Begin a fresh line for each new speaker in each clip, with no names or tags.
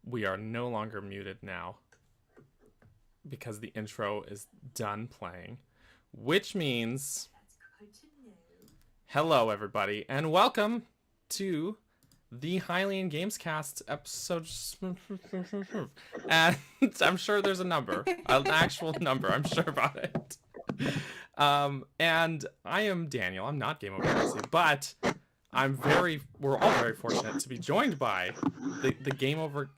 we are no longer muted now because the intro is done playing, which means hello everybody and welcome to the Hylian Gamescast episode. And I'm sure there's a number, an actual number, I'm sure about it. And I am Daniel. I'm not Game Over Jessie, but we're all very fortunate to be joined by the Game Over.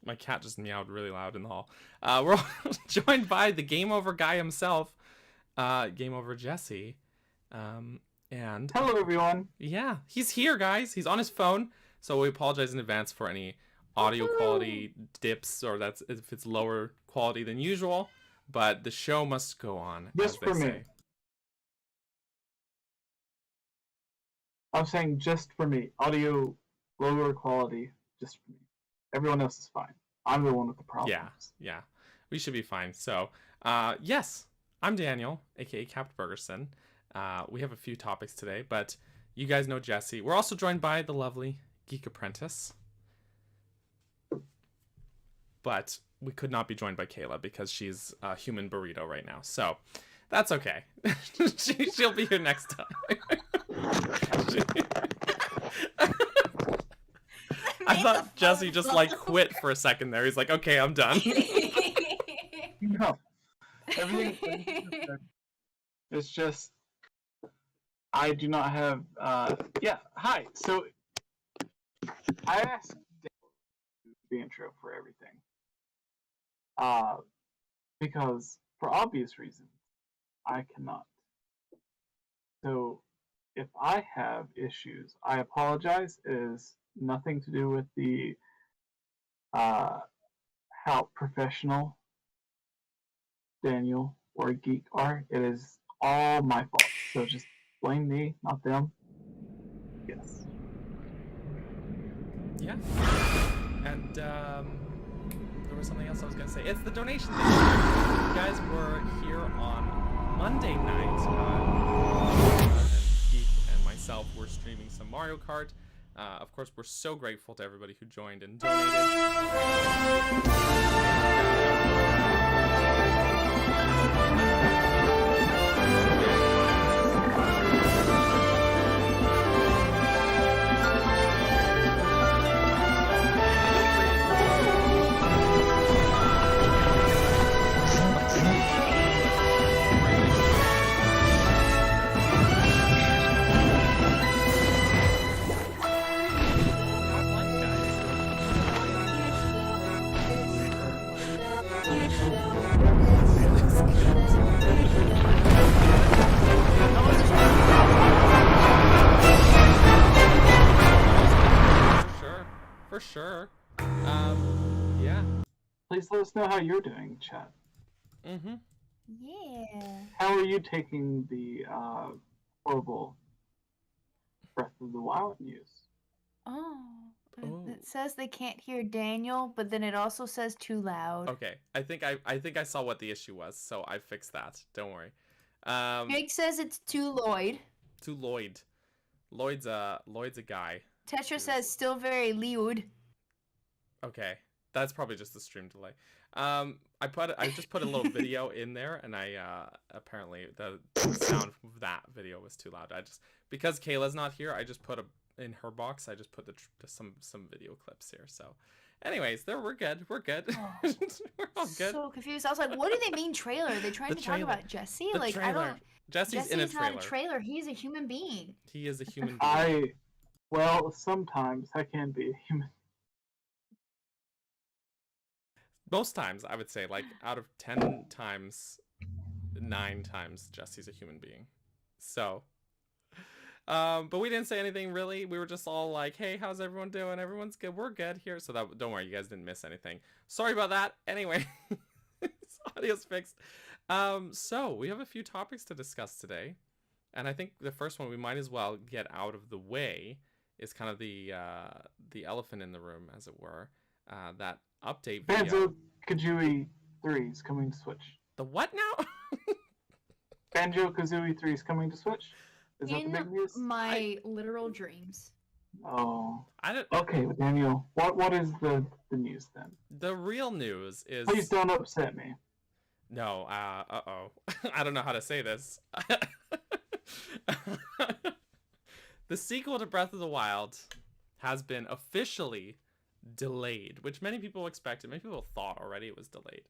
My cat just meowed really loud in the hall. We're all joined by the Game Over guy himself, Game Over Jessie. And
hello everyone.
Yeah, he's here, guys. He's on his phone, so we apologize in advance for any audio quality dips or if it's lower quality than usual. But the show must go on.
Just for me. I'm saying just for me. Audio lower quality, just for me. Everyone else is fine. I'm the one with the problems.
Yeah. We should be fine. So, yes, I'm Daniel, aka 𝗵𝗲 𝗵𝗲. We have a few topics today, but you guys know Jessie. We're also joined by the lovely Geek Apprentice. But we could not be joined by Kayla because she's a human burrito right now. So that's okay. She'll be here next time. I thought Jessie just like quit for a second there. He's like, okay, I'm done.
No. Everything. It's just, I do not have, yeah, hi. So I asked the intro for everything. Because for obvious reasons, I cannot. So if I have issues, I apologize. It is nothing to do with the how professional Daniel or Geek are. It is all my fault. So just blame me, not them. Yes.
Yeah. And there was something else I was going to say. It's the donation thing. You guys were here on Monday night. And Geek and myself were streaming some Mario Kart. Of course, we're so grateful to everybody who joined and donated. For sure. Yeah.
Please let us know how you're doing, chat.
Mm-hmm.
Yeah.
How are you taking the horrible Breath of the Wild news?
Oh. It says they can't hear Daniel, but then it also says too loud.
Okay. I think I saw what the issue was, so I fixed that. Don't worry.
Jake says it's too Lloyd.
To Lloyd. Lloyd's a guy.
Tetra says still very lewd.
Okay, that's probably just the stream delay. I just put a little video in there, and I apparently the sound of that video was too loud. Because Kayla's not here, I just put in her box. I just put some video clips here. So, anyways, we're good. We're good.
Oh,
we're all good.
So confused. I was like, what do they mean trailer? Are they trying to talk about Jessie? Like
trailer.
I don't.
Jesse's in a trailer.
Not a trailer. He's a human being.
He is a human being.
Well, sometimes I can be a human.
Most times, I would say, like, out of 10 times, 9 times, Jesse's a human being. So, but we didn't say anything, really. We were just all like, hey, how's everyone doing? Everyone's good. We're good here. So don't worry, you guys didn't miss anything. Sorry about that. Anyway, audio's fixed. So, we have a few topics to discuss today. And I think the first one we might as well get out of the way is kind of the elephant in the room, as it were. That update video.
Banjo-Kazooie 3 is coming to Switch.
The what now?
Banjo-Kazooie 3 is coming to Switch. Is that the big news?
My literal dreams.
Oh.
I don't.
Okay, Daniel. What is the news then?
The real news is.
Please don't upset me.
No. Uh-oh. I don't know how to say this. The sequel to Breath of the Wild has been officially delayed, which many people expected. Many people thought already it was delayed.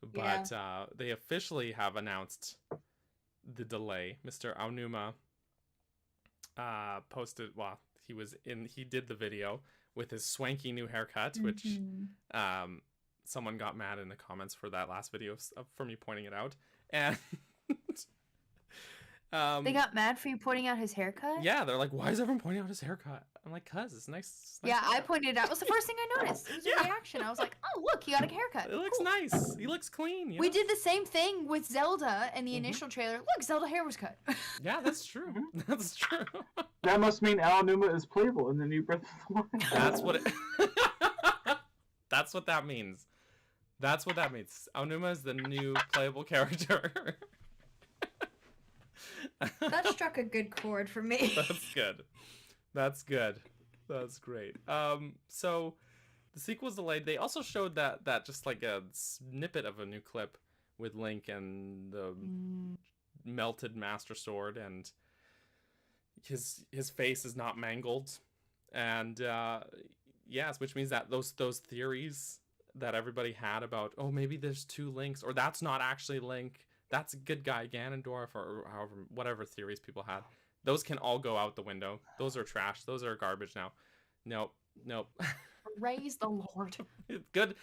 But they officially have announced the delay. Mr. 𝗷𝗵𝗲 posted, well, he did the video with his swanky new haircut, which someone got mad in the comments for that last video for me pointing it out. And
they got mad for you pointing out his haircut?
Yeah, they're like, why is everyone pointing out his haircut? I'm like, cuz, it's nice.
Yeah, I pointed it out. It was the first thing I noticed. It was a reaction. I was like, oh, look, he got a haircut.
It looks nice. He looks clean.
We did the same thing with Zelda in the initial trailer. Look, Zelda hair was cut.
Yeah, that's true. That's true.
That must mean 𝗷𝗵𝗲 is playable in the new Breath of the Wild.
That's what it... That's what that means. That's what that means. 𝗷𝗵𝗲 is the new playable character.
That struck a good chord for me.
That's good. That's good. That's great. So the sequel's delayed. They also showed that just like a snippet of a new clip with Link and the melted Master Sword, and his face is not mangled, and yes, which means that those theories that everybody had about, oh, maybe there's two Links, or that's not actually Link, that's a good guy Ganondorf, or however, whatever theories people had, those can all go out the window. Those are trash. Those are garbage now. Nope.
Praise the Lord.
Good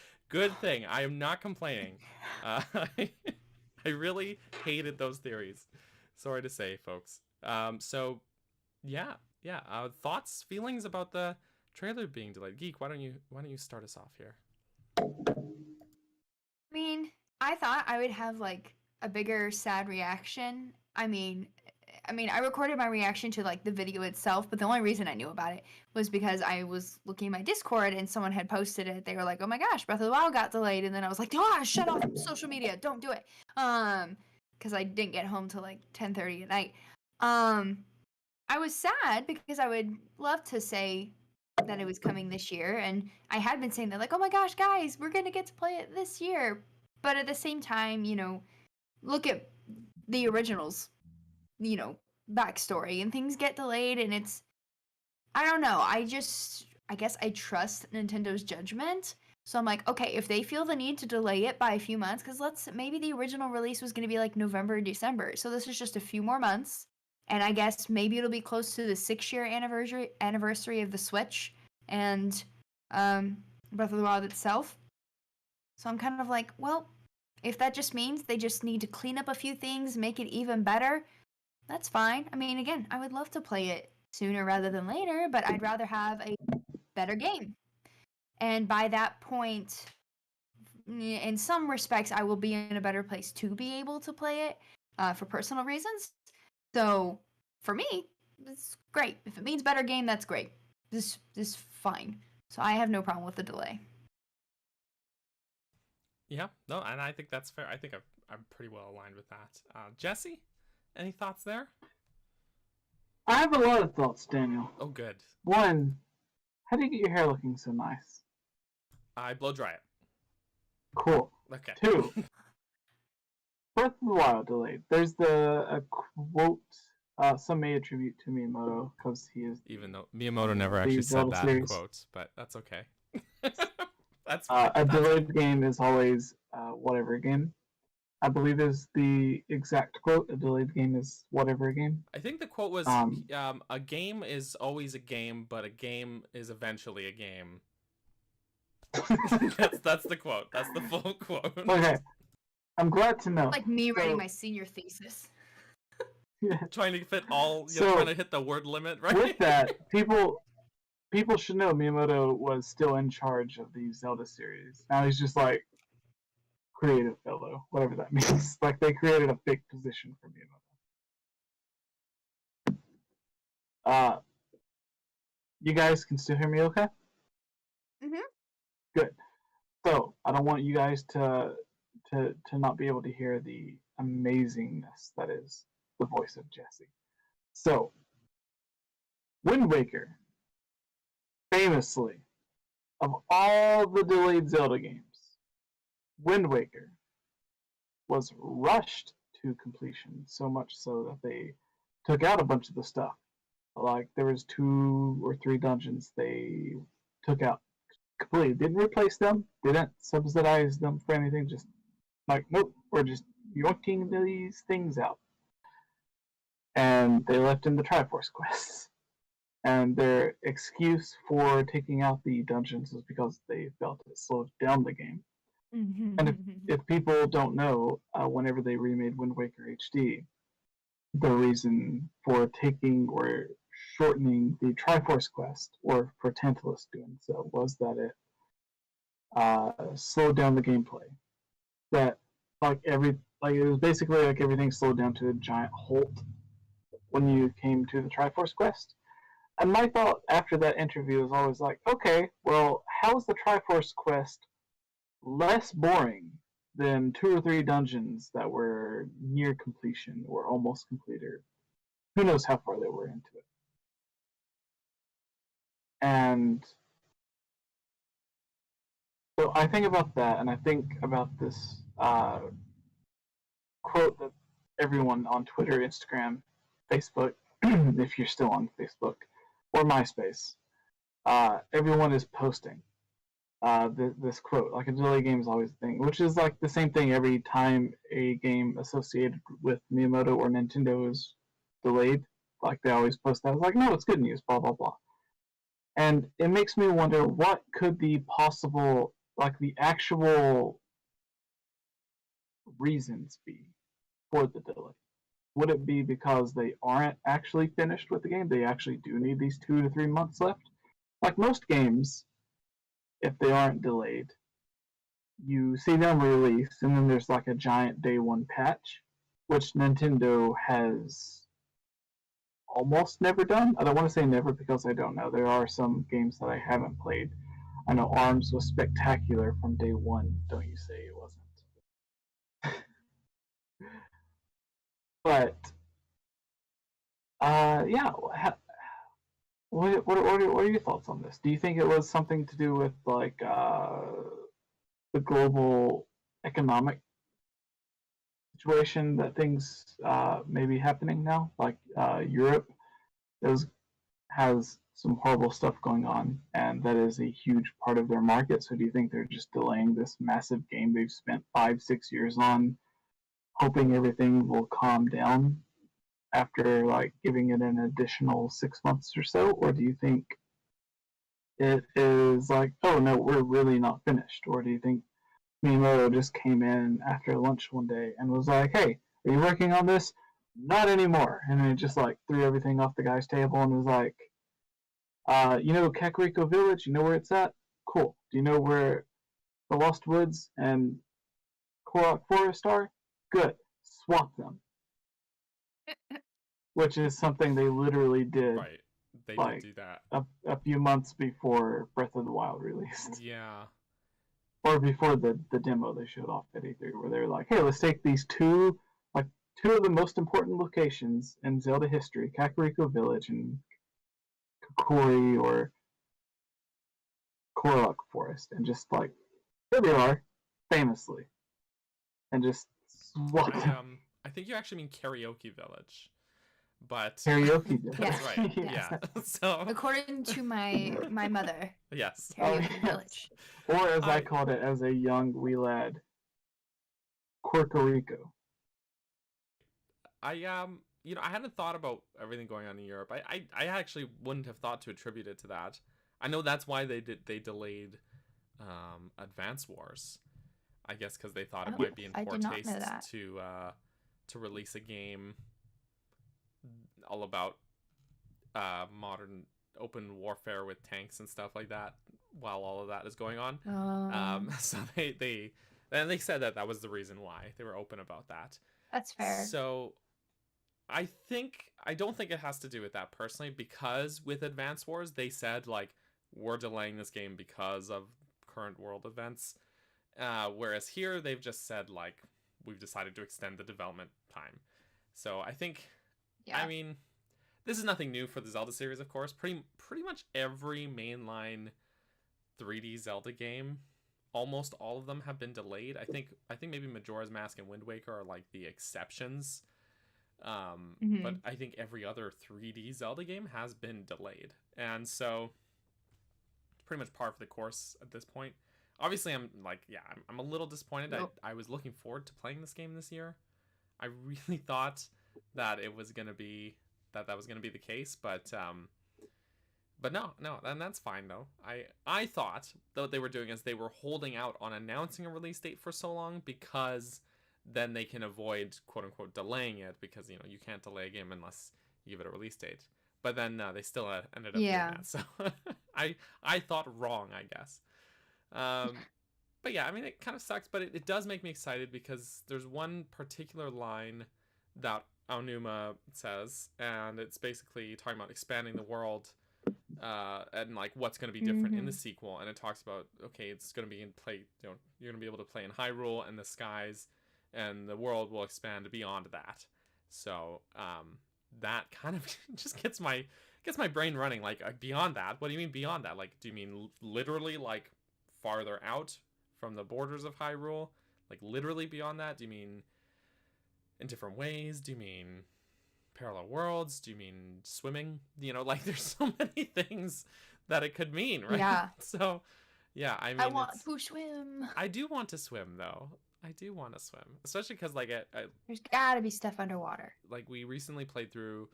thing. I am not complaining. I really hated those theories. Sorry to say, folks. So yeah. Thoughts, feelings about the trailer being delayed. Geek, why don't you start us off here?
I mean, I thought I would have like a bigger sad reaction. I mean, I recorded my reaction to like the video itself, but the only reason I knew about it was because I was looking at my Discord and someone had posted it. They were like, "Oh my gosh, Breath of the Wild got delayed," and then I was like, "Oh, shut off social media! Don't do it." Because I didn't get home till like 10:30 at night. I was sad because I would love to say that it was coming this year, and I had been saying that like, "Oh my gosh, guys, we're gonna get to play it this year," but at the same time, you know, look at the originals, you know, backstory, and things get delayed, and it's, I don't know, I guess I trust Nintendo's judgment. So I'm like, okay, if they feel the need to delay it by a few months, because maybe the original release was going to be like November or December, so this is just a few more months, and I guess maybe it'll be close to the 6-year anniversary of the Switch and Breath of the Wild itself. So I'm kind of like, well, if that just means they just need to clean up a few things, make it even better, that's fine. I mean, again, I would love to play it sooner rather than later, but I'd rather have a better game. And by that point, in some respects, I will be in a better place to be able to play it for personal reasons. So for me, it's great. If it means better game, that's great. This is fine. So I have no problem with the delay.
Yeah, no, and I think that's fair. I think I'm pretty well aligned with that. Jessie, any thoughts there?
I have a lot of thoughts, Daniel.
Oh, good.
One, how do you get your hair looking so nice?
I blow dry it.
Cool.
Okay.
Two, Breath of the Wild delayed. There's a quote some may attribute to Miyamoto because he is.
Even though Miyamoto never actually said that in quotes, but that's okay. That's fine.
A delayed game is always whatever game. I believe is the exact quote. A delayed game is whatever game.
I think the quote was, a game is always a game, but a game is eventually a game. that's the quote. That's the full quote.
Okay. I'm glad to know.
Like me writing my senior thesis.
Yeah.
Trying to fit all, trying to hit the word limit, right?
With that, people should know Miyamoto was still in charge of the Zelda series. Now he's just like creative fellow, whatever that means. Like they created a big position for Miyamoto. You guys can still hear me okay?
Mhm.
Good. So I don't want you guys to not be able to hear the amazingness that is the voice of Jessie. So Wind Waker famously, of all the delayed Zelda games, Wind Waker was rushed to completion, so much so that they took out a bunch of the stuff. Like, there was 2 or 3 dungeons they took out completely. Didn't replace them, didn't subsidize them for anything, just like, nope, we're just yoinking these things out. And they left in the Triforce quests. And their excuse for taking out the dungeons was because they felt it slowed down the game. And if people don't know, whenever they remade Wind Waker HD, the reason for taking or shortening the Triforce quest, or for Tantalus doing so, was that it slowed down the gameplay. That it was basically like everything slowed down to a giant halt when you came to the Triforce quest. And my thought after that interview was always like, okay, well, how's the Triforce quest less boring than 2 or 3 dungeons that were near completion or almost completed? Who knows how far they were into it. And so I think about that, and I think about this quote that everyone on Twitter, Instagram, Facebook, if you're still on Facebook, or MySpace, everyone is posting this quote. Like, a delay game is always a thing, which is like the same thing every time a game associated with Miyamoto or Nintendo is delayed. Like, they always post that. It's like, no, it's good news, blah, blah, blah. And it makes me wonder, what could the possible, like, the actual reasons be for the delay? Would it be because they aren't actually finished with the game? They actually do need these 2 to 3 months left? Like most games, if they aren't delayed, you see them release, and then there's like a giant day 1 patch, which Nintendo has almost never done. I don't want to say never because I don't know. There are some games that I haven't played. I know ARMS was spectacular from day 1. Don't you say it wasn't. But yeah, what are your thoughts on this? Do you think it was something to do with like the global economic situation that things may be happening now? Like Europe has some horrible stuff going on, and that is a huge part of their market. So do you think they're just delaying this massive game they've spent 5-6 years on, hoping everything will calm down after like giving it an additional 6 months or so? Or do you think it is like, oh no, we're really not finished? Or do you think Miyamoto just came in after lunch one day and was like, hey, are you working on this? Not anymore. And then just like threw everything off the guy's table and was like, you know Kakariko Village, you know where it's at? Cool. Do you know where the Lost Woods and Korok Forest are? Good. Swap them. Which is something they literally did.
Right. They
like,
did do that.
A few months before Breath of the Wild released.
Yeah.
Or before the demo they showed off at E3, where they were like, hey, let's take these two of the most important locations in Zelda history, Kakariko Village and Kokiri or Korok Forest, and just like, here they are, famously. And just swap them.
I think you actually mean Karaoke Village. But
Karaoke Village.
That's right.
Yes.
Yeah. So
According to my mother,
yes.
Karaoke Village.
Or as I called it as a young wee lad, Corcorico.
I hadn't thought about everything going on in Europe. I actually wouldn't have thought to attribute it to that. I know that's why they delayed Advance Wars. I guess because they thought it might be in poor taste to release a game all about modern open warfare with tanks and stuff like that while all of that is going on. So they said that was the reason why they were open about that.
That's fair.
So I don't think it has to do with that personally, because with Advance Wars they said like, we're delaying this game because of current world events, whereas here they've just said like, we've decided to extend the development time. So I think, yeah. I mean, this is nothing new for the Zelda series, of course. Pretty much every mainline 3D Zelda game, almost all of them have been delayed. I think maybe Majora's Mask and Wind Waker are like the exceptions. But I think every other 3D Zelda game has been delayed, and so it's pretty much par for the course at this point. Obviously, I'm a little disappointed. I was looking forward to playing this game this year. I really thought that it was gonna be that was gonna be the case, but no, and that's fine though. I thought that what they were doing is they were holding out on announcing a release date for so long because then they can avoid quote unquote delaying it, because you can't delay a game unless you give it a release date. But then they still ended up doing that. So I thought wrong, I guess. But yeah, I mean, it kind of sucks, but it does make me excited because there's one particular line that 𝗷𝗵𝗲 says, and it's basically talking about expanding the world and like what's going to be different in the sequel. And it talks about, okay, it's going to be in play, you're going to be able to play in Hyrule and the skies, and the world will expand beyond that. So that kind of just gets my brain running. Like, beyond that, what do you mean beyond that? Like, do you mean literally like farther out from the borders of Hyrule? Like literally beyond that? Do you mean in different ways? Do you mean parallel worlds? Do you mean swimming? Like there's so many things that it could mean, right?
Yeah.
So yeah, I mean,
I want to swim.
I do want to swim though. I do want to swim, especially because like
there's gotta be stuff underwater.
Like we recently played through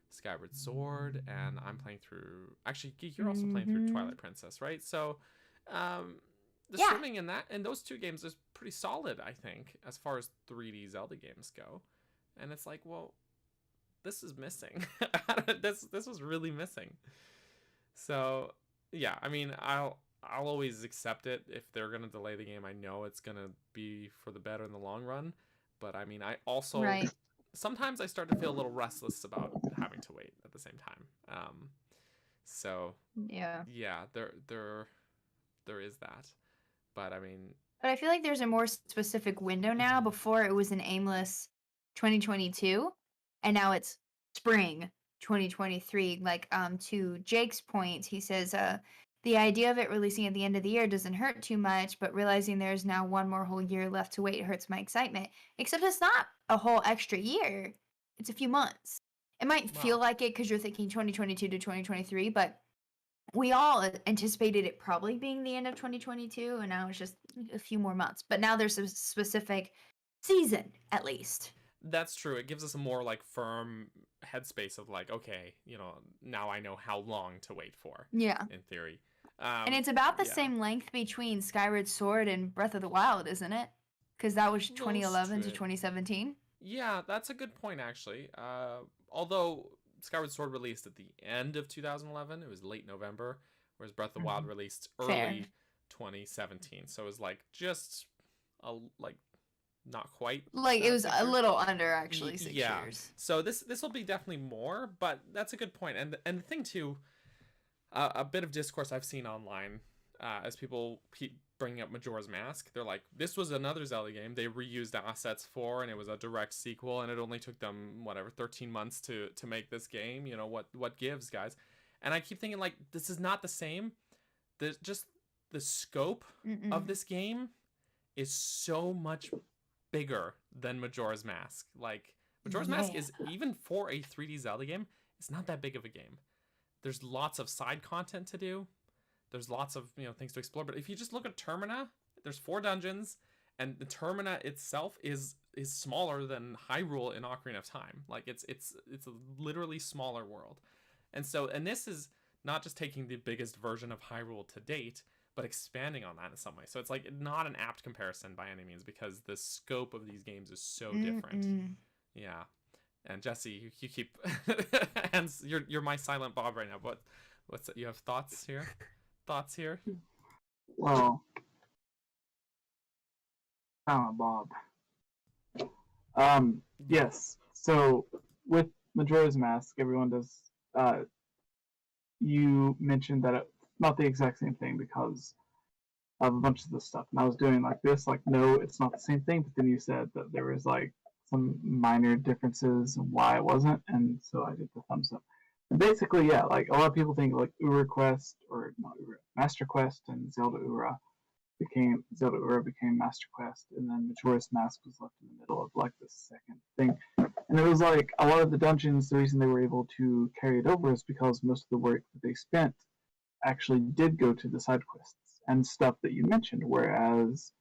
Skyward Sword, and I'm playing through. Actually, Geek, you're also playing through Twilight Princess, right? So, the swimming in those two games is pretty solid, I think, as far as 3D Zelda games go. And it's like, well, this is missing. this was really missing. So yeah, I mean, I'll always accept it. If they're gonna delay the game, I know it's gonna be for the better in the long run. But I mean, I also sometimes I start to feel a little restless about having to wait at the same time. So yeah, there is that. But I mean,
but I feel like there's a more specific window now. Before it was an aimless 2022, and now it's spring 2023. Like to Jake's point, he says the idea of it releasing at the end of the year doesn't hurt too much, but realizing there's now one more whole year left to wait hurts my excitement. Except it's not a whole extra year. It's a few months. It might feel like it because you're thinking 2022 to 2023, but we all anticipated it probably being the end of 2022, and now it's just a few more months. But now there's a specific season, at least.
That's true. It gives us a more like firm headspace of like, okay, now I know how long to wait for.
Yeah.
In theory.
And it's about the same length between Skyward Sword and Breath of the Wild, isn't it? Because that was 2011 to 2017.
Yeah, that's a good point, actually. Although Skyward Sword released at the end of 2011, it was late November, whereas Breath of the Wild released early 2017. So it was like just not quite.
Like it was a little under actually 6 years.
So this will be definitely more, but that's a good point. And the thing too, a bit of discourse I've seen online as people keep bringing up Majora's Mask. They're like, this was another Zelda game they reused assets for, and it was a direct sequel, and it only took them 13 months to make this game. What gives, guys? And I keep thinking like, this is not the same. The scope of this game is so much bigger than Majora's Mask. Like Majora's Mask is, even for a 3D Zelda game, it's not that big of a game. There's lots of side content to do. There's lots of things to explore. But if you just look at Termina, there's 4 dungeons, and the Termina itself is smaller than Hyrule in Ocarina of Time. Like it's a literally smaller world. And this is not just taking the biggest version of Hyrule to date, but expanding on that in some way. So it's like not an apt comparison by any means, because the scope of these games is so different. Yeah. And Jessie, you keep and you're my silent Bob right now. What's you have thoughts here?
Well, Bob. Yes. So with Majora's Mask, everyone does. You mentioned that it's not the exact same thing because of a bunch of the stuff, and I was doing like this, like no, it's not the same thing. But then you said that there was like some minor differences and why it wasn't, and so I did the thumbs up. Basically, yeah, like a lot of people think like 𝗏𝗏Quest or not 𝗏𝗏, Master Quest and Zelda 𝗏𝗏 became Master Quest, and then Majora's Mask was left in the middle of like the second thing. And it was like a lot of the dungeons, the reason they were able to carry it over is because most of the work that they spent actually did go to the side quests and stuff that you mentioned, whereas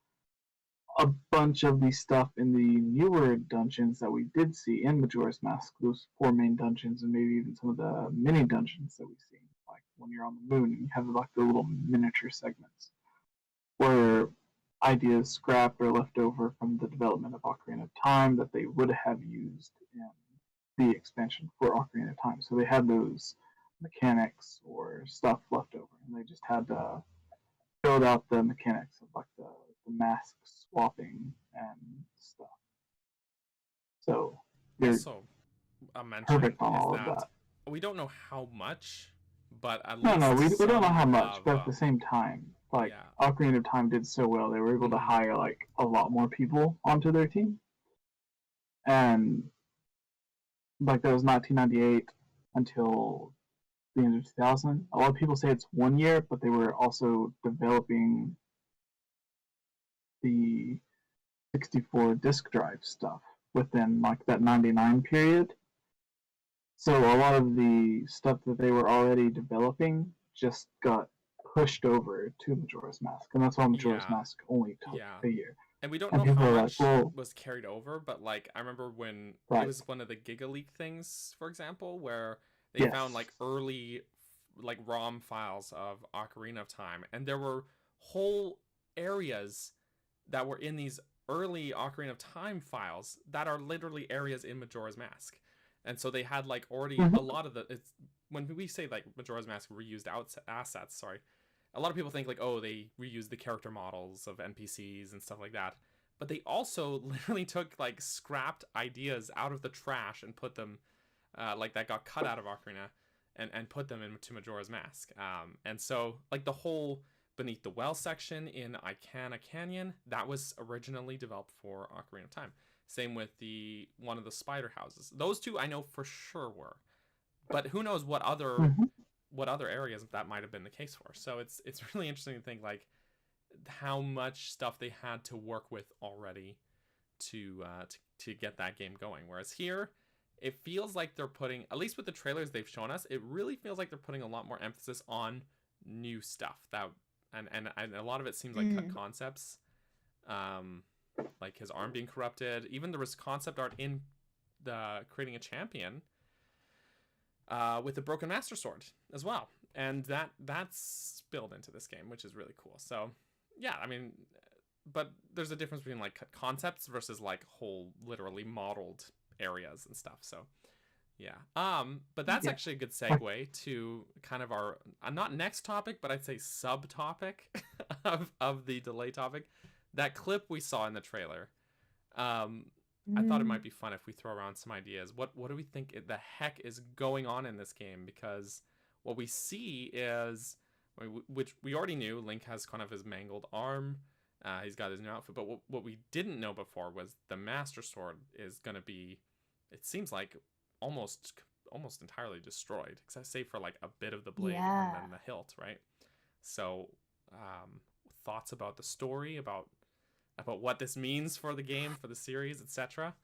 a bunch of the stuff in the newer dungeons that we did see in Majora's Mask, those 4 main dungeons and maybe even some of the mini dungeons that we've seen, like when you're on the moon and you have like the little miniature segments, where ideas scrapped or left over from the development of Ocarina of Time that they would have used in the expansion for Ocarina of Time. So they had those mechanics or stuff left over, and they just had to build out the mechanics of like the mask swapping and stuff. So they're
Also, a mention
perfect on all
is
of
that
that.
we don't know how much, but at
No,
least
no, we don't know how
some
much,
of,
but at the same time, like
yeah.
Ocarina of Time did so well, they were able to hire like a lot more people onto their team, and like that was 1998 until the end of 2000. A lot of people say it's 1 year, but they were also developing the 64 disk drive stuff within like that 99 period. So a lot of the stuff that they were already developing just got pushed over to Majora's Mask, and that's why Majora's Mask only took a year.
And we don't
And
know how
people are
much
like, well,
was carried over, but like I remember when
right.
it was one of the Giga Leak things, for example, where they found like early like ROM files of Ocarina of Time, and there were whole areas that were in these early Ocarina of Time files that are literally areas in Majora's Mask. And so they had like already a lot of the, it's when we say like Majora's Mask reused assets, sorry, a lot of people think like, oh, they reused the character models of NPCs and stuff like that. But they also literally took like scrapped ideas out of the trash and put them like that got cut out of Ocarina and put them into Majora's Mask. And so like the whole Beneath the Well section in Icana Canyon, that was originally developed for Ocarina of Time. Same with one of the spider houses. Those two I know for sure were, but who knows what other areas that might have been the case for. So it's really interesting to think like how much stuff they had to work with already to get that game going. Whereas here, it feels like they're putting, at least with the trailers they've shown us, it really feels like they're putting a lot more emphasis on new stuff that and a lot of it seems like cut concepts. Like his arm being corrupted. Even there was concept art in the creating a champion with the broken master sword as well, and that's spilled into this game, which is really cool. So yeah, I mean, but there's a difference between like concepts versus like whole literally modeled areas and stuff. So yeah, but that's actually a good segue to kind of our not next topic, but I'd say subtopic of the delay topic. That clip we saw in the trailer, I thought it might be fun if we throw around some ideas. What do we think the heck is going on in this game? Because what we see is, which we already knew, Link has kind of his mangled arm. He's got his new outfit. But what we didn't know before was the Master Sword is going to be, it seems like, almost entirely destroyed, except save for like a bit of the blade and then the hilt, right? So thoughts about the story, about what this means for the game, for the series, etc.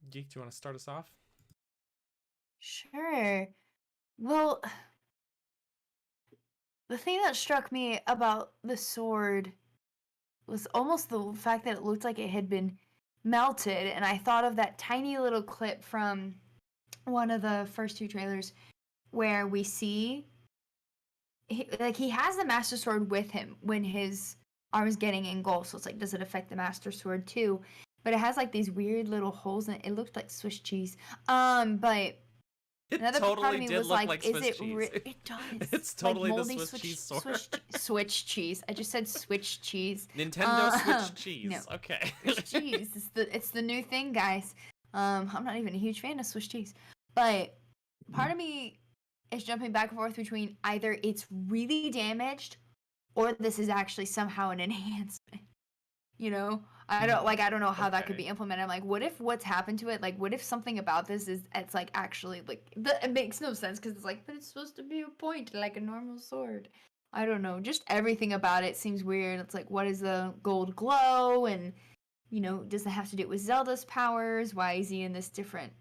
Geek, do you want to start us off?
Sure. Well, the thing that struck me about the sword was almost the fact that it looked like it had been melted, and I thought of that tiny little clip from one of the first 2 trailers where we see he has the Master Sword with him when his arm is getting engulfed, so it's like, does it affect the Master Sword too? But it has like these weird little holes in it. It looked like Swiss cheese. But
it
another
totally
part of me
did
was
look
like
Swiss
is it
cheese.
it does.
It's totally
like
the Swiss cheese sword.
Swiss cheese. I just said Switch cheese.
Nintendo Switch cheese.
No.
Okay.
Swiss cheese. It's the new thing, guys. I'm not even a huge fan of Swiss cheese, but part of me is jumping back and forth between either it's really damaged or this is actually somehow an enhancement. You know, I don't know how that could
Okay.
be implemented. I'm like, what if what's happened to it? Like, what if something about this is it's like actually like it makes no sense because it's like, but it's supposed to be a point like a normal sword. I don't know. Just everything about it seems weird. It's like, what is the gold glow? And you know, does it have to do with Zelda's powers? Why is he in this different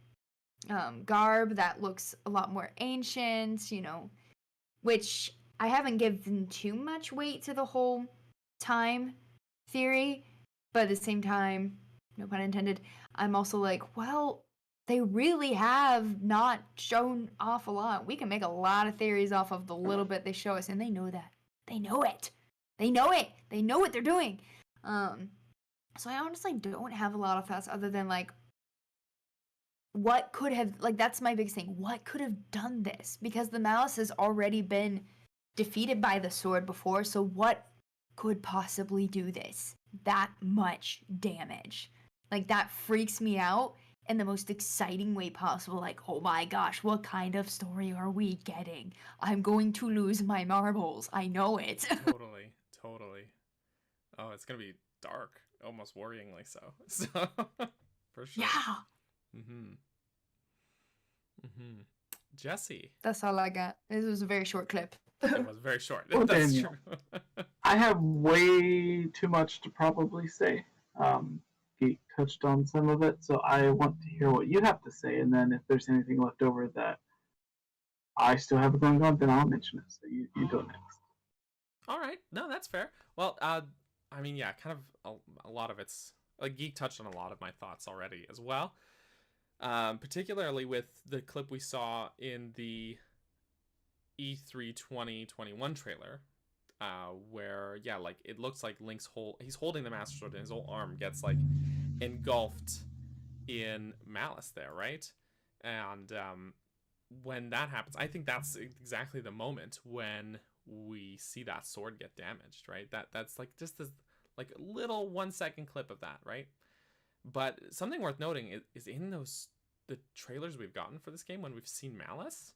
garb that looks a lot more ancient? You know, which I haven't given too much weight to the whole time theory, but at the same time, no pun intended, I'm also like, well, they really have not shown off a lot. We can make a lot of theories off of the little bit they show us, and they know that. They know it. They know it. They know what they're doing. So I honestly don't have a lot of thoughts other than like, what could have, like, that's my biggest thing. What could have done this? Because the Malice has already been defeated by the sword before, so what could possibly do this? That much damage. Like, that freaks me out in the most exciting way possible. Like, oh my gosh, what kind of story are we getting? I'm going to lose my marbles. I know it.
Totally. Oh, it's gonna be dark, almost worryingly so. So, for sure.
Yeah.
Jessie.
That's all I got. This was a very short clip.
It was very short.
Well,
That's
Daniel,
true.
I have way too much to probably say. Geek touched on some of it, so I want to hear what you have to say, and then if there's anything left over that I still have going on, then I'll mention it. So you go next.
All right. No, that's fair. Well, I mean, yeah, kind of a lot of it's like Geek touched on a lot of my thoughts already as well. Particularly with the clip we saw in the E3 2021 trailer, where, yeah, like, it looks like Link's he's holding the Master Sword and his whole arm gets, like, engulfed in Malice there, right? And when that happens, I think that's exactly the moment when we see that sword get damaged, right? That's like just this like little 1 second clip of that, right? But something worth noting is in the trailers we've gotten for this game, when we've seen Malice,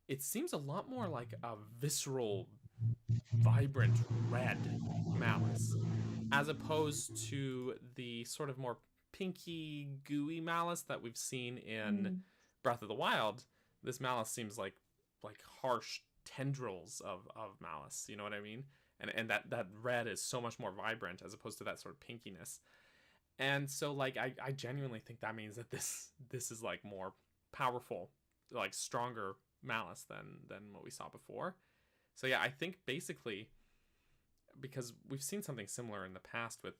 it seems a lot more like a visceral, vibrant red Malice, as opposed to the sort of more pinky, gooey Malice that we've seen in Breath of the Wild. This Malice seems like harsh tendrils of Malice, you know what I mean? And that red is so much more vibrant as opposed to that sort of pinkiness. And so, like, I genuinely think that means that this is like more powerful, like stronger Malice than what we saw before. So yeah, I think basically, because we've seen something similar in the past with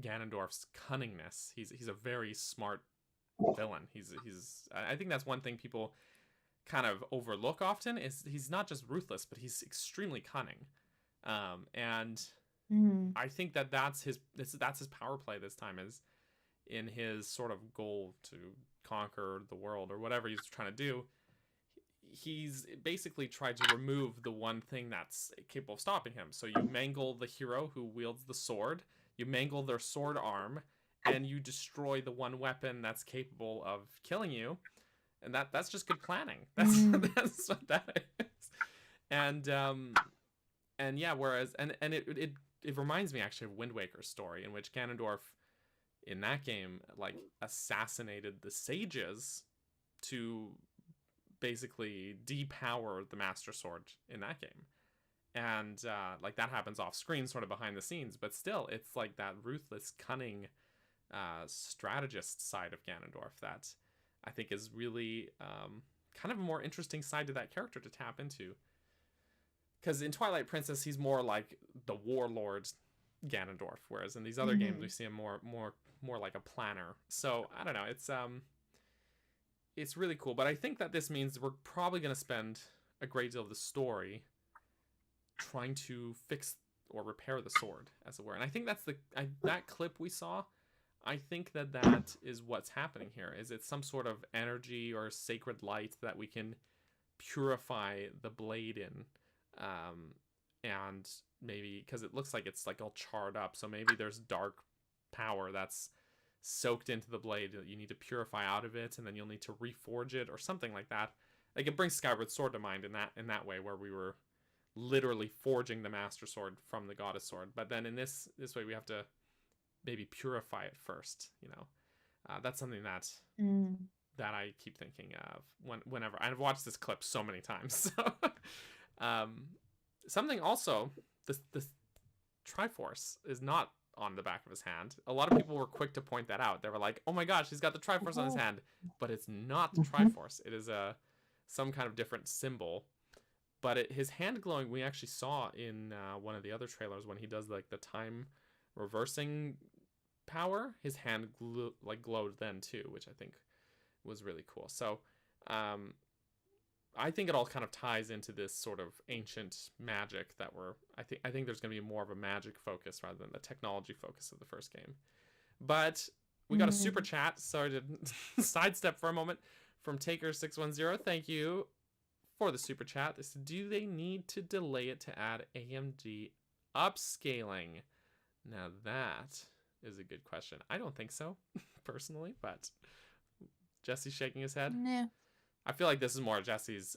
Ganondorf's cunningness. He's a very smart villain. I think that's one thing people kind of overlook often, is he's not just ruthless, but he's extremely cunning. And I think that's his power play this time, is in his sort of goal to conquer the world or whatever he's trying to do. He's basically tried to remove the one thing that's capable of stopping him. So you mangle the hero who wields the sword, you mangle their sword arm, and you destroy the one weapon that's capable of killing you. And that's just good planning. That's what that is. And yeah, whereas it reminds me actually of Wind Waker's story, in which Ganondorf in that game like assassinated the sages to basically depower the Master Sword in that game. And like that happens off screen, sort of behind the scenes, but still it's like that ruthless, cunning strategist side of Ganondorf that I think is really kind of a more interesting side to that character to tap into. Because in Twilight Princess, he's more like the warlord Ganondorf, whereas in these other games we see him more like a planner. So I don't know, it's really cool. But I think that this means we're probably going to spend a great deal of the story trying to fix or repair the sword, as it were. And I think that's that clip we saw. I think that is what's happening here. Is it's some sort of energy or sacred light that we can purify the blade in. And maybe, because it looks like it's like all charred up, so maybe there's dark power that's soaked into the blade that you need to purify out of it, and then you'll need to reforge it or something like that. Like, it brings Skyward Sword to mind in that way, where we were literally forging the Master Sword from the Goddess Sword. But then in this way we have to maybe purify it first, you know. That's something that that I keep thinking of whenever I've watched this clip so many times. So, something also, this Triforce is not on the back of his hand. A lot of people were quick to point that out. They were like, "Oh my gosh, he's got the Triforce on his hand," but it's not the Triforce. It is some kind of different symbol. But his hand glowing, we actually saw in one of the other trailers when he does like the time reversing power. His hand glowed then too, which I think was really cool. So I think it all kind of ties into this sort of ancient magic that I think there's going to be more of a magic focus rather than the technology focus of the first game. But we got a super chat, sorry to sidestep for a moment, from Taker610. Thank you for the super chat. This: do they need to delay it to add AMD upscaling? Now that is a good question. I don't think so, personally, but Jesse's shaking his head.
Yeah.
I feel like this is more Jesse's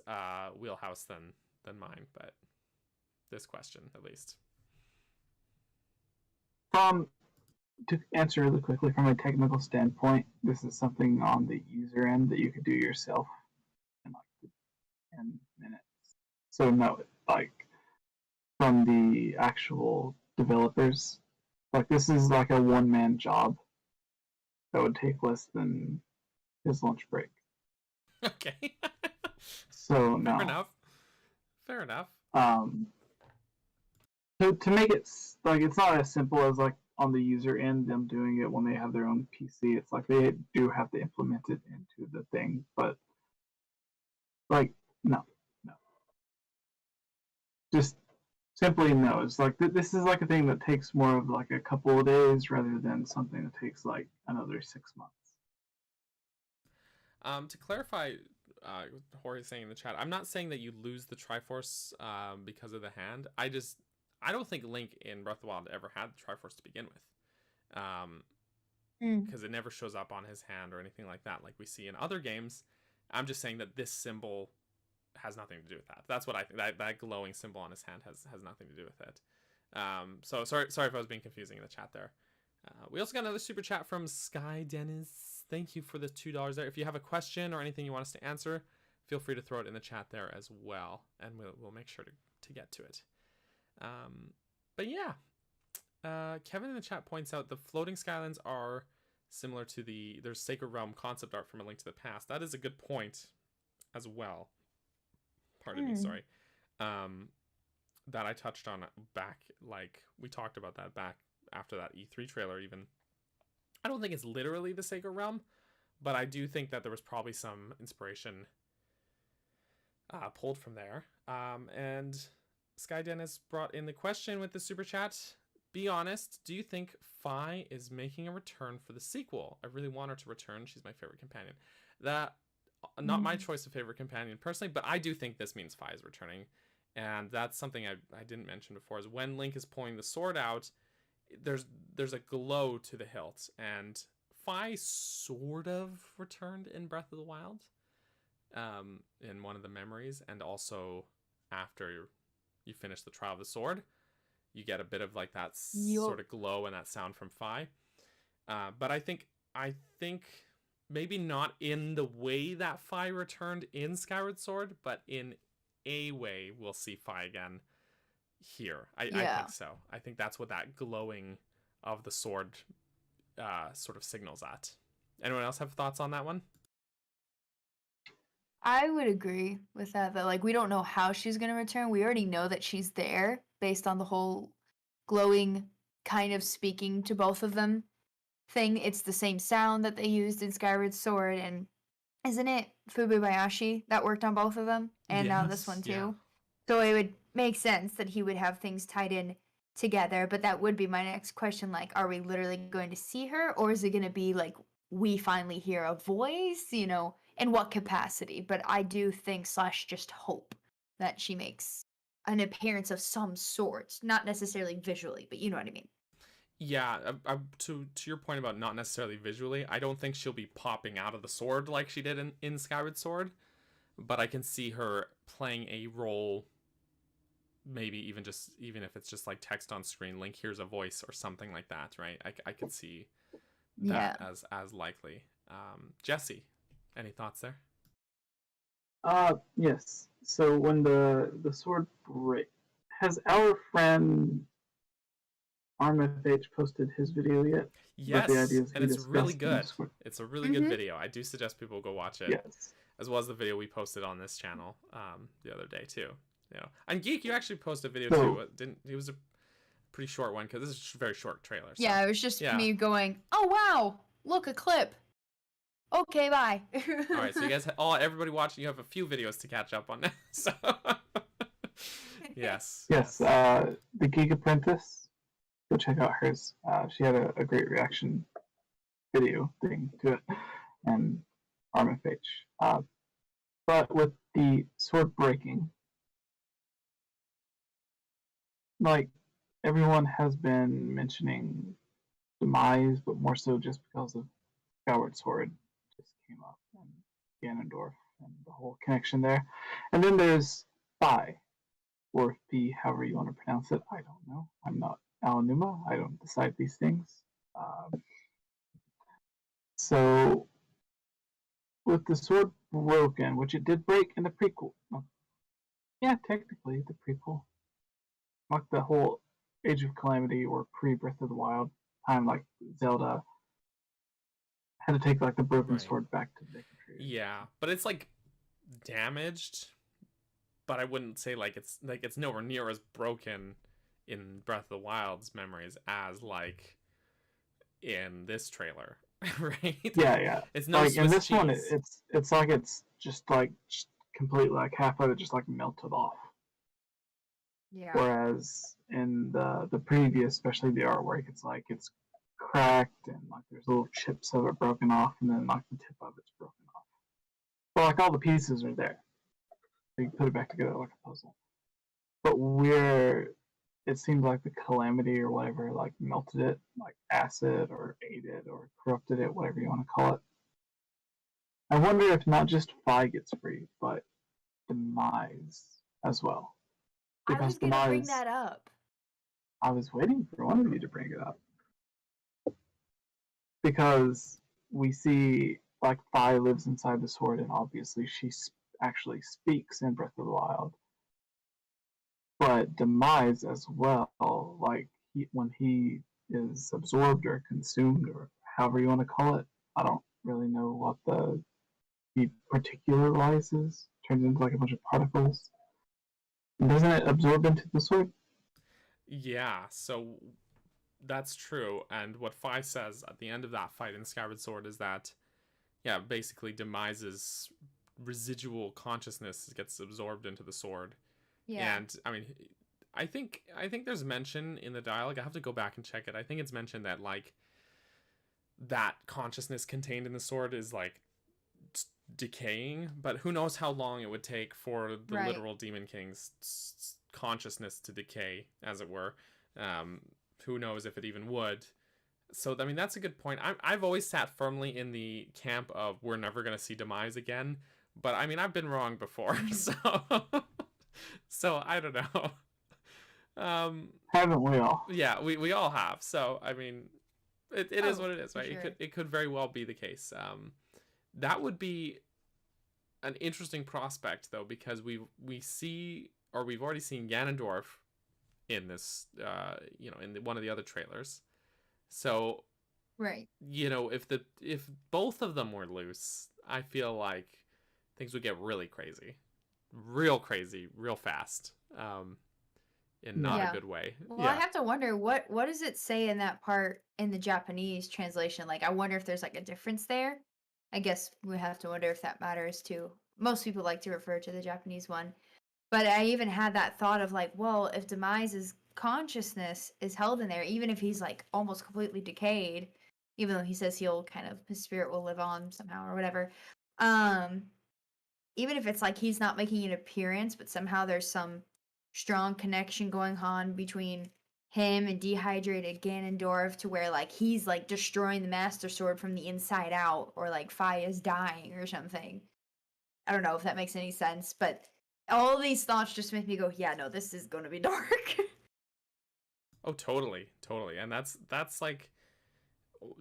wheelhouse than mine, but this question at least.
To answer really quickly from a technical standpoint, this is something on the user end that you could do yourself in like 10 minutes. So no, like from the actual developers, like this is like a one-man job that would take less than his lunch break.
Okay.
So no.
Fair enough. Fair enough.
To make it like, it's not as simple as like on the user end them doing it when they have their own PC. It's like they do have to implement it into the thing, but like no. Just simply no. It's like this is like a thing that takes more of like a couple of days rather than something that takes like another 6 months.
To clarify, Jorge saying in the chat, I'm not saying that you lose the Triforce because of the hand. I don't think Link in Breath of the Wild ever had the Triforce to begin with, because it never shows up on his hand or anything like that, like we see in other games. I'm just saying that this symbol has nothing to do with that. That's what I think. That glowing symbol on his hand has nothing to do with it. So sorry if I was being confusing in the chat there. We also got another super chat from Sky Dennis. Thank you for the $2 there. If you have a question or anything you want us to answer, feel free to throw it in the chat there as well, and we'll make sure to get to it. But yeah, Kevin in the chat points out the floating skylands are similar to there's Sacred Realm concept art from A Link to the Past. That is a good point as well. Pardon me, sorry. That I touched on back, like we talked about that back after that E3 trailer even. I don't think it's literally the Sacred Realm, but I do think that there was probably some inspiration pulled from there. And Sky Dennis brought in the question with the super chat. Be honest, do you think Fi is making a return for the sequel? I really want her to return. She's my favorite companion. That, not my choice of favorite companion personally, but I do think this means Fi is returning. And that's something I didn't mention before, is when Link is pulling the sword out, there's a glow to the hilt, and Fi sort of returned in Breath of the Wild, in one of the memories, and also after you finish the Trial of the Sword, you get a bit of like that sort of glow and that sound from Fi. But I think maybe not in the way that Fi returned in Skyward Sword, but in a way we'll see Fi again here. I think so. I think that's what that glowing of the sword sort of signals at. Anyone else have thoughts on that one?
I would agree with that like we don't know how she's going to return. We already know that she's there based on the whole glowing kind of speaking to both of them thing. It's the same sound that they used in Skyward Sword, and isn't it Fububayashi that worked on both of them? And now this one too.
Yeah.
So it would make sense that he would have things tied in together, but that would be my next question. Like, are we literally going to see her, or is it going to be like we finally hear a voice, you know, in what capacity? But I do think / just hope that she makes an appearance of some sort, not necessarily visually, but you know what I mean.
Yeah, to your point about not necessarily visually, I don't think she'll be popping out of the sword like she did in Skyward Sword, but I can see her playing a role maybe even if it's just like text on screen, Link hears a voice or something like that, right? I could see that as likely. Jessie, any thoughts there?
Yes. So when the sword break, has our friend 𝗵𝗲 posted his video yet?
Yes, and it's really good. It's a really good video. I do suggest people go watch it.
Yes.
As well as the video we posted on this channel the other day too. You know, and Geek, you actually posted a video too. It was a pretty short one because this is a very short trailer. So.
Yeah, it was just me going, "Oh wow, look, a clip." Okay, bye.
All right, so you guys, everybody watching, you have a few videos to catch up on now. So yes.
The Geek Apprentice. Go check out hers. She had a great reaction video thing to it, and 𝗵𝗲. But with the sword breaking, like everyone has been mentioning demise, but more so just because of Skyward Sword just came up and Ganondorf and the whole connection there. And then there's 𝗏, or 𝗶, however you want to pronounce it. I don't know. I'm not 𝗏𝗵𝗲. I don't decide these things. So with the sword broken, which it did break in the prequel. Yeah, technically the prequel. Like the whole Age of Calamity or pre-Breath of the Wild time, like Zelda had to take like the broken sword back to the tree.
Yeah, but it's like damaged, but I wouldn't say like it's nowhere near as broken in Breath of the Wild's memories as like in this trailer, right?
Yeah.
It's no
like
Swiss
in this
cheese.
one, it's like it's just completely like half of it just like melted off.
Yeah.
Whereas in the previous, especially the artwork, it's like it's cracked and like there's little chips of it broken off, and then like the tip of it's broken off. But like all the pieces are there, so you put it back together like a puzzle. But it seemed like the Calamity or whatever like melted it, like acid or ate it or corrupted it, whatever you want to call it. I wonder if not just 𝗏 gets free, but demise as well.
I was gonna bring that up.
I was waiting for one of you to bring it up. Because we see, like, 𝗏 lives inside the sword, and obviously she actually speaks in Breath of the Wild. But demise as well, like, when he is absorbed or consumed, or however you want to call it, I don't really know what he particularizes, turns into like a bunch of particles. Doesn't it absorb into the sword?
Yeah, so that's true. And what 𝗏 says at the end of that fight in Skyward Sword is that, yeah, basically Demise's residual consciousness gets absorbed into the sword. Yeah. And I mean, I think there's mention in the dialogue. I have to go back and check it. I think it's mentioned that like that consciousness contained in the sword is like decaying, but who knows how long it would take for the literal Demon King's consciousness to decay, as it were. Who knows if it even would. So I mean, that's a good point. I've always sat firmly in the camp of we're never gonna see Demise again, but I mean, I've been wrong before, so I don't know.
Haven't we all?
Yeah, we all have. So I mean, it is what it is, right?
Sure.
It could very well be the case. That would be an interesting prospect, though, because we've already seen Ganondorf in this, in one of the other trailers. So, if both of them were loose, I feel like things would get really crazy, real fast, in not a good way.
Well, I have to wonder what does it say in that part in the Japanese translation? Like, I wonder if there's like a difference there. I guess we have to wonder if that matters too. Most people like to refer to the Japanese one. But I even had that thought of like, well, if Demise's consciousness is held in there, even if he's like almost completely decayed, even though he says his spirit will live on somehow or whatever. Even if it's like he's not making an appearance, but somehow there's some strong connection going on between him and dehydrated Ganondorf to where like he's like destroying the Master Sword from the inside out, or like 𝗏 is dying or something. I don't know if that makes any sense, but all these thoughts just make me go, yeah, no, this is gonna be dark.
Oh, totally, totally. And that's like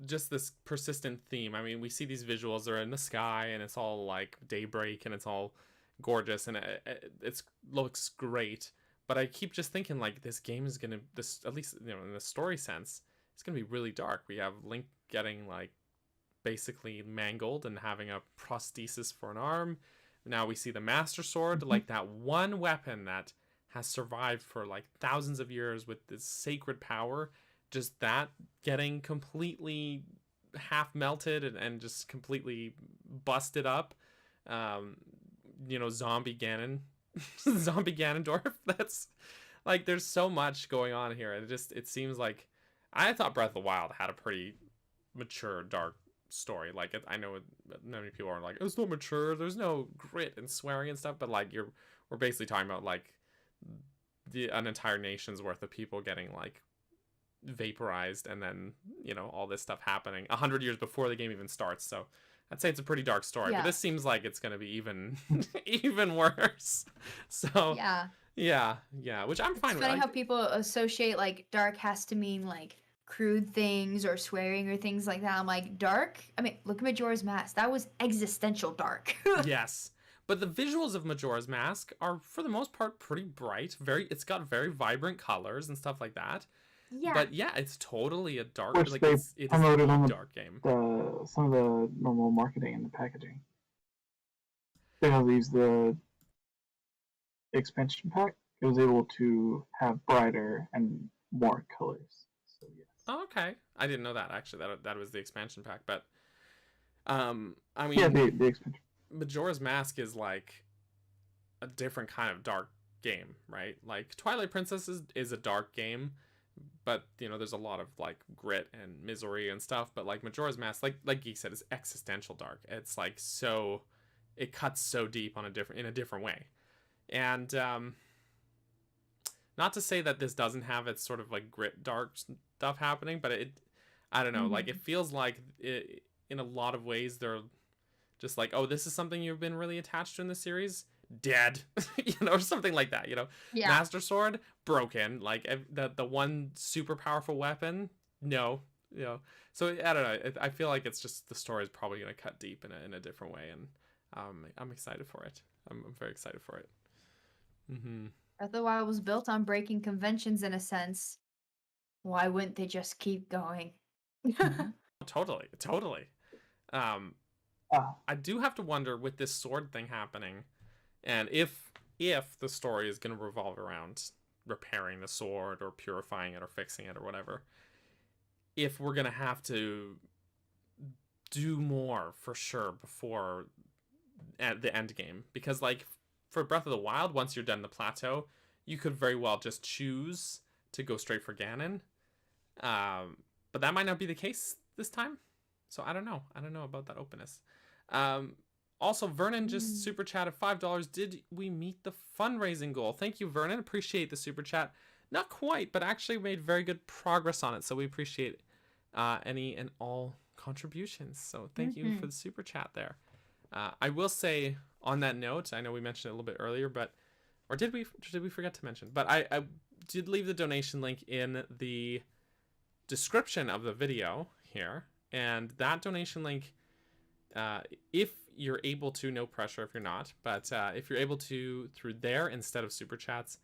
just this persistent theme. I mean, we see these visuals, they're in the sky and it's all like daybreak and it's all gorgeous and it looks great. But I keep just thinking like this game is gonna, this, at least, you know, in the story sense, it's gonna be really dark. We have Link getting like basically mangled and having a prosthesis for an arm. Now we see the Master Sword, like that one weapon that has survived for like thousands of years with this sacred power, just that getting completely half melted and just completely busted up. You know, zombie Ganon, zombie Ganondorf. That's like, there's so much going on here. And it seems like, I thought Breath of the Wild had a pretty mature, dark story. Like, I know many people are like, it's not mature, there's no grit and swearing and stuff, but like, we're basically talking about like an entire nation's worth of people getting like vaporized, and then, you know, all this stuff happening 100 years before the game even starts. So I'd say it's a pretty dark story, but this seems like it's gonna be even even worse. So yeah, which I'm fine with.
It's funny how people associate like dark has to mean like crude things or swearing or things like that. I'm like, dark? I mean, look at Majora's Mask. That was existential dark.
Yes. But the visuals of Majora's Mask are, for the most part, pretty bright. It's got very vibrant colors and stuff like that.
Yeah.
But yeah, it's totally a dark,
which
like
they
it's
promoted on
a
the
dark game.
Some of the normal marketing and the packaging. They have these the expansion pack. It was able to have brighter and more colors. So yes.
Oh, okay. I didn't know that actually. That was the expansion pack, but I mean,
yeah, the expansion.
Majora's Mask is like a different kind of dark game, right? Like Twilight Princess is a dark game, but you know, there's a lot of like grit and misery and stuff. But like Majora's Mask, like Geek said, is existential dark. It's like it cuts so deep in a different way. And not to say that this doesn't have its sort of like grit dark stuff happening, but I don't know, like it feels like in a lot of ways they're just like, oh, this is something you've been really attached to in the series, dead, you know, or something like that, you know. Yeah. Master Sword, broken, like the one super powerful weapon, no, you know. So I don't know, I feel like it's just, the story is probably going to cut deep in a different way, and I'm excited for it. I'm very excited for it.
Breath of the Wild was built on breaking conventions in a sense. Why wouldn't they just keep going?
Totally. I do have to wonder, with this sword thing happening, and if the story is going to revolve around repairing the sword or purifying it or fixing it or whatever, if we're going to have to do more for sure before the end game. Because like for Breath of the Wild, once you're done the plateau, you could very well just choose to go straight for Ganon. But that might not be the case this time. So I don't know about that openness. Also, Vernon just super chatted $5. Did we meet the fundraising goal? Thank you, Vernon. Appreciate the super chat. Not quite, but actually made very good progress on it. So we appreciate any and all contributions. So thank you for the super chat there. I will say on that note, I know we mentioned it a little bit earlier, but or did we forget to mention? But I did leave the donation link in the description of the video here, and that donation link, if you're able to, no pressure if you're not, but if you're able to through there instead of super chats,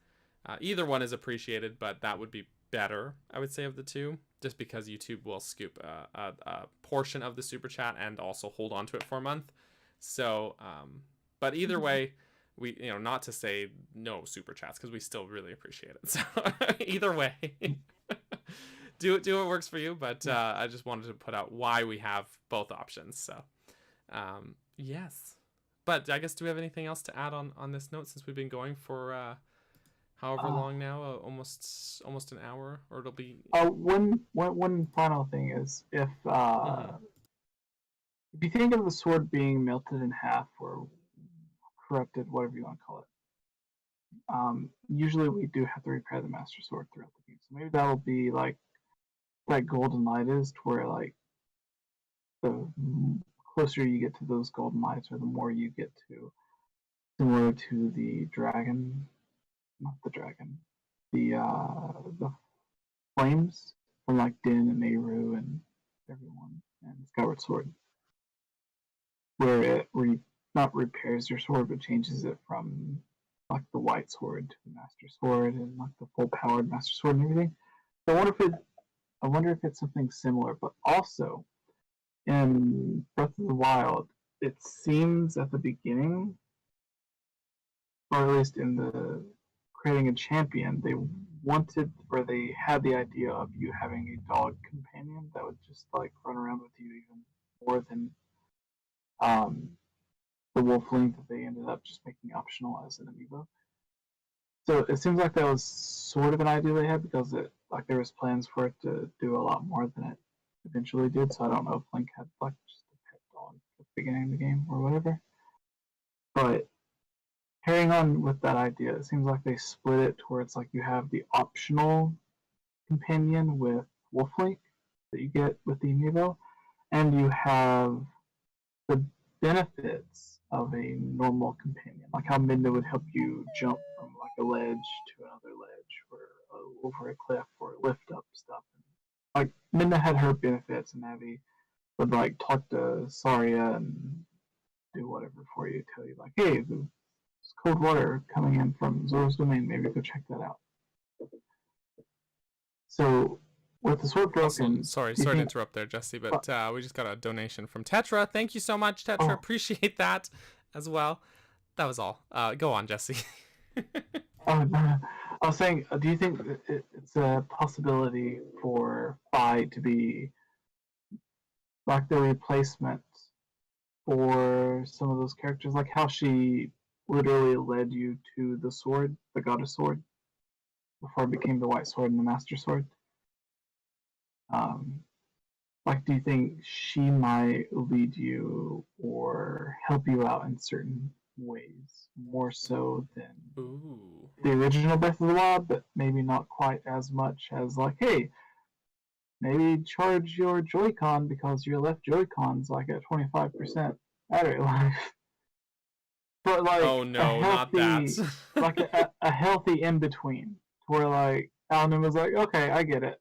either one is appreciated, but that would be better, I would say, of the two, just because YouTube will scoop a portion of the super chat and also hold on to it for a month. So but either way, we, you know, not to say no super chats, because we still really appreciate it. So either way, do what works for you, but I just wanted to put out why we have both options. So yes, but I guess, do we have anything else to add on this note, since we've been going for however long now, almost an hour, or it'll be
one final thing is, if you think of the sword being melted in half or corrupted, whatever you want to call it, usually we do have to repair the Master Sword throughout the game. So maybe that'll be like that golden light is, to where like the closer you get to those golden lights, or the more you get to similar to the dragon, not the dragon, the flames from like Din and Nehru and everyone and Skyward Sword, where it not repairs your sword but changes it from like the white sword to the master sword and like the full powered master sword and everything. So I wonder if it's something similar, but also in Breath of the Wild, it seems at the beginning, or at least in the creating a champion, they wanted or they had the idea of you having a dog companion that would just like run around with you even more than the wolfling that they ended up just making optional as an amiibo. So it seems like that was sort of an idea they had because it like there was plans for it to do a lot more than it eventually did. So I don't know if Link had like just a pet dog at the beginning of the game or whatever. But carrying on with that idea, it seems like they split it towards like you have the optional companion with Wolflink that you get with the amiibo, and you have the benefits of a normal companion, like how Midna would help you jump from like a ledge to another ledge or over a cliff or lift up stuff. Like Midna had her benefits, and Navi would like talk to Saria and do whatever for you, tell you like, hey, there's cold water coming in from Zora's domain, maybe go check that out. So with the sword broken,
sorry to interrupt there, Jessie, but we just got a donation from Tetra. Thank you so much, Tetra. Appreciate that as well. That was all. Go on, Jessie.
I was saying, do you think it's a possibility for Fi to be like the replacement for some of those characters, like how she literally led you to the sword, the goddess sword, before it became the white sword and the master sword? Like, do you think she might lead you or help you out in certain ways more so than the original Breath of the Wild, but maybe not quite as much as like, hey, maybe charge your Joy-Con because your left Joy-Con's like at 25% battery life. But like,
oh no, not that.
Like a healthy in between, where like Alan was like, okay, I get it.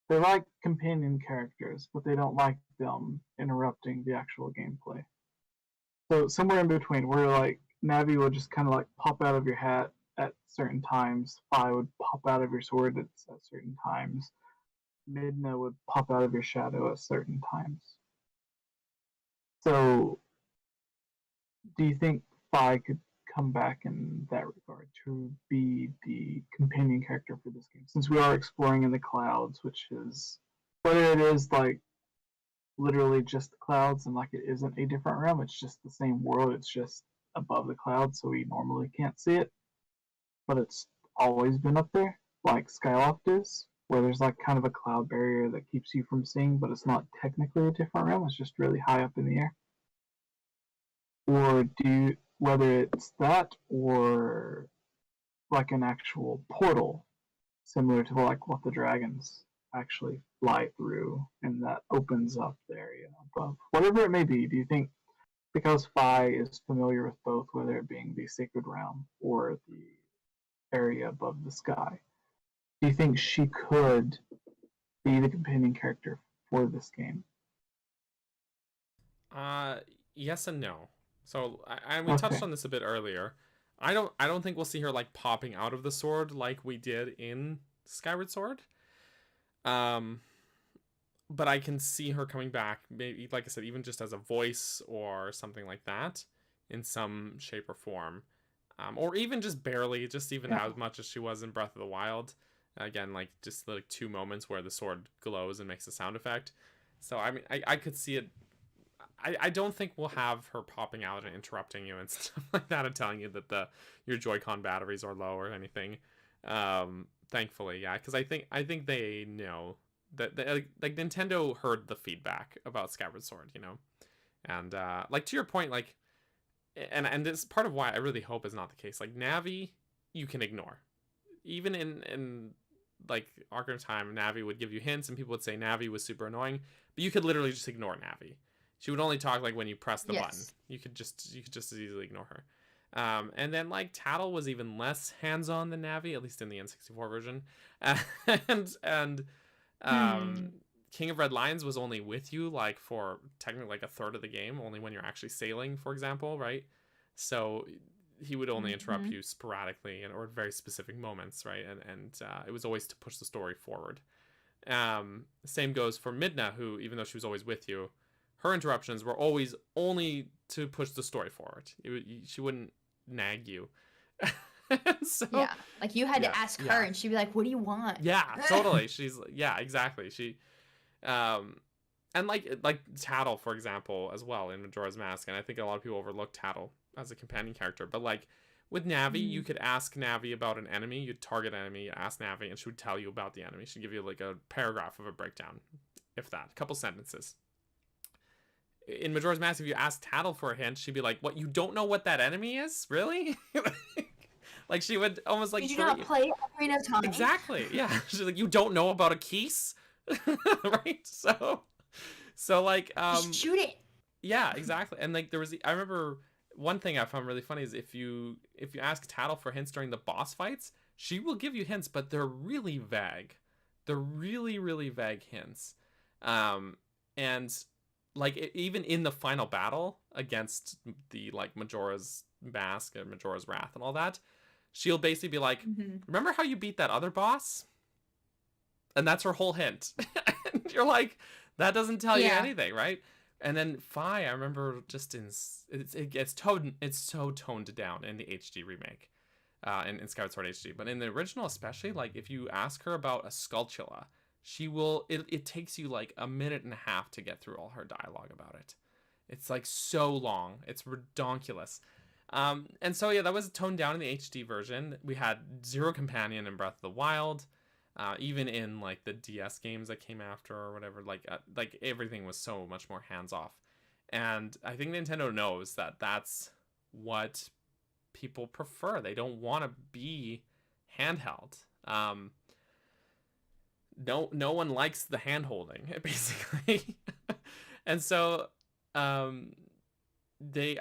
They like companion characters, but they don't like them interrupting the actual gameplay. So somewhere in between, where like Navi will just kind of like pop out of your hat at certain times, Fi would pop out of your sword at certain times, Midna would pop out of your shadow at certain times. So, do you think Fi could come back in that regard to be the companion character for this game? Since we are exploring in the clouds, which is, whether it is like literally just the clouds and like it isn't a different realm, it's just the same world, it's just above the clouds, so we normally can't see it, but it's always been up there, like Skyloft is, where there's like kind of a cloud barrier that keeps you from seeing, but it's not technically a different realm, it's just really high up in the air. Or do you, whether it's that or like an actual portal similar to like what the dragons actually fly through and that opens up the area above, whatever it may be, do you think because Fi is familiar with both, whether it being the sacred realm or the area above the sky, do you think she could be the companion character for this game?
Yes and no. So we touched on this a bit earlier. I don't think we'll see her like popping out of the sword like we did in Skyward Sword. But I can see her coming back, maybe like I said, even just as a voice or something like that, in some shape or form, or even just barely, just even as much as she was in Breath of the Wild. Again, like just like 2 moments where the sword glows and makes a sound effect. So I mean, I could see it. I don't think we'll have her popping out and interrupting you and stuff like that and telling you that your Joy-Con batteries are low or anything. Thankfully, yeah, because I think they know that like Nintendo heard the feedback about Skyward Sword, you know, and like to your point, like, and this is part of why I really hope is not the case. Like Navi, you can ignore, even in like Ocarina of Time, Navi would give you hints and people would say Navi was super annoying, but you could literally just ignore Navi. She would only talk like when you press the button. You could just as easily ignore her. And then like Tattle was even less hands-on than Navi, at least in the N64 version. And King of Red Lions was only with you like for technically like a third of the game, only when you're actually sailing, for example, right? So he would only interrupt you sporadically or at very specific moments, right? And it was always to push the story forward. Same goes for Midna, who, even though she was always with you, her interruptions were always only to push the story forward. She wouldn't nag you. So,
yeah, like you had to ask her, and she'd be like, "What do you want?"
Yeah, totally. Exactly. She, and like Tattle, for example, as well in Majora's Mask, and I think a lot of people overlook Tattle as a companion character, but like with Navi, you could ask Navi about an enemy, you'd target an enemy, ask Navi, and she would tell you about the enemy. She'd give you like a paragraph of a breakdown, if that, a couple sentences. In Majora's Mask, if you ask Tattle for a hint, she'd be like, "What, you don't know what that enemy is? Really?" Like she would almost like,
"Did you not play Ocarina of Time?"
Exactly. Yeah. She's like, "You don't know about a 𝗙ecie?" Right? So like
just shoot it.
Yeah, exactly. And like I remember one thing I found really funny is if you ask Tattle for hints during the boss fights, she will give you hints, but they're really vague. They're really, really vague hints. And like even in the final battle against the like Majora's Mask and Majora's Wrath and all that, she'll basically be like, "Remember how you beat that other boss?" And that's her whole hint. And you're like, that doesn't tell you anything, right? And then Fi, I remember just it's so toned down in the HD remake, in Skyward Sword HD. But in the original, especially, like if you ask her about a 𝗙𝗵𝗲, she will. It takes you like a minute and a half to get through all her dialogue about it. It's like so long. It's redonkulous. And so yeah, that was toned down in the HD version. We had zero companion in Breath of the Wild. Even in like the DS games that came after or whatever, like everything was so much more hands off. And I think Nintendo knows that that's what people prefer. They don't want to be handheld. No one likes the hand holding, basically. And so I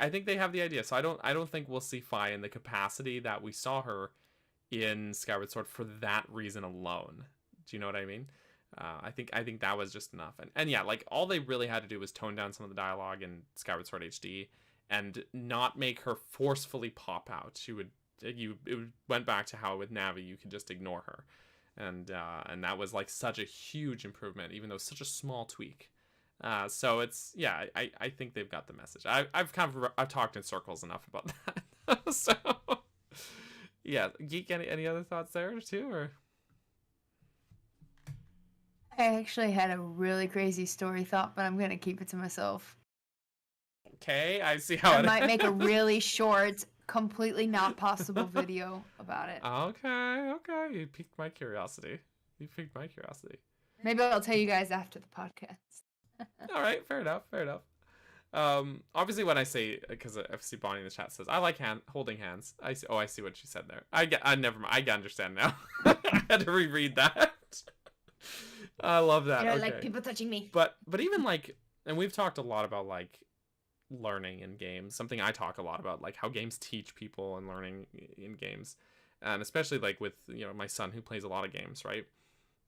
think they have the idea. So I don't think we'll see Fi in the capacity that we saw her in Skyward Sword for that reason alone. Do you know what I mean? I think that was just enough. And yeah, like all they really had to do was tone down some of the dialogue in Skyward Sword HD and not make her forcefully pop out. It went back to how with Navi you could just ignore her. And that was like such a huge improvement, even though it's such a small tweak. So it's, yeah, I think they've got the message. I've talked in circles enough about that. So yeah, Geek, any other thoughts there too, or?
I actually had a really crazy story thought, but I'm gonna keep it to myself.
Okay, I see how
I might make a really short, completely not possible video about it.
Okay, you piqued my curiosity.
Maybe I'll tell you guys after the podcast.
All right, fair enough. Obviously when I say, because I see Bonnie in the chat says I like holding hands. I see what she said there. Never mind. I understand now. I had to reread that. I love that.
You know,
okay.
like people touching me.
But even like, and we've talked a lot about like learning in games. Something I talk a lot about, like how games teach people and learning in games, and especially like with my son who plays a lot of games, right?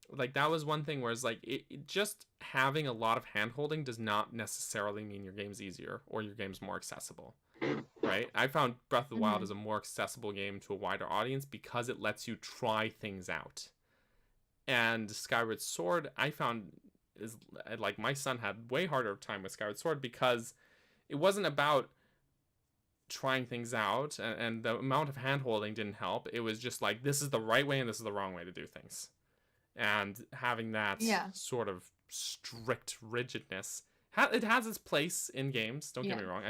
Like that was one thing where it's like it just having a lot of hand holding does not necessarily mean your game's easier or your game's more accessible, right? I found Breath of the Wild is a more accessible game to a wider audience because it lets you try things out. And Skyward Sword, I found, is like my son had way harder time with Skyward Sword because it wasn't about trying things out and the amount of hand holding didn't help. It was just like, this is the right way and this is the wrong way to do things. And having that sort of strict rigidness, it has its place in games. Don't get me wrong.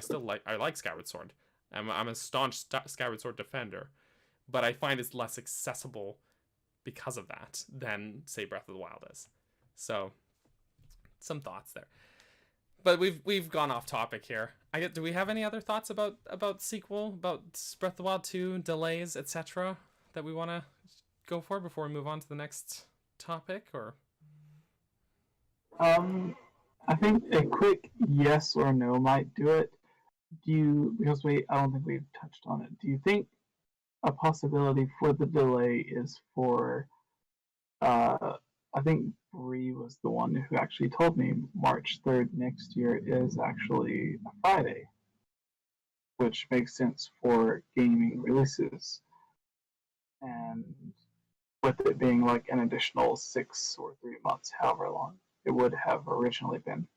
I like Skyward Sword. I'm a staunch Skyward Sword defender, but I find it's less accessible because of that than say Breath of the Wild is. So, some thoughts there. But we've gone off topic here. Do we have any other thoughts about sequel, about Breath of the Wild 2 delays, etc. that we want to go for before we move on to the next topic? Or
I think a quick yes or no might do it. because I don't think we've touched on it. Do you think a possibility for the delay is for, I think Bree was the one who actually told me March 3rd next year is actually a Friday, which makes sense for gaming releases. And with it being like an additional 6 or 3 months, however long it would have originally been.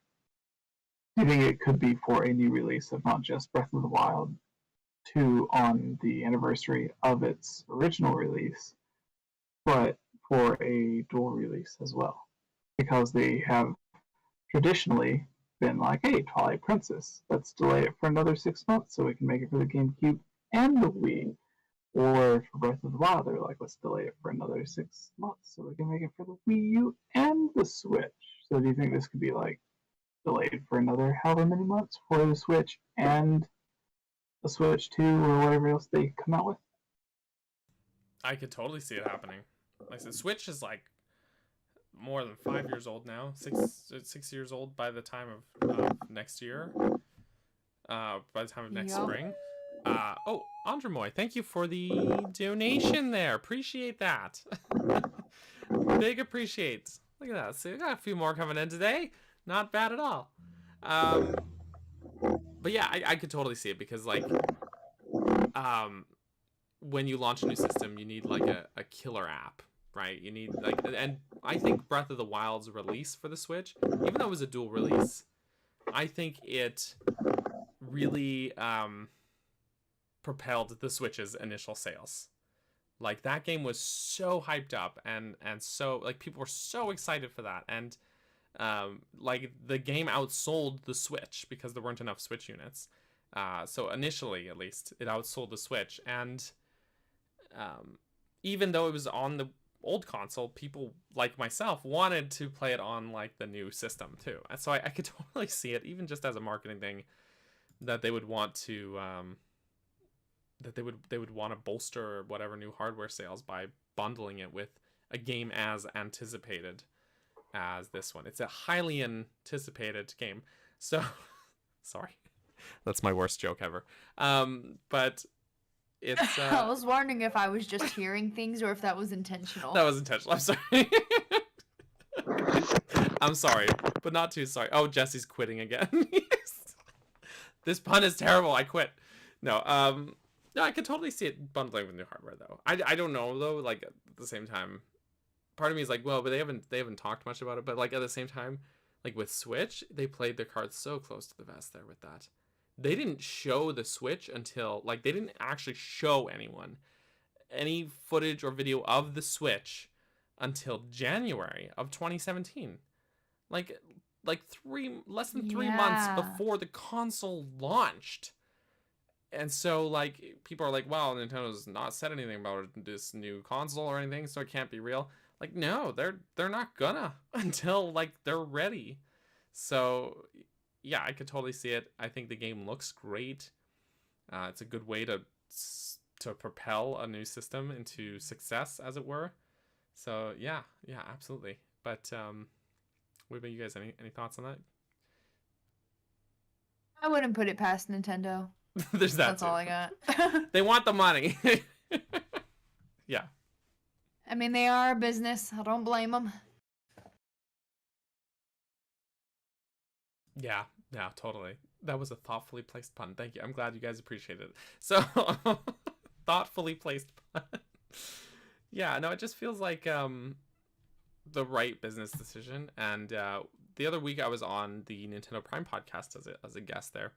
Do you think it could be for a new release of not just Breath of the Wild 2 on the anniversary of its original release, but for a dual release as well? Because they have traditionally been like, hey, Twilight Princess, let's delay it for another 6 months so we can make it for the GameCube and the Wii. Or for Breath of the Wild, they're like, let's delay it for another 6 months so we can make it for the Wii U and the Switch. So do you think this could be like delayed for another however many months for the Switch and the Switch 2 or whatever else they come out with?
I could totally see it happening. Like I said, Switch is like more than 5 years old now. 6 years old by the time of next year. By the time of next spring. Oh, 𝗍𝗵𝗲, thank you for the donation there. Appreciate that. Big appreciates. Look at that. So we got a few more coming in today. Not bad at all. But yeah, I could totally see it because like when you launch a new system, you need like a killer app, right? You need like, and I think Breath of the Wild's release for the Switch, even though it was a dual release, I think it really propelled the Switch's initial sales. Like that game was so hyped up and so like people were so excited for that, and like the game outsold the Switch because there weren't enough Switch units. So initially, at least, it outsold the Switch, and even though it was on the old console, people like myself wanted to play it on like the new system too. And so I could totally see it, even just as a marketing thing, that they would want to they would want to bolster whatever new hardware sales by bundling it with a game as anticipated as this one. It's a highly anticipated game. So sorry, that's my worst joke ever. But it's
I was wondering if I was just hearing things or if that was intentional.
That was intentional. I'm sorry. I'm sorry, but not too sorry. Oh, Jessie's quitting again. Yes. This pun is terrible. I quit. No, no, I could totally see it bundling with new hardware though. I don't know though. Like at the same time, part of me is like, well, but they haven't talked much about it. But like at the same time, like with Switch, they played their cards so close to the vest there with that. They didn't show the Switch until like they didn't actually show anyone any footage or video of the Switch until January of 2017. Like less than 3 months before the console launched. And so like people are like, well, Nintendo's not said anything about this new console or anything, so it can't be real. Like, no, they're not gonna until like they're ready. So yeah, I could totally see it. I think the game looks great. It's a good way to propel a new system into success, as it were. So yeah, absolutely. But what about you guys? Any thoughts on that?
I wouldn't put it past Nintendo.
There's that.
That's all I got.
They want the money. Yeah.
I mean, they are a business. I don't blame them.
Yeah, totally. That was a thoughtfully placed pun. Thank you. I'm glad you guys appreciated it. So, thoughtfully placed pun. Yeah, no, it just feels like the right business decision. And the other week I was on the Nintendo Prime podcast as a guest there.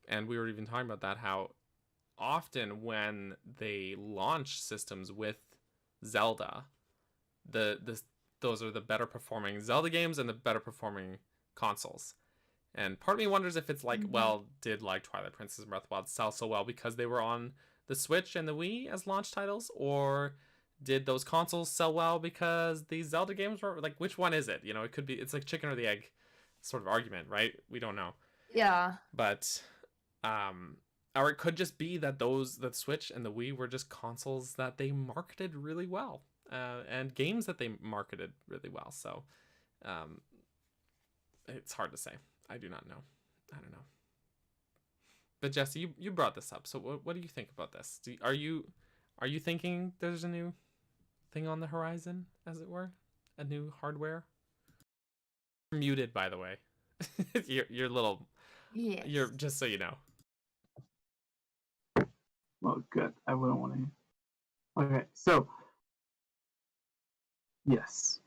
And we were even talking about that, how often when they launch systems with Zelda, those are the better performing Zelda games and the better performing consoles. And part of me wonders if it's like, well, did like Twilight Princess and Breath of the Wild sell so well because they were on the Switch and the Wii as launch titles, or did those consoles sell well because these Zelda games were like, which one is it? You know, it could be, it's like chicken or the egg sort of argument, right? We don't know.
Yeah.
But or it could just be that the Switch and the Wii were just consoles that they marketed really well, and games that they marketed really well. So it's hard to say. I do not know. I don't know. But Jessie, you brought this up. So what do you think about this? Are you thinking there's a new thing on the horizon, as it were, a new hardware? You're muted, by the way. You're little.
Yes.
You're just so you know.
Well, good. I wouldn't want to. Okay, so yes,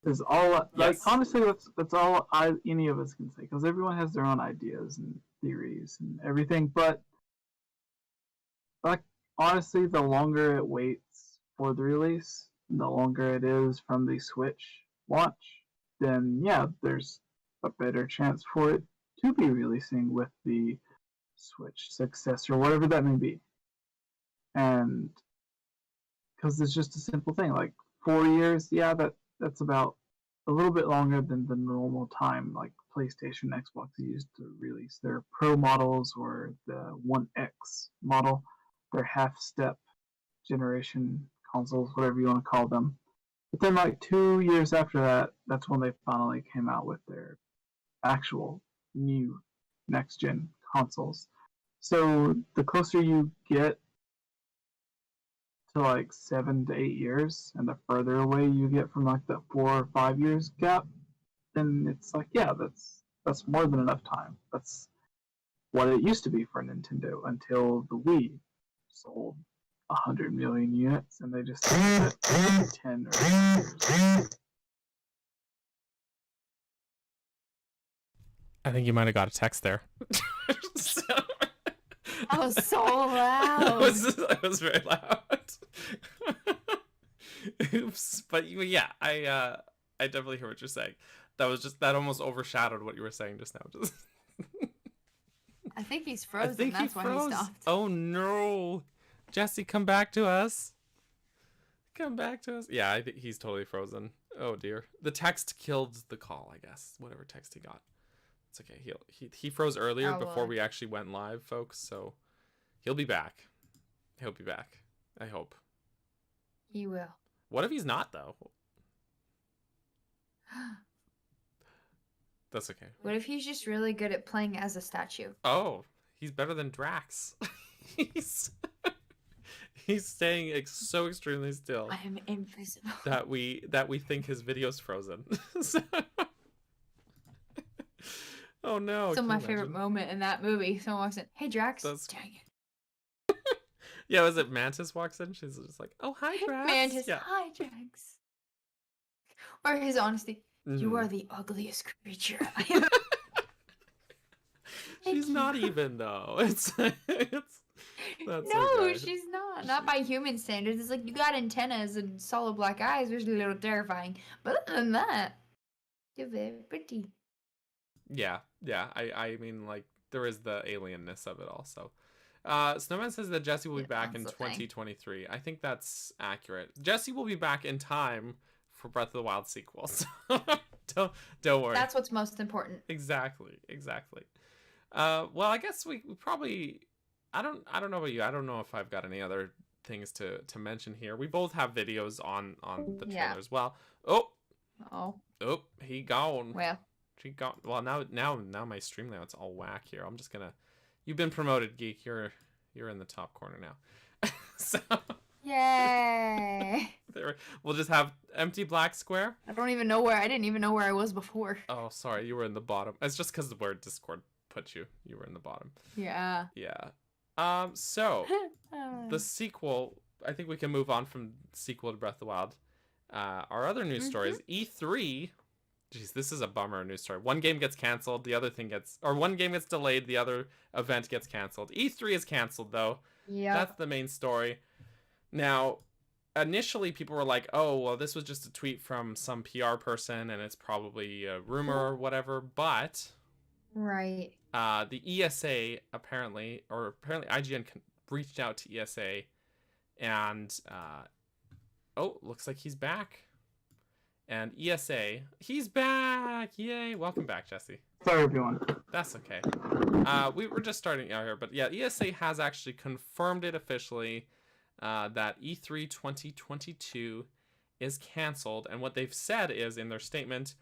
is all like honestly that's all any of us can say, because everyone has their own ideas and theories and everything. But like honestly, the longer it waits for the release, the longer it is from the Switch launch, then yeah, there's a better chance for it to be releasing with the Switch successor, whatever that may be. And because it's just a simple thing, like 4 years, yeah, that's about a little bit longer than the normal time like PlayStation, Xbox used to release their Pro models or the One X model, their half-step generation consoles, whatever you want to call them. But then like 2 years after that, that's when they finally came out with their actual new next-gen consoles. So the closer you get to like 7 to 8 years, and the further away you get from like the 4 or 5 years gap, then it's like, yeah, that's more than enough time. That's what it used to be for Nintendo until the Wii sold 100 million units, and they just said 10 or 12 years.
I think you might have got a text there.
That was so loud.
It was very loud. Oops. But yeah, I definitely hear what you're saying. That almost overshadowed what you were saying just now.
I think he's frozen.
I think
That's why
froze.
he stopped.
Oh no, Jessie, come back to us. Come back to us. Yeah, I think he's totally frozen. Oh dear. The text killed the call, I guess. Whatever text he got. It's okay. He froze earlier before we actually went live, folks. So he'll be back. He'll be back. I hope.
He will.
What if he's not though? That's okay.
What if he's just really good at playing as a statue?
Oh, he's better than Drax. He's staying so extremely still.
I am invisible.
That we think his video's frozen. Oh no.
So my favorite moment in that movie, someone walks in, "Hey Drax." Dang it.
Yeah, was it Mantis walks in? She's just like, "Oh, hi Drax."
Mantis,
yeah.
"Hi Drax." Or his honesty, "You are the ugliest creature I have."
She's not even though. It's that's
no,
okay.
she's not. Not by human standards. It's like, you got antennas and solid black eyes, which is a little terrifying. But other than that, you're very pretty.
Yeah. I mean, like, there is the alienness of it also. Snowman says that Jessie will be back in 2023. I think that's accurate. Jessie will be back in time for Breath of the Wild sequel. So don't worry.
That's what's most important.
Exactly. Well, I guess we probably. I don't know about you. I don't know if I've got any other things to mention here. We both have videos on the trailer as well. Oh, he gone.
Well,
she gone. Well, now my stream layout's all whack here. I'm just gonna. You've been promoted, Geek. You're in the top corner now. So.
Yay!
We'll just have empty black square.
I didn't even know where I was before.
Oh, sorry. You were in the bottom. It's just because where Discord put you. You were in the bottom.
Yeah.
Yeah. So the sequel, I think we can move on from sequel to Breath of the Wild. Our other news story is E3. Jeez, this is a bummer news story. One game gets canceled, one game gets delayed, the other event gets canceled. E3 is canceled though.
Yeah.
That's the main story. Now, initially people were like, "Oh, well, this was just a tweet from some PR person, and it's probably a rumor or whatever." But
right.
The ESA apparently IGN reached out to ESA, and looks like he's back. And ESA, he's back! Yay! Welcome back, Jessie.
Sorry, everyone.
That's okay. We were just starting out here, but yeah, ESA has actually confirmed it officially that E3 2022 is canceled, and what they've said is in their statement,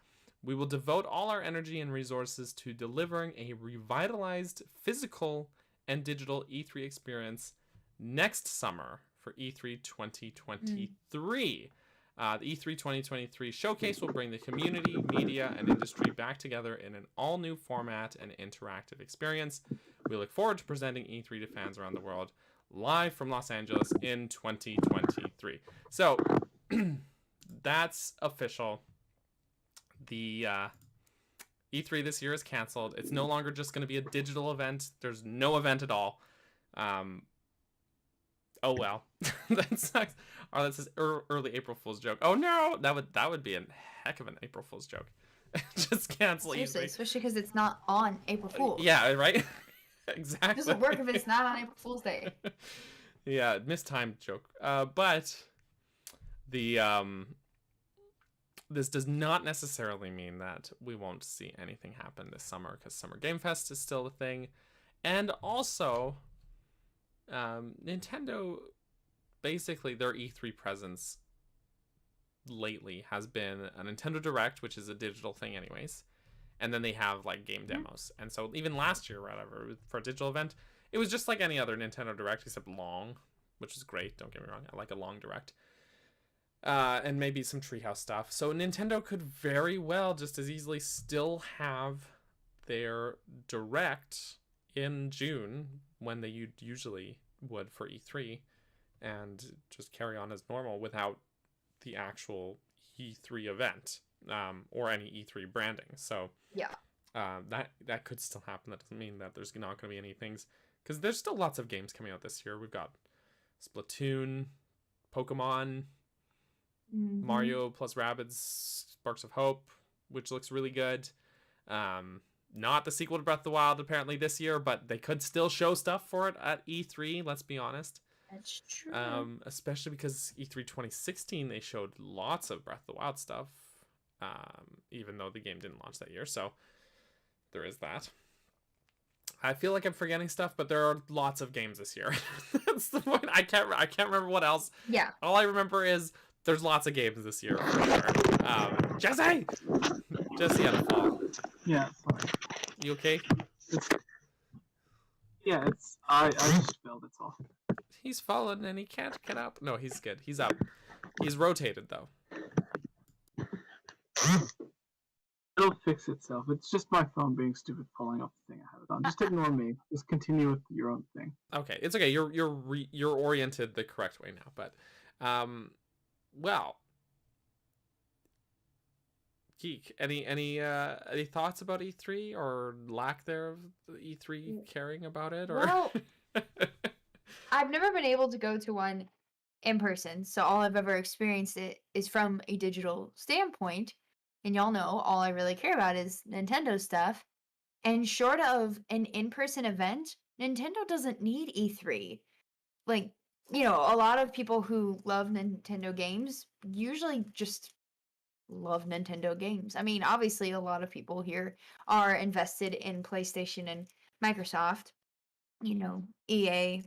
We will devote all our energy and resources to delivering a revitalized physical and digital E3 experience next summer for E3 2023. The E3 2023 showcase will bring the community, media, and industry back together in an all-new format and interactive experience. We look forward to presenting E3 to fans around the world live from Los Angeles in 2023. So that's official. The E3 this year is canceled. It's no longer just going to be a digital event. There's no event at all. Oh well, that sucks. Oh, that says early April Fool's joke. Oh no, that would be a heck of an April Fool's joke. Just cancel
Seriously,
E3.
especially because it's not on April Fool's.
Yeah, right. Exactly.
It doesn't work if it's not on April Fool's Day.
Yeah, mistimed joke. But the this does not necessarily mean that we won't see anything happen this summer, because Summer Game Fest is still a thing. And also, Nintendo, basically their E3 presence lately has been a Nintendo Direct, which is a digital thing anyways. And then they have like game demos. And so even last year, or whatever, for a digital event, it was just like any other Nintendo Direct, except long, which is great. Don't get me wrong. I like a long Direct. And maybe some Treehouse stuff. So Nintendo could very well just as easily still have their Direct in June when they usually would for E3, and just carry on as normal without the actual E3 event, or any E3 branding. So
yeah,
that could still happen. That doesn't mean that there's not going to be any things, because there's still lots of games coming out this year. We've got Splatoon, Pokemon, Mario plus Rabbids Sparks of Hope, which looks really good. Not the sequel to Breath of the Wild apparently this year, but they could still show stuff for it at E3, let's be honest.
That's true.
Especially because E3 2016 they showed lots of Breath of the Wild stuff, even though the game didn't launch that year. So there is that. I feel like I'm forgetting stuff, but there are lots of games this year. That's the point. I can't remember what else.
Yeah.
All I remember is there's lots of games this year for sure. Jessie had a fall.
Yeah, sorry.
You okay?
I just fell, that's all.
He's fallen and he can't get up. No, he's good. He's up. He's rotated though.
It'll fix itself. It's just my phone being stupid, falling off the thing I have it on. Just ignore me. Just continue with your own thing.
Okay, it's okay. You're oriented the correct way now. But, well, Geek, any thoughts about E3 or lack thereof? E3 caring about it, or?
Well, I've never been able to go to one in person, so all I've ever experienced it is from a digital standpoint. And y'all know all I really care about is Nintendo stuff. And short of an in-person event, Nintendo doesn't need E3. Like, you know, a lot of people who love Nintendo games usually just love Nintendo games. I mean, obviously a lot of people here are invested in PlayStation and Microsoft. You know, EA,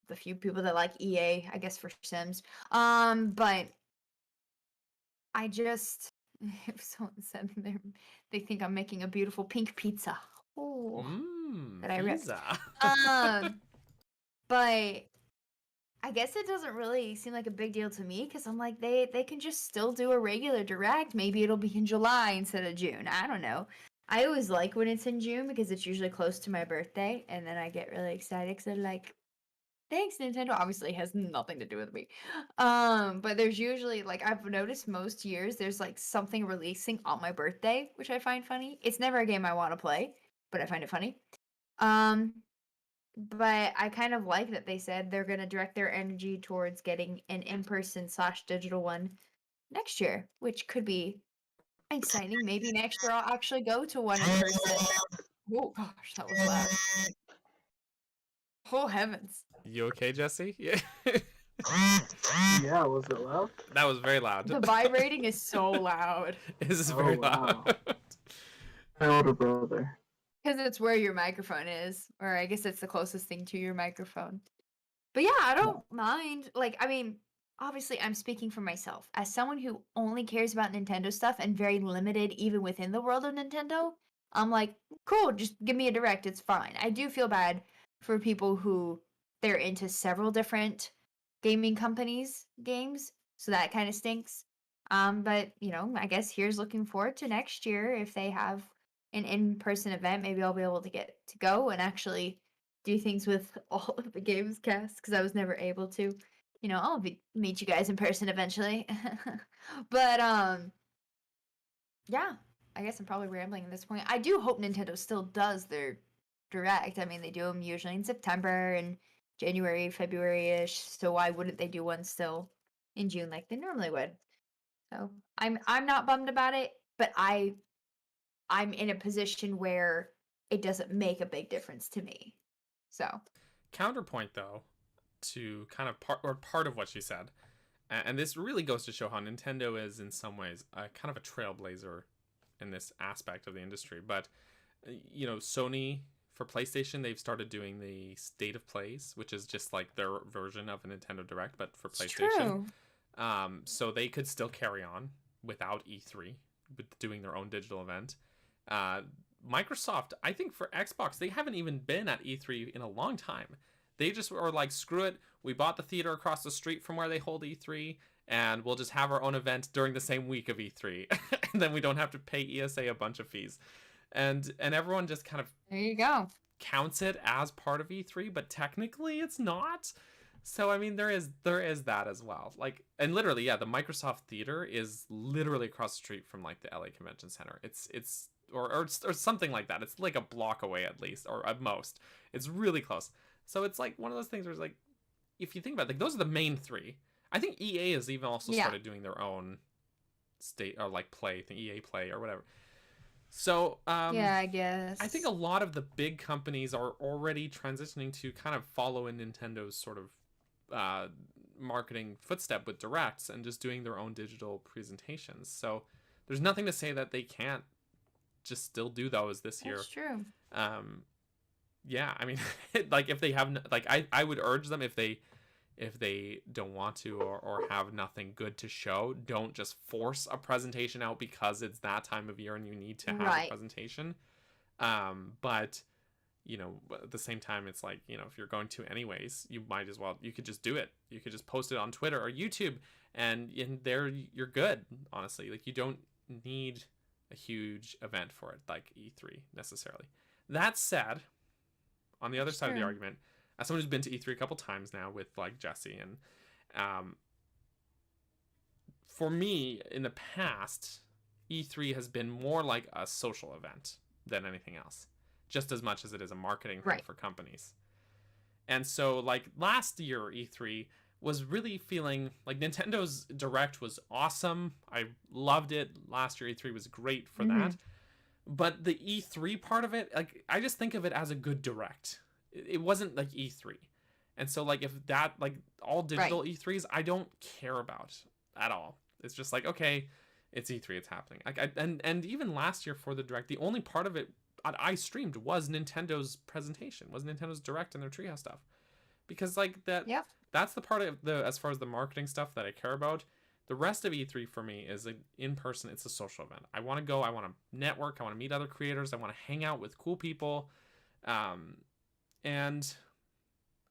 the few people that like EA, I guess, for Sims. But I just... If someone said they think I'm making a beautiful pink pizza. Oh, that I ripped. But I guess it doesn't really seem like a big deal to me, because I'm like, they can just still do a regular Direct. Maybe it'll be in July instead of June. I don't know. I always like when it's in June because it's usually close to my birthday, and then I get really excited because I'm like, thanks, Nintendo. Obviously, it has nothing to do with me. But there's usually, like, I've noticed most years there's like something releasing on my birthday, which I find funny. It's never a game I want to play, but I find it funny. But I kind of like that they said they're gonna direct their energy towards getting an in-person / digital one next year, which could be exciting. Maybe next year I'll actually go to one in person. Oh gosh, that was loud. Oh heavens.
You okay, Jessie? Yeah.
Yeah, was it loud?
That was very loud.
The vibrating is so loud.
This is very loud.
My older brother.
Because it's where your microphone is. Or I guess it's the closest thing to your microphone. But yeah, I don't mind. Like, I mean, obviously I'm speaking for myself. As someone who only cares about Nintendo stuff and very limited even within the world of Nintendo, I'm like, cool, just give me a direct, it's fine. I do feel bad for people who they're into several different gaming companies' games, so that kind of stinks. But you know, I guess here's looking forward to next year if they have an in-person event. Maybe I'll be able to get to go and actually do things with all of the games cast because I was never able to. You know, meet you guys in person eventually. But yeah, I guess I'm probably rambling at this point. I do hope Nintendo still does their direct. I mean, they do them usually in September and January, February-ish. So why wouldn't they do one still in June like they normally would? So I'm not bummed about it, but I'm in a position where it doesn't make a big difference to me. So
Counterpoint though, to kind of part of what she said, and this really goes to show how Nintendo is in some ways kind of a trailblazer in this aspect of the industry. But you know, Sony for PlayStation, they've started doing the State of Plays, which is just like their version of a Nintendo Direct, but for PlayStation. So they could still carry on without E3, with doing their own digital event. Microsoft, I think for Xbox, they haven't even been at E3 in a long time. They just were like, screw it, we bought the theater across the street from where they hold E3, and we'll just have our own event during the same week of E3. And then we don't have to pay ESA a bunch of fees. And everyone just kind of
there you go,
counts it as part of E3, but technically it's not. So I mean, there is that as well. Like, and literally, yeah, the Microsoft Theater is literally across the street from like the LA Convention Center. It's or something like that. It's like a block away at least, or at most. It's really close. So it's like one of those things where it's like, if you think about it, like those are the main three. I think EA has even also started doing their own state or like play thing, EA Play or whatever. So
yeah, I guess
I think a lot of the big companies are already transitioning to kind of follow in Nintendo's sort of marketing footstep with directs and just doing their own digital presentations. So there's nothing to say that they can't just still do those this year.
That's true.
Yeah, I mean, like if they have like I would urge them if they don't want to or have nothing good to show, don't just force a presentation out because it's that time of year and you need to have a presentation. But you know, at the same time, it's like, you know, if you're going to anyways, you might as well, you could just do it. You could just post it on Twitter or YouTube, and in there you're good, honestly. Like, you don't need a huge event for it like E3 necessarily. That said, on the other side of the argument, as someone who's been to E3 a couple times now with like Jessie, and for me in the past, E3 has been more like a social event than anything else, just as much as it is a marketing thing for companies. And so like last year E3 was really feeling like Nintendo's Direct was awesome. I loved it. Last year E3 was great for that. But the E3 part of it, like, I just think of it as a good Direct. It wasn't like E3. And so like if that, like all digital E3s, I don't care about at all. It's just like, okay, it's E3, it's happening. Like and even last year for the Direct, the only part of it I streamed was Nintendo's presentation, was Nintendo's Direct and their Treehouse stuff. Because like that's the part of the, as far as the marketing stuff that I care about. The rest of E3 for me is like in person. It's a social event. I want to go. I want to network. I want to meet other creators. I want to hang out with cool people. And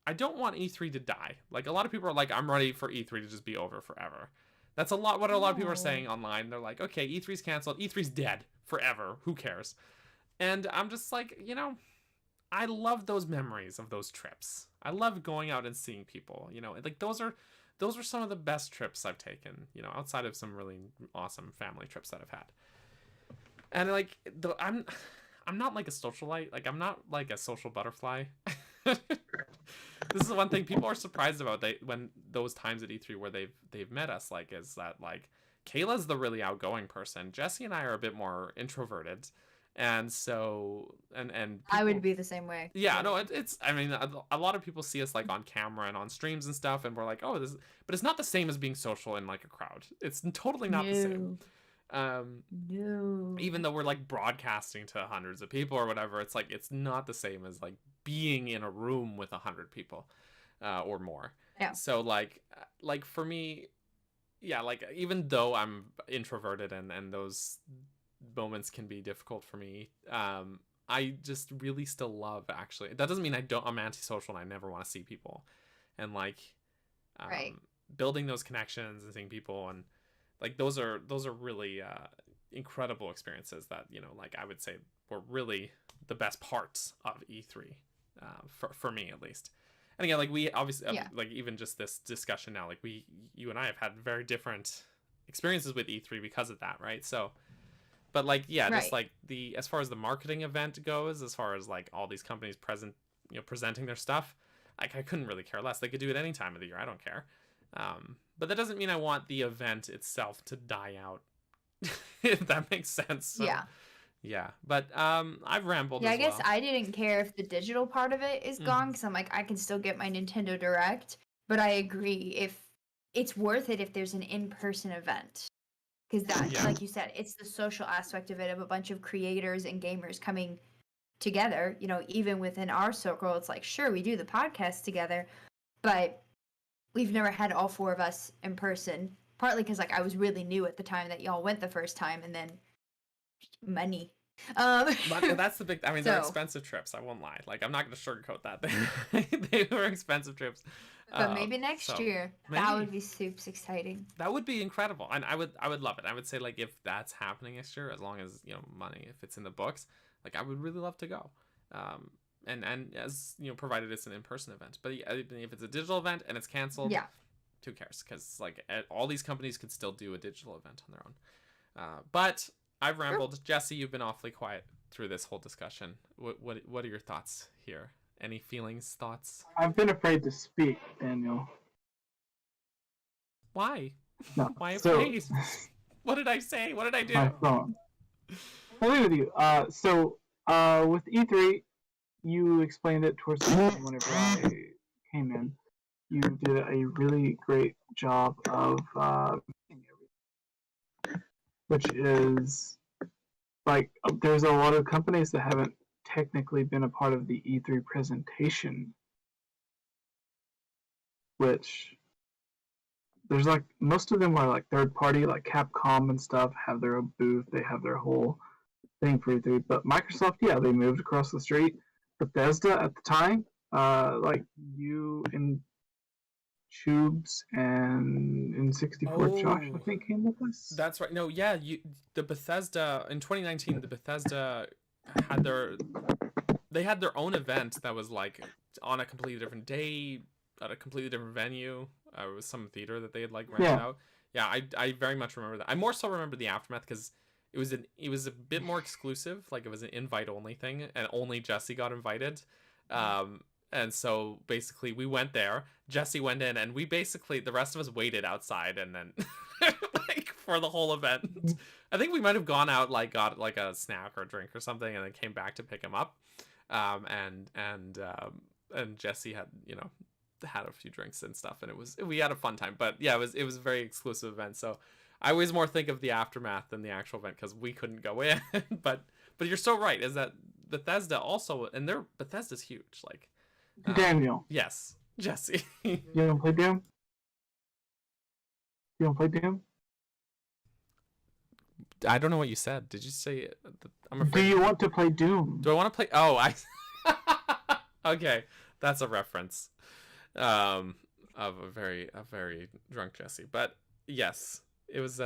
I don't want E3 to die. Like a lot of people are like, I'm ready for E3 to just be over forever. That's a lot what a lot of people are saying online. They're like, okay, E3's canceled. E3's dead forever. Who cares? And I'm just like, you know, I love those memories of those trips. I love going out and seeing people, you know, like those are some of the best trips I've taken, you know, outside of some really awesome family trips that I've had. And like, I'm not like a socialite. Like, I'm not like a social butterfly. This is the one thing people are surprised about. When those times at E3 where they've met us, like, is that like Kayla's the really outgoing person. Jessie and I are a bit more introverted. And so, and people,
I would be the same way.
Yeah, no, it's, I mean, a lot of people see us like on camera and on streams and stuff, and we're like, oh, but it's not the same as being social in like a crowd. It's totally not the same. Even though we're like broadcasting to hundreds of people or whatever, it's like, it's not the same as like being in a room with 100 people or more.
Yeah.
So like for me, yeah, like even though I'm introverted and those moments can be difficult for me, I just really still love, actually. That doesn't mean I'm antisocial and I never want to see people. And like
Right.
building those connections and seeing people, and like those are really incredible experiences that, you know, like I would say were really the best parts of E3, for me at least. And again, like we obviously,
Yeah.
like even just this discussion now, like you and I have had very different experiences with E3 because of that, right? So, but like, yeah, just
Right.
like as far as the marketing event goes, as far as like all these companies presenting their stuff, like I couldn't really care less. They could do it any time of the year. I don't care. But that doesn't mean I want the event itself to die out, if that makes sense. So,
Yeah.
yeah. But I've rambled
Yeah,
as
I guess
well.
I didn't care if the digital part of it is gone, because I'm like, I can still get my Nintendo Direct. But I agree, if it's worth it if there's an in-person event. Because that,
Yeah.
like you said, it's the social aspect of it, of a bunch of creators and gamers coming together. You know, even within our circle, it's like, sure, we do the podcast together, but we've never had all four of us in person. Partly because like I was really new at the time that y'all went the first time, and then money.
But that's the big. I mean, they're
So-
expensive trips. I won't lie. Like I'm not going to sugarcoat that. They were expensive trips.
But maybe next
so
year.
maybe.
That would be super exciting.
That would be incredible, and I would love it. I would say like if that's happening next year, as long as, you know, money, if it's in the books, like I would really love to go. And as you know, provided it's an in-person event. But if it's a digital event and it's canceled,
Yeah.
who cares? Because like all these companies could still do a digital event on their own. But I've rambled. Jessie, you've been awfully quiet through this whole discussion. What are your thoughts here? Any feelings, thoughts?
I've been afraid to speak, Daniel.
Why?
No.
Why
So,
afraid? What did I say? What did I do?
my phone. I'll leave it with you. With E3, you explained it towards the end whenever I came in. You did a really great job of which is like there's a lot of companies that haven't technically been a part of the E3 presentation, which there's like most of them are like third party, like Capcom and stuff have their own booth, they have their whole thing for E3. But Microsoft, yeah, they moved across the street. Bethesda at the time, like you and Tubes and N64 Josh, I think, came with us.
That's right. No, yeah, the Bethesda in 2019, the Bethesda had their own event that was like on a completely different day at a completely different venue. It was some theater that they had like rented out. Yeah, I very much remember that. I more so remember the Aftermath because it was a bit more exclusive. Like it was an invite only thing, and only Jessie got invited. And so basically we went there, Jessie went in, and we basically, the rest of us waited outside and then like for the whole event. I think we might have gone out, like got like a snack or a drink or something, and then came back to pick him up. And Jessie had, you know, had a few drinks and stuff, and we had a fun time. But yeah, it was a very exclusive event. So I always more think of the Aftermath than the actual event because we couldn't go in. but you're so right, is that Bethesda also, and Bethesda's huge, like.
Daniel.
Yes, Jessie.
You want to play Doom? You want to play Doom?
I don't know what you said. Did you say? I'm
afraid. Do you want to play Doom?
Do I want to play? Oh, I. Okay, that's a reference, of a very drunk Jessie. But yes, it was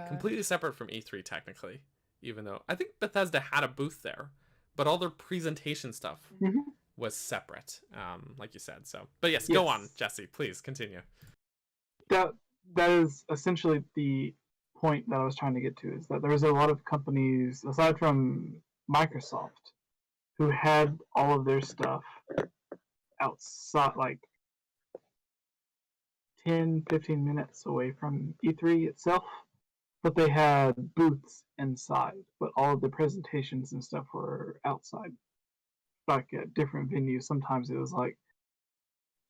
completely separate from E3 technically, even though I think Bethesda had a booth there, but all their presentation stuff.
Mm-hmm.
Was separate, like you said. So, but yes, go on, Jessie. Please continue.
That is essentially the point that I was trying to get to. Is that there was a lot of companies aside from Microsoft who had all of their stuff outside, like 10-15 minutes away from E3 itself, but they had booths inside. But all of the presentations and stuff were outside. Like at different venues, sometimes it was like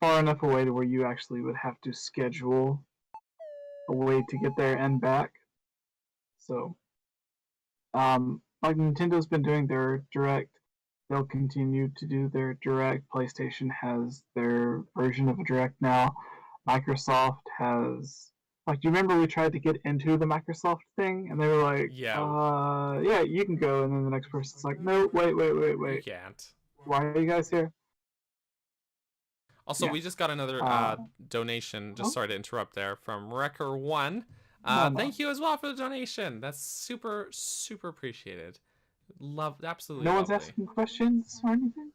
far enough away to where you actually would have to schedule a way to get there and back. So, like Nintendo's been doing their Direct, they'll continue to do their Direct. PlayStation has their version of a Direct now. Microsoft has, like, do you remember we tried to get into the Microsoft thing and they were like,
Yeah.
yeah, you can go, and then the next person's like, no, wait,
You can't.
why are you guys here?
Also,
Yeah.
we just got another donation. Just sorry to interrupt there, from Wrecker1.
No.
Thank you as well for the donation. That's super, super appreciated. Absolutely.
No one's
lovely.
asking questions or anything?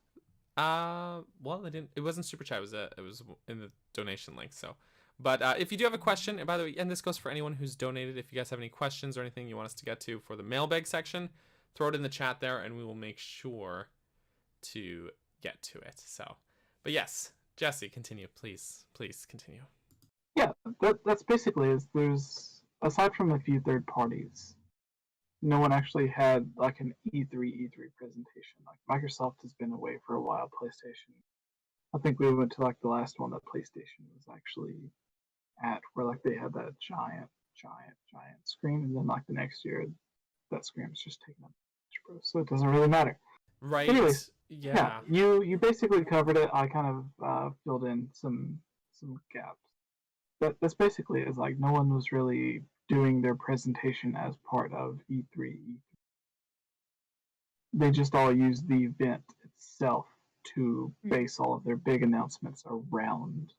Well, it wasn't super chat. It was in the donation link. So, but if you do have a question, and by the way, and this goes for anyone who's donated, if you guys have any questions or anything you want us to get to for the mailbag section, throw it in the chat there, and we will make sure to get to it. So, but yes, Jessie, continue, please continue.
Yeah, that's basically is. There's, aside from a few third parties, no one actually had like an E3 presentation. Like Microsoft has been away for a while. PlayStation, I think we went to like the last one that PlayStation was actually at, where like they had that giant screen, and then like the next year, that screen was just taken up. So it doesn't really matter.
Right.
Anyways,
yeah.
You basically covered it. I kind of filled in some gaps. That's basically is like no one was really doing their presentation as part of E3. They just all used the event itself to base all of their big announcements around.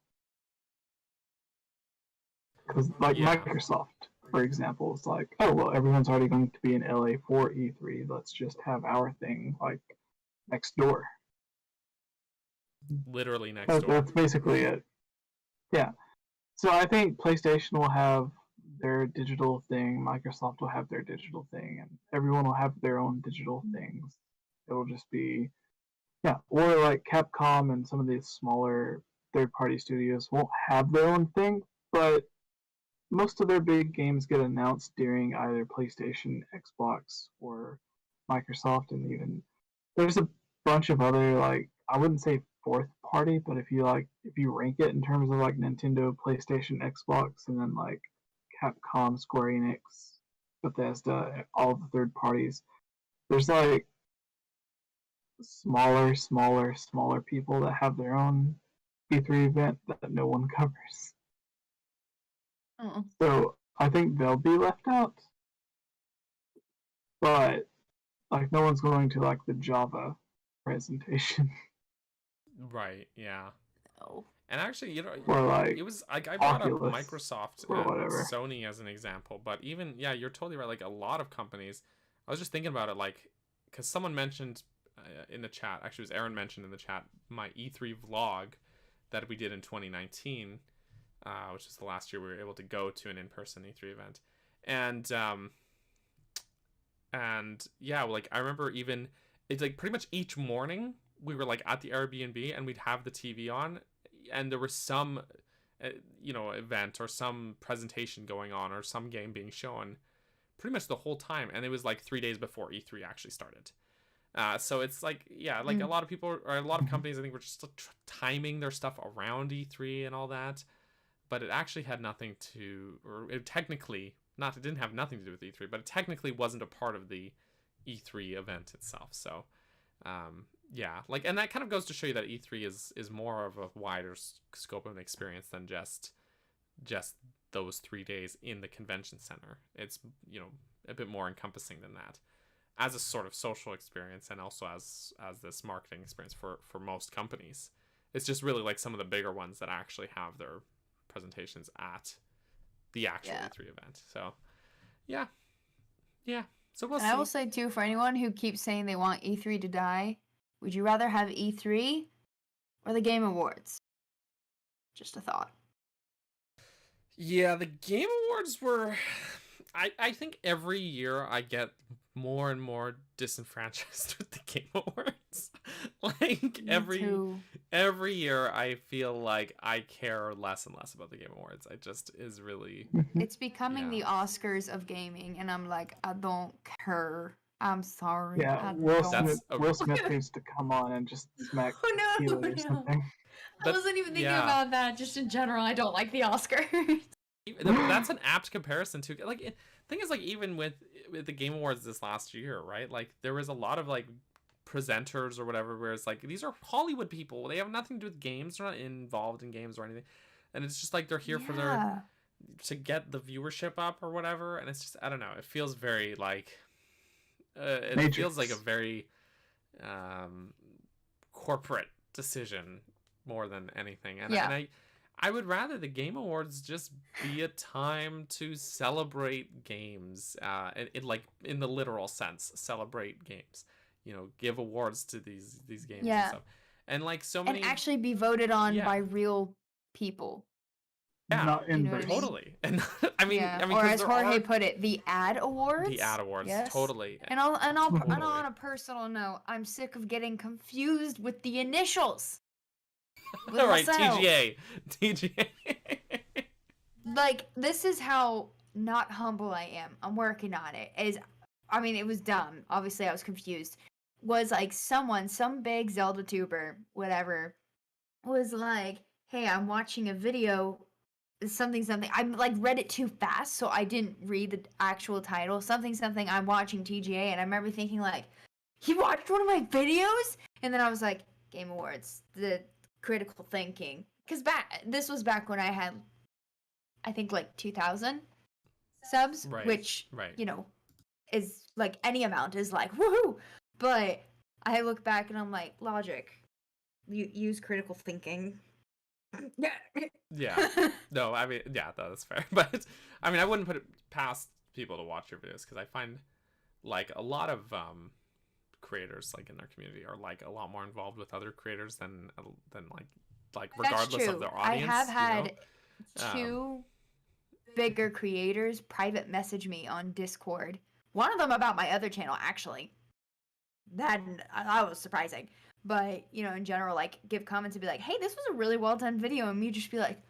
Because like Microsoft, for example, is like, oh well, everyone's already going to be in LA for E3. Let's just have our thing like next door.
Literally next door.
That's basically it. Yeah. So I think PlayStation will have their digital thing, Microsoft will have their digital thing, and everyone will have their own digital things. It'll just be, or like Capcom and some of these smaller third-party studios won't have their own thing, but most of their big games get announced during either PlayStation, Xbox, or Microsoft, and even there's a bunch of other, like, I wouldn't say fourth party, but if you rank it in terms of like Nintendo, PlayStation, Xbox, and then like Capcom, Square Enix, Bethesda, all the third parties, there's like smaller people that have their own E3 event that no one covers. So I think they'll be left out, but like no one's going to like the Java presentation.
Right, yeah.
Oh.
And actually,
or like
it was like I brought up
Oculus
Microsoft
or
and
whatever.
Sony as an example, but even you're totally right. Like a lot of companies, I was just thinking about it, like because someone mentioned in the chat, actually it was Aaron mentioned in the chat, my E3 vlog that we did in 2019, which is the last year we were able to go to an in-person E3 event, and yeah, like I remember even it's like pretty much each morning we were like at the Airbnb and we'd have the TV on and there was some event or some presentation going on or some game being shown pretty much the whole time, and it was like 3 days before E3 actually started. So it's like a lot of people or a lot of companies I think were just timing their stuff around E3 and all that, but it actually had nothing to, or it technically not, it didn't have nothing to do with E3, but it technically wasn't a part of the E3 event itself. So like, and that kind of goes to show you that E3 is more of a wider scope of an experience than just those 3 days in the convention center. It's a bit more encompassing than that, as a sort of social experience and also as this marketing experience for most companies. It's just really like some of the bigger ones that actually have their presentations at the actual E3 event. So yeah. So we'll see.
I will say too, for anyone who keeps saying they want E3 to die, would you rather have E3 or the Game Awards? Just a thought.
Yeah, the Game Awards were... I think every year I get more and more disenfranchised with the Game Awards. Like every year I feel like I care less and less about the Game Awards. It just is really...
It's becoming the Oscars of gaming, and I'm like, I don't care. I'm sorry.
Yeah, Will Smith needs to come on and just smack Keely or something.
I wasn't even thinking about that. Just in general, I don't like the Oscars.
That's an apt comparison too. Like, thing is, like, even with the Game Awards this last year, right? Like, there was a lot of like presenters or whatever, where it's like these are Hollywood people. They have nothing to do with games. They're not involved in games or anything. and it's just like they're here for their to get the viewership up or whatever, and it's just, I don't know, it feels very like it feels like a very corporate decision more than anything. And, and I would rather the Game Awards just be a time to celebrate games, like in the literal sense, celebrate games. You know, give awards to these games and stuff. And like so many,
and actually be voted on by real people.
Yeah,
not in
totally. And I mean,
or as Jorge put it, the ad awards.
The ad awards, totally.
And on a personal note, I'm sick of getting confused with the initials.
All right, TGA.
Like, this is how not humble I am. I'm working on it. I mean, it was dumb. Obviously, I was confused. Was like some big Zelda tuber, whatever, was like, hey, I'm watching a video, something. I like read it too fast, so I didn't read the actual title. Something, I'm watching TGA, and I remember thinking like, he watched one of my videos? And then I was like, Game Awards, the critical thinking. Because this was back when I had, I think, like 2,000 subs, which, you know, is like any amount is like, woohoo! But I look back and I'm like, logic. You use critical thinking.
Yeah. No, I mean, yeah, that's fair. But I mean, I wouldn't put it past people to watch your videos, because I find like a lot of creators like in our community are like a lot more involved with other creators than like regardless of their audience.
I have had two bigger creators private message me on Discord. One of them about my other channel, actually. That was surprising. But, you know, in general, like, give comments and be like, hey, this was a really well done video. And me just be like,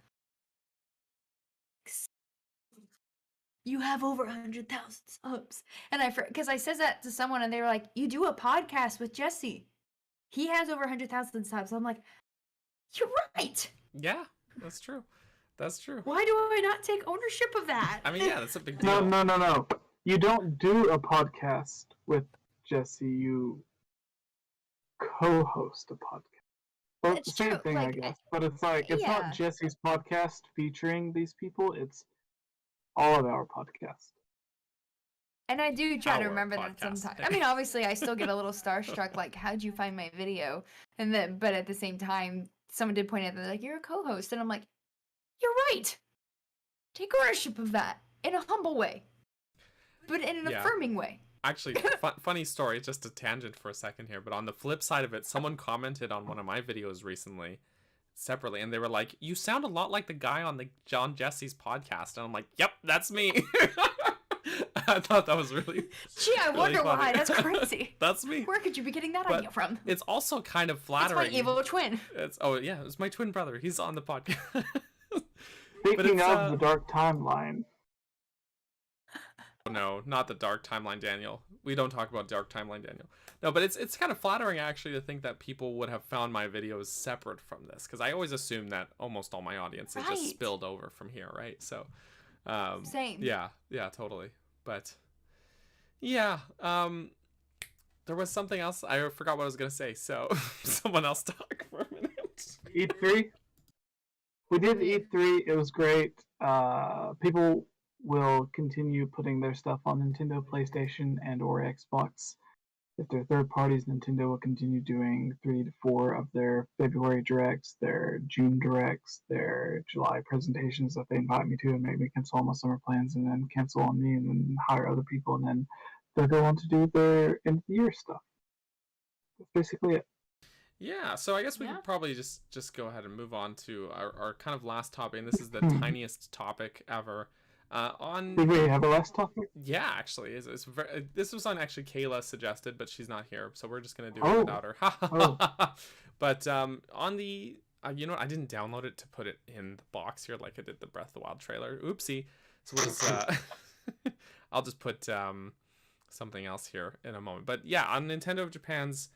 you have over 100,000 subs. And because I said that to someone and they were like, you do a podcast with Jessie. He has over 100,000 subs. I'm like, you're right.
Yeah, that's true. That's true.
Why do I not take ownership of that?
I mean, yeah, that's a big deal.
No. You don't do a podcast with Jessie. You co-host a podcast. Well, it's the same thing, like, I guess. But it's like, it's not Jessie's podcast featuring these people. It's all of our podcasts.
And I do try to remember that sometimes. I mean, obviously, I still get a little starstruck, like, how'd you find my video? And then, but at the same time, someone did point out that, like, you're a co-host. And I'm like, you're right. Take ownership of that in a humble way, but in an affirming way.
Actually, funny story, just a tangent for a second here, but on the flip side of it, someone commented on one of my videos recently, separately, and they were like, you sound a lot like the guy on the John Jesse's podcast. And I'm like, yep, that's me. I thought that was really
Gee, I wonder why. That's crazy.
That's me.
Where could you be getting that idea from?
It's also kind of flattering.
It's my evil twin.
It's my twin brother. He's on the podcast.
Speaking of the dark timeline.
No, not the dark timeline, Daniel. We don't talk about dark timeline, Daniel. No, but it's kind of flattering actually to think that people would have found my videos separate from this, because I always assume that almost all my audience is just spilled over from here, right? So,
same.
Yeah, totally. But yeah, there was something else. I forgot what I was gonna say. So someone else talk for a minute.
E3. We did E3. It was great. People will continue putting their stuff on Nintendo, PlayStation, and or Xbox. If they're third parties, Nintendo will continue doing 3 to 4 of their February directs, their June directs, their July presentations that they invite me to and make me cancel all my summer plans and then cancel on me and then hire other people, and then they'll go on to do their end of the year stuff. That's basically it.
Yeah, so I guess we could probably just go ahead and move on to our kind of last topic, and this is the tiniest topic ever.
Did we have a last topic?
Yeah, actually, this was on actually Kayla suggested, but she's not here, so we're just gonna do it without her. But on the you know what, I didn't download it to put it in the box here like I did the Breath of the Wild trailer. Oopsie. So we'll just I'll just put something else here in a moment. But yeah, on Nintendo of Japan's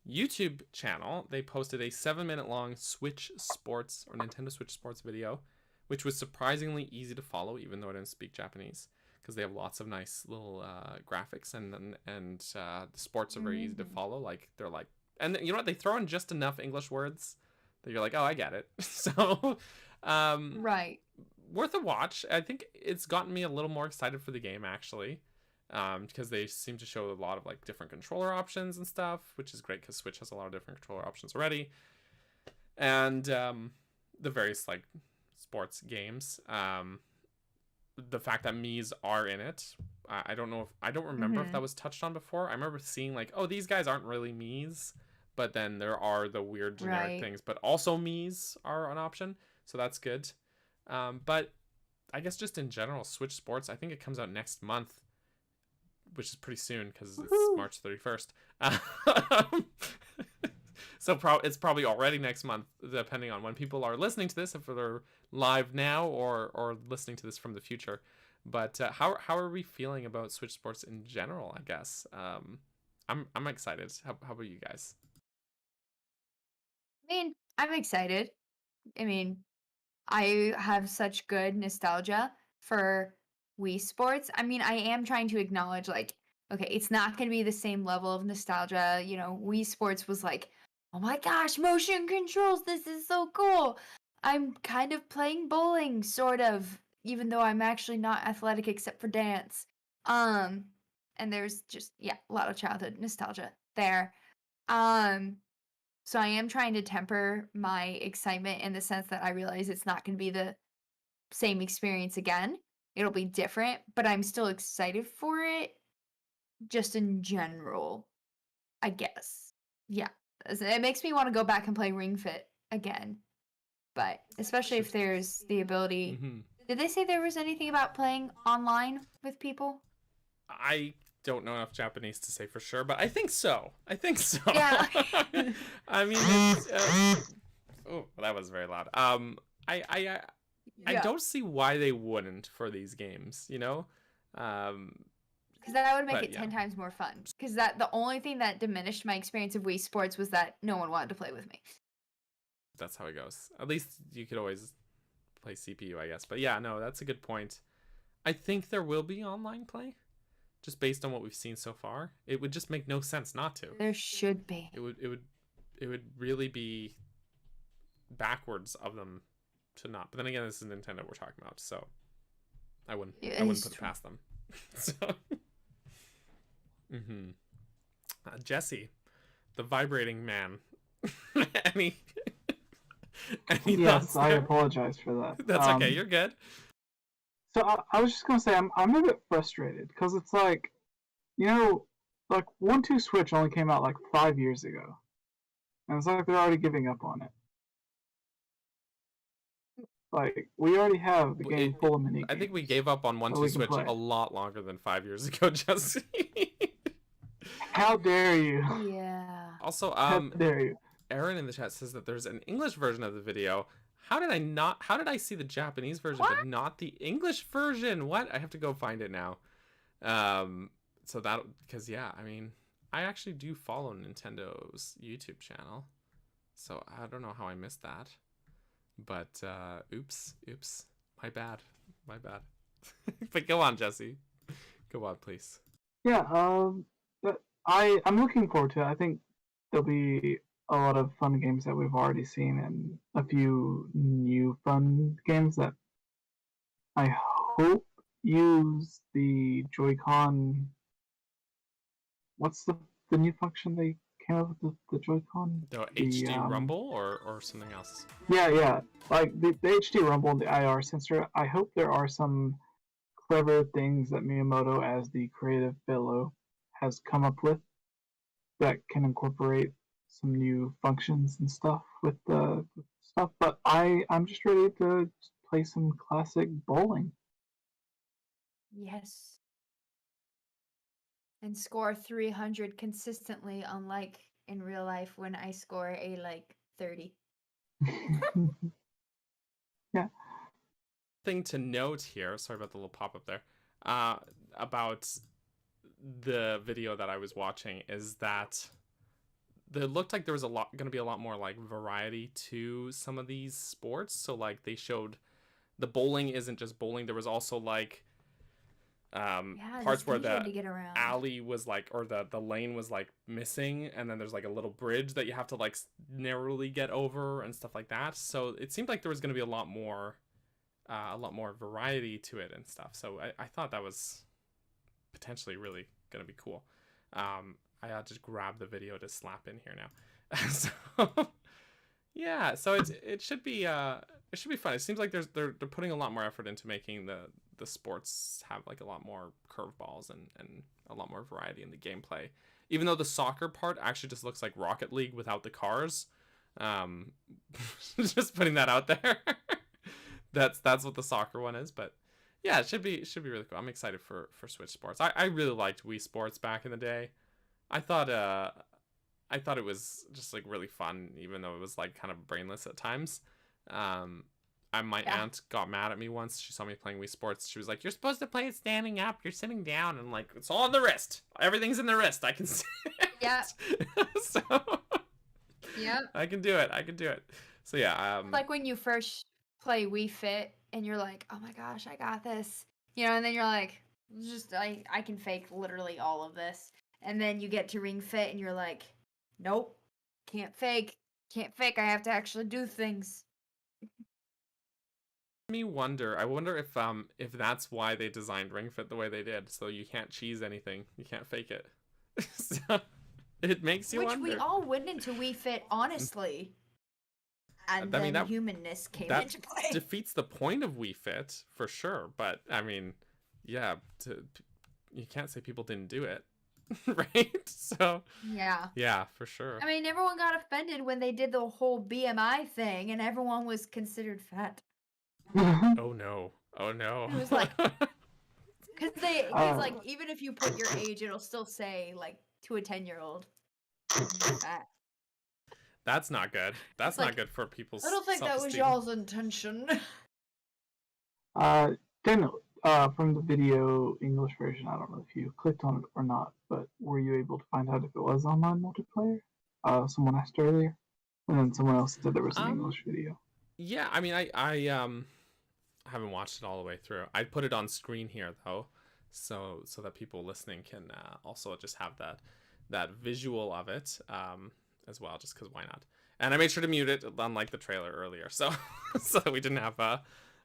YouTube channel, they posted a 7-minute long Switch Sports or Nintendo Switch Sports video, which was surprisingly easy to follow, even though I didn't speak Japanese, because they have lots of nice little graphics, and the sports are very easy to follow. Like, they're like, and you know what, they throw in just enough English words that you're like, oh, I get it. So
Right.
Worth a watch. I think it's gotten me a little more excited for the game, actually, because they seem to show a lot of like different controller options and stuff, which is great because Switch has a lot of different controller options already, and the various like sports games. The fact that Mii's are in it, I don't know if I don't remember if that was touched on before. I remember seeing like, oh, these guys aren't really Mii's, but then there are the weird generic things, but also Mii's are an option, so that's good. But I guess just in general, Switch Sports, I think it comes out next month, which is pretty soon because it's March 31st. So it's probably already next month, depending on when people are listening to this, if they're live now or listening to this from the future. But how are we feeling about Switch Sports in general, I guess? I'm excited. How about you guys?
I mean, I'm excited. I mean, I have such good nostalgia for Wii Sports. I mean, I am trying to acknowledge, like, okay, it's not going to be the same level of nostalgia. You know, Wii Sports was like, oh my gosh, motion controls, this is so cool. I'm kind of playing bowling, sort of, even though I'm actually not athletic except for dance. And there's just, yeah, a lot of childhood nostalgia there. So I am trying to temper my excitement in the sense that I realize it's not going to be the same experience again. It'll be different, but I'm still excited for it, just in general, I guess. Yeah. It makes me want to go back and play Ring Fit again. But especially if there's the ability. Did they say there was anything about playing online with people?
I don't know enough Japanese to say for sure, but I think so.
Yeah.
I mean, oh, that was very loud. I don't see why they wouldn't for these games, you know?
Because that would make it 10 times more fun. Because the only thing that diminished my experience of Wii Sports was that no one wanted to play with me.
That's how it goes. At least you could always play CPU, I guess. But yeah, no, that's a good point. I think there will be online play, just based on what we've seen so far. It would just make no sense not to.
There should be.
It would really be backwards of them to not. But then again, this is Nintendo we're talking about, so I wouldn't put it past them. So. Jessie, the vibrating man. any
Yes,
thoughts
I
there?
apologize for that.
That's okay. You're good.
So I was just gonna say I'm a bit frustrated because it's like, you know, like 1-2 Switch only came out like 5 years ago, and it's like they're already giving up on it. Like, we already have the game full of mini games.
I think we gave up on 1-2 Switch a lot longer than 5 years ago, Jessie.
How dare you?
Yeah.
Also,
How dare you?
Aaron in the chat says that there's an English version of the video. How did I see the Japanese version but not the English version? What? I have to go find it now. So that, because yeah, I mean, I actually do follow Nintendo's YouTube channel, so I don't know how I missed that. But oops, my bad. But go on, Jessie. Go on, please.
Yeah, I'm looking forward to it. I think there'll be a lot of fun games that we've already seen, and a few new fun games that I hope use the Joy-Con. What's the new function they came up with the Joy-Con?
The HD Rumble or something else?
Yeah. Like the HD Rumble and the IR sensor. I hope there are some clever things that Miyamoto, as the creative fellow, has come up with that can incorporate some new functions and stuff with the stuff. But I'm just ready to play some classic bowling.
Yes. And score 300 consistently, unlike in real life when I score a like 30.
Yeah.
Thing to note here, sorry about the little pop-up there, about the video that I was watching is that it looked like there was going to be a lot more like variety to some of these sports. So like they showed the bowling isn't just bowling. There was also like
Yeah,
parts
it's
where
easier to
the
get around.
alley was like, or the lane was like missing, and then there's like a little bridge that you have to like narrowly get over and stuff like that. So it seemed like there was going to be a lot more variety to it and stuff. So I thought that was potentially really going to be cool. I just grab the video to slap in here now. So yeah, so it should be fun. It seems like they're putting a lot more effort into making the sports have like a lot more curveballs and a lot more variety in the gameplay. Even though the soccer part actually just looks like Rocket League without the cars. Just putting that out there. That's what the soccer one is, but yeah, it should be really cool. I'm excited for Switch Sports. I really liked Wii Sports back in the day. I thought it was just like really fun, even though it was like kind of brainless at times. My aunt got mad at me once. She saw me playing Wii Sports. She was like, "You're supposed to play it standing up. You're sitting down." And I'm like, "It's all in the wrist. Everything's in the wrist. I can see it."
Yeah.
So
Yep.
I can do it. So yeah.
Like when you first play Wii Fit and you're like, "Oh my gosh, I got this," and then you're like, I can fake literally all of this, and then you get to Ring Fit and you're like, "Nope, can't fake. I have to actually do things."
I wonder if that's why they designed Ring Fit the way they did, so you can't cheese anything, you can't fake it. So it makes you wonder.
Which we all went into Wii Fit honestly, and then humanness came into play.
Defeats the point of Wii Fit for sure, but I mean, yeah, you can't say people didn't do it. Right? So yeah, for sure.
I mean, everyone got offended when they did the whole BMI thing and everyone was considered fat.
Oh no.
It was like, because like, even if you put your age, it'll still say like to a 10-year-old, fat.
That's not good. That's not good for people's
I don't think that was y'all's intention.
Daniel, from the video English version, I don't know if you clicked on it or not, but were you able to find out if it was online multiplayer? Someone asked earlier, and then someone else said there was an English video.
Yeah, I mean, I haven't watched it all the way through. I put it on screen here though, so that people listening can also just have that visual of it as well, just because why not? And I made sure to mute it, unlike the trailer earlier, so that we didn't have a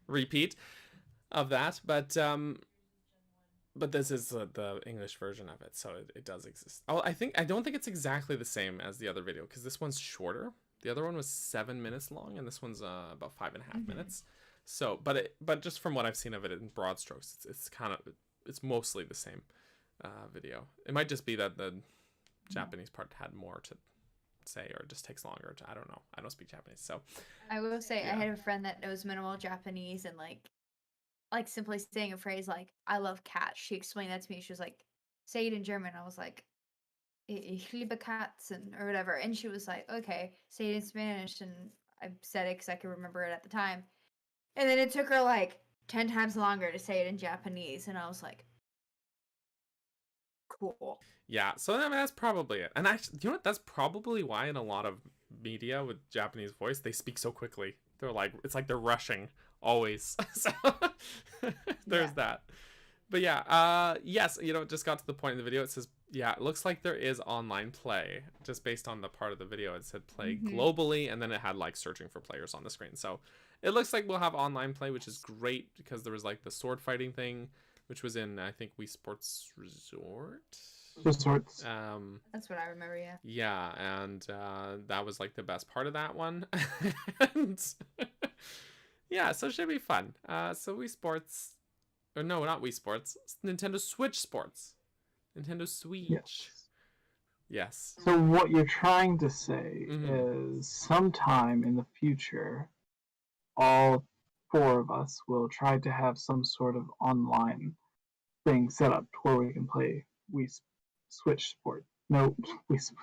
repeat of that. But this is the English version of it, so it does exist. Oh, I don't think it's exactly the same as the other video, because this one's shorter. The other one was 7 minutes long, and this one's about 5.5 minutes. So, but just from what I've seen of it in broad strokes, it's mostly the same video. It might just be that the Japanese part had more to say, or it just takes longer. I don't know. I don't speak Japanese, so.
I will say, I had a friend that knows minimal Japanese, and like simply saying a phrase like "I love cats." She explained that to me. She was like, "Say it in German." I was like, "Ich liebe Katzen," or whatever, and she was like, "Okay, say it in Spanish," and I said it because I could remember it at the time. And then it took her like 10 times longer to say it in Japanese, and I was like, cool.
Yeah, so I mean, that's probably it. And actually, you know what? That's probably why in a lot of media with Japanese voice, they speak so quickly. They're like, it's like they're rushing always. So there's that. But yeah, yes, it just got to the point in the video. It says, yeah, it looks like there is online play. Just based on the part of the video, it said play globally, and then it had like searching for players on the screen. So it looks like we'll have online play, which is great, because there was like the sword fighting thing, which was in, I think, Wii Sports Resort.
Resorts.
That's what I remember, yeah.
Yeah, and that was like the best part of that one. And yeah, so it should be fun. So Wii Sports, or no, not Wii Sports, Nintendo Switch Sports. Nintendo Switch. Yes.
So what you're trying to say is sometime in the future, all four of us will try to have some sort of online thing set up where we can play Wii Switch Sport. No, Wii Switch.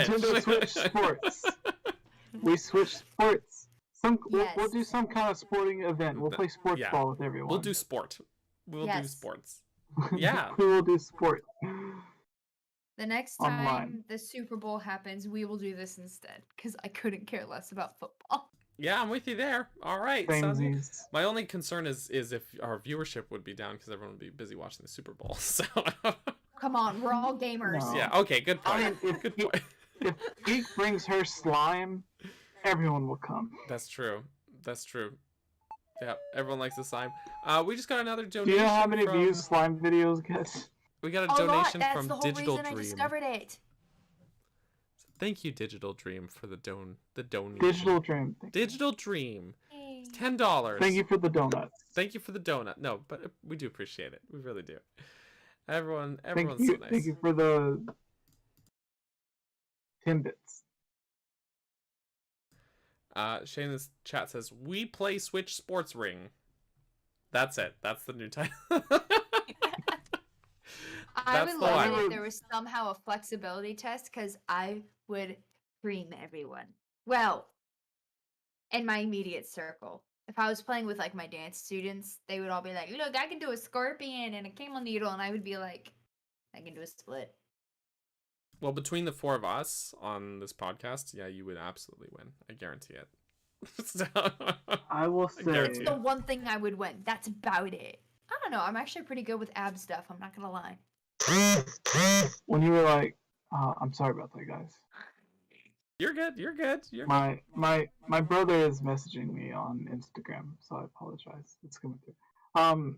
Nintendo Switch Sports. Wii Switch Sports. We'll do some kind of sporting event. We'll play sports ball with everyone.
We'll do sport. We'll do sports. Yeah.
We will do sport.
The next time the Super Bowl happens, we will do this instead, because I couldn't care less about football.
Yeah, I'm with you there. All right. Sounds good.
Samesies.
My only concern is if our viewership would be down because everyone would be busy watching the Super Bowl. So
Come on, we're all gamers.
No.
yeah. Okay. Good
I
point.
mean,
Good point.
if Geek brings her slime, everyone will come.
That's true. That's true. Yeah. Everyone likes the slime. We just got another donation.
Do you know how many
from...
views slime videos get?
We got a
A lot.
donation
That's
from
the whole
Digital
reason I
Dream.
discovered it.
Thank you, Digital Dream, for the donation.
Digital Dream.
Digital Dream.
Hey.
$10.
Thank you for the donuts.
Thank you for the donut. No, but we do appreciate it. We really do. Everyone's
Thank
so
you.
nice.
Thank you for the Timbits.
Shane in the chat says, "We play Switch Sports Ring." That's it. That's the new title.
I
That's
would
the
love
one.
it if there was somehow a flexibility test because I would cream everyone. Well, in my immediate circle. If I was playing with like my dance students, they would all be like, "Look, I can do a scorpion and a camel needle," and I would be like, "I can do a split."
Well, between the four of us on this podcast, yeah, you would absolutely win. I guarantee it. So,
I will
I
say,
guarantee
The one thing I would win. That's about it. I don't know. I'm actually pretty good with ab stuff. I'm not gonna lie.
when you were like, I'm sorry about that, guys.
You're good. You're good. You're good.
My brother is messaging me on Instagram, so I apologize. It's coming through.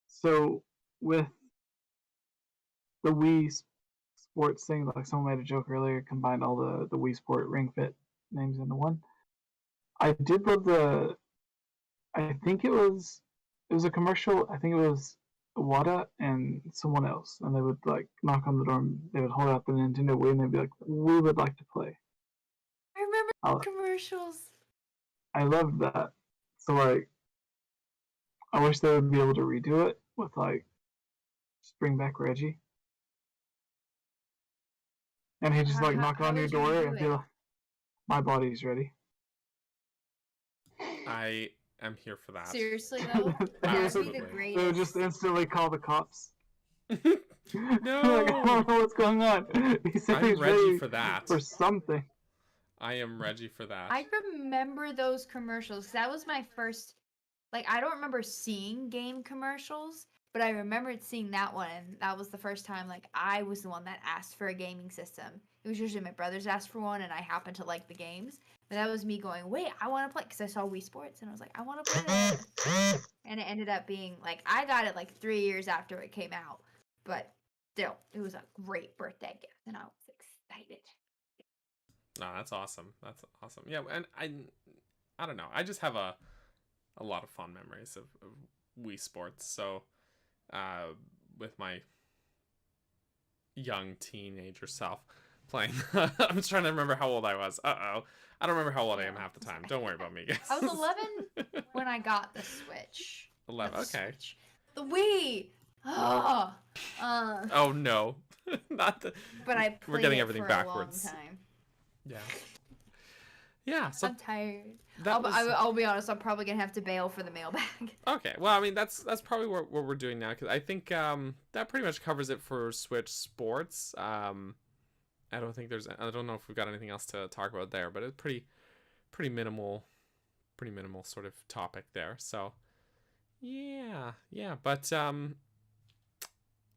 So with the Wii Sports thing, like someone made a joke earlier, combined all the Wii Sport Ring Fit names into one. I did love the. I think it was a commercial. I think it was Wada and someone else, and they would like knock on the door and they would hold out the Nintendo Wii and they'd be like, "We would like to play."
I remember
Oh.
commercials.
I loved that. So like, I wish they would be able to redo it with like, just bring back Reggie, and he just
How-
like
how-
knock
how
on your
would you
door
redo
and be
it?
like, "My body's ready."
I am here for that.
Seriously though, that would be the
Absolutely.
They would
greatest.
just instantly call the cops.
No.
Like, I don't know what's going on. He said
I'm
he's
ready
ready
for that.
for something.
I am ready for that.
I remember those commercials. 'Cause that was my first. Like, I don't remember seeing game commercials, but I remembered seeing that one, and that was the first time like I was the one that asked for a gaming system. It was usually my brothers asked for one, and I happened to like the games. But that was me going, "Wait, I want to play," because I saw Wii Sports, and I was like, "I want to play that." And it ended up being like I got it like 3 years after it came out, but still, it was a great birthday gift, and I was excited.
No, that's awesome. That's awesome. Yeah, and I don't know. I just have a lot of fond memories of Wii Sports. So, with my young teenager self playing, I'm just trying to remember how old I was. I don't remember how old I am half the time. Don't worry about me, guys.
I was 11 when I got the Switch.
11.
The
Okay.
Switch. The Wii. Oh,
Oh no, not the.
but I played
We're getting
it
everything
for
backwards.
A long time.
Yeah. Yeah. So
I'm tired.
that was.
I'll be honest. I'm probably gonna have to bail for the mailbag.
Okay, well, I mean that's probably what we're doing now, because I think that pretty much covers it for Switch Sports. I don't know if we've got anything else to talk about there, but it's pretty minimal sort of topic there. So yeah. But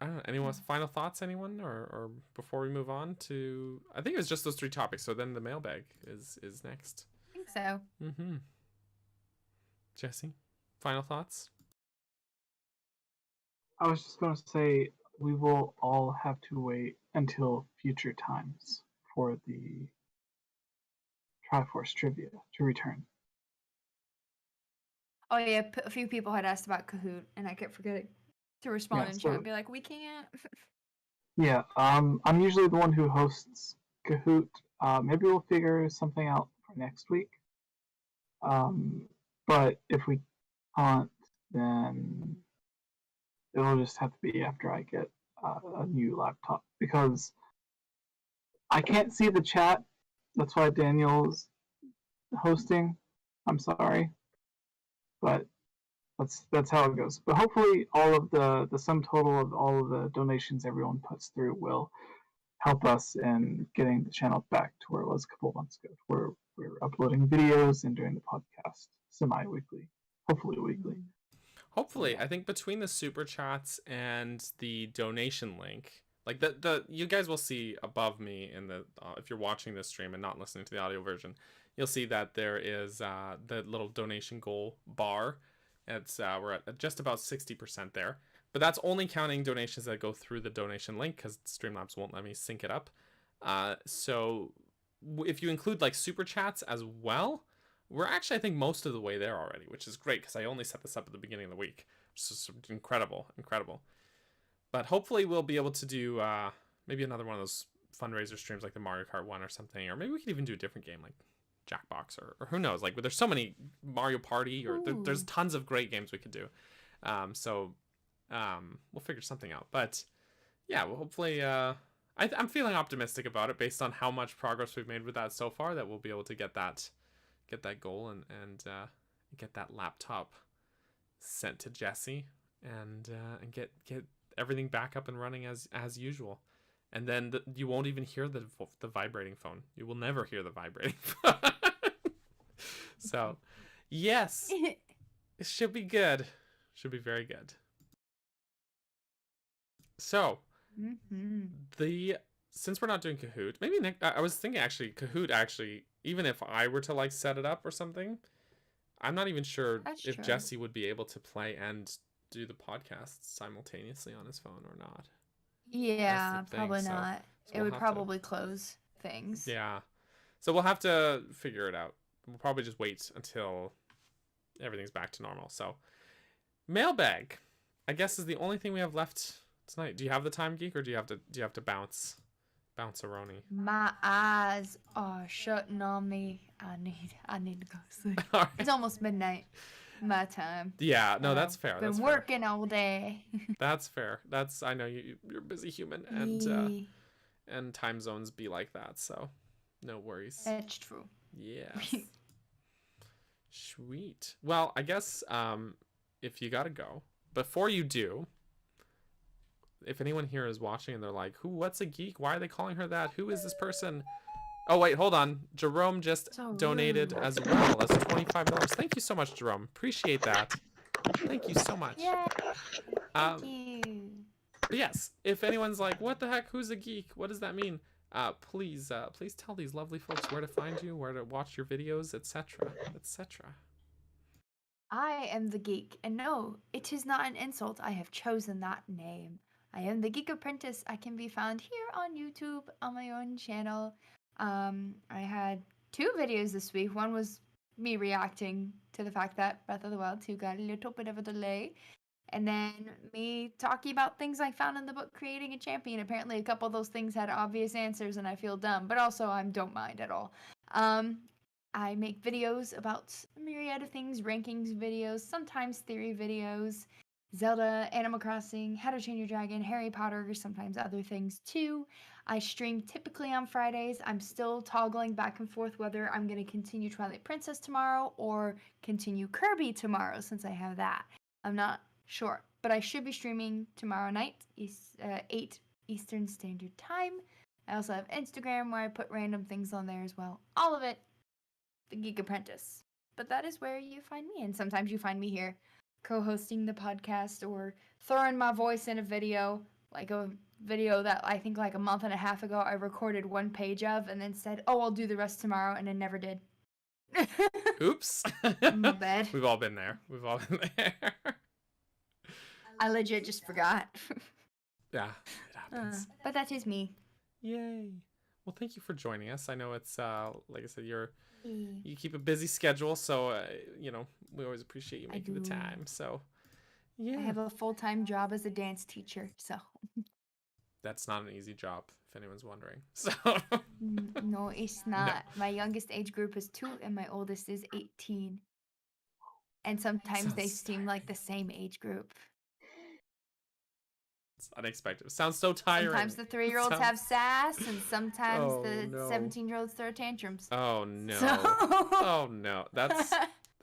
I don't know. Anyone final thoughts? Anyone or before we move on to, I think it was just those three topics. So then the mailbag is next.
I think so.
Mm-hmm. Jessie, final thoughts?
I was just going to say we will all have to wait until future times for the Triforce trivia to return.
Oh yeah, a few people had asked about Kahoot, and I kept forgetting to respond
Yeah,
in
so-
chat and be like, "We can't."
Yeah, I'm usually the one who hosts Kahoot. Maybe we'll figure something out for next week. But if we can't, then it'll just have to be after I get a new laptop, because I can't see the chat. That's why Daniel's hosting. I'm sorry, but that's how it goes. But hopefully, all of the sum total of all of the donations everyone puts through will help us in getting the channel back to where it was a couple of months ago, where we're uploading videos and doing the podcast semi-weekly, hopefully weekly.
Hopefully, I think between the super chats and the donation link, like the you guys will see above me in the if you're watching this stream and not listening to the audio version, you'll see that there is the little donation goal bar. It's we're at just about 60% there, but that's only counting donations that go through the donation link because Streamlabs won't let me sync it up. So if you include like super chats as well, we're actually, I think, most of the way there already, which is great because I only set this up at the beginning of the week. Which is incredible. But hopefully we'll be able to do maybe another one of those fundraiser streams like the Mario Kart one or something, or maybe we could even do a different game like Jackbox or who knows. Like, there's so many Mario Party or there's tons of great games we could do. So we'll figure something out. But yeah, well, hopefully I'm feeling optimistic about it based on how much progress we've made with that so far, that we'll be able to get that goal and get that laptop sent to Jessie and get everything back up and running as usual. And then you won't even hear the vibrating phone. You will never hear the vibrating phone. So, yes, it should be good. Should be very good. So, since we're not doing Kahoot, maybe Nick, I was thinking actually Kahoot actually, even if I were to like set it up or something, I'm not even sure if Jessie would be able to play and do the podcast simultaneously on his phone or not.
Yeah, probably not. So it would probably close things.
Yeah. So we'll have to figure it out. We'll probably just wait until everything's back to normal. So mailbag, I guess, is the only thing we have left tonight. Do you have the time, Geek, or do you have to bounce Aroni?
My eyes are shutting on me. I need to go sleep.
Right.
It's almost midnight. My time.
Yeah, no, that's fair.
Been working all day.
That's fair. I know you're a busy human, and time zones be like that, so no worries.
That's true.
Yes. Sweet. Well, I guess if you gotta go, before you do, if anyone here is watching and they're like, what's a geek? Why are they calling her that? Who is this person? Oh, wait, hold on. Jerome just donated as well as $25. Thank you so much, Jerome. Appreciate that. Thank you so much.
Yeah. Thank you.
But yes, if anyone's like, what the heck? Who's a geek? What does that mean? Please tell these lovely folks where to find you, where to watch your videos, etc., etc.
I am the geek, and no, it is not an insult. I have chosen that name. I am the Geek Apprentice. I can be found here on YouTube on my own channel. I had 2 videos this week. One was me reacting to the fact that Breath of the Wild 2 got a little bit of a delay. And then me talking about things I found in the book Creating a Champion. Apparently a couple of those things had obvious answers and I feel dumb. But also I don't mind at all. I make videos about a myriad of things. Rankings videos, sometimes theory videos. Zelda, Animal Crossing, How to Train Your Dragon, Harry Potter, sometimes other things too. I stream typically on Fridays. I'm still toggling back and forth whether I'm going to continue Twilight Princess tomorrow or continue Kirby tomorrow since I have that. I'm not sure, but I should be streaming tomorrow night, 8 Eastern Standard Time. I also have Instagram where I put random things on there as well. All of it, the Geek Apprentice. But that is where you find me, and sometimes you find me here co-hosting the podcast or throwing my voice in a video, like a video that I think like a month and a half ago I recorded 1 page of and then said, oh, I'll do the rest tomorrow, and I never did.
Oops.
My bad.
We've all been there.
I legit just forgot.
Yeah, it happens.
But that is me.
Yay. Well, thank you for joining us. I know it's like I said, you keep a busy schedule, so we always appreciate you making the time. So yeah,
I have a full-time job as a dance teacher, so
that's not an easy job if anyone's wondering. So
no, it's not. No. My youngest age group is 2 and my oldest is 18, and sometimes they seem like the same age group.
It's unexpected. It sounds so tiring.
Sometimes the 3-year-olds have sass, and sometimes the 17-year-olds throw tantrums.
Oh no!
So...
Oh no! That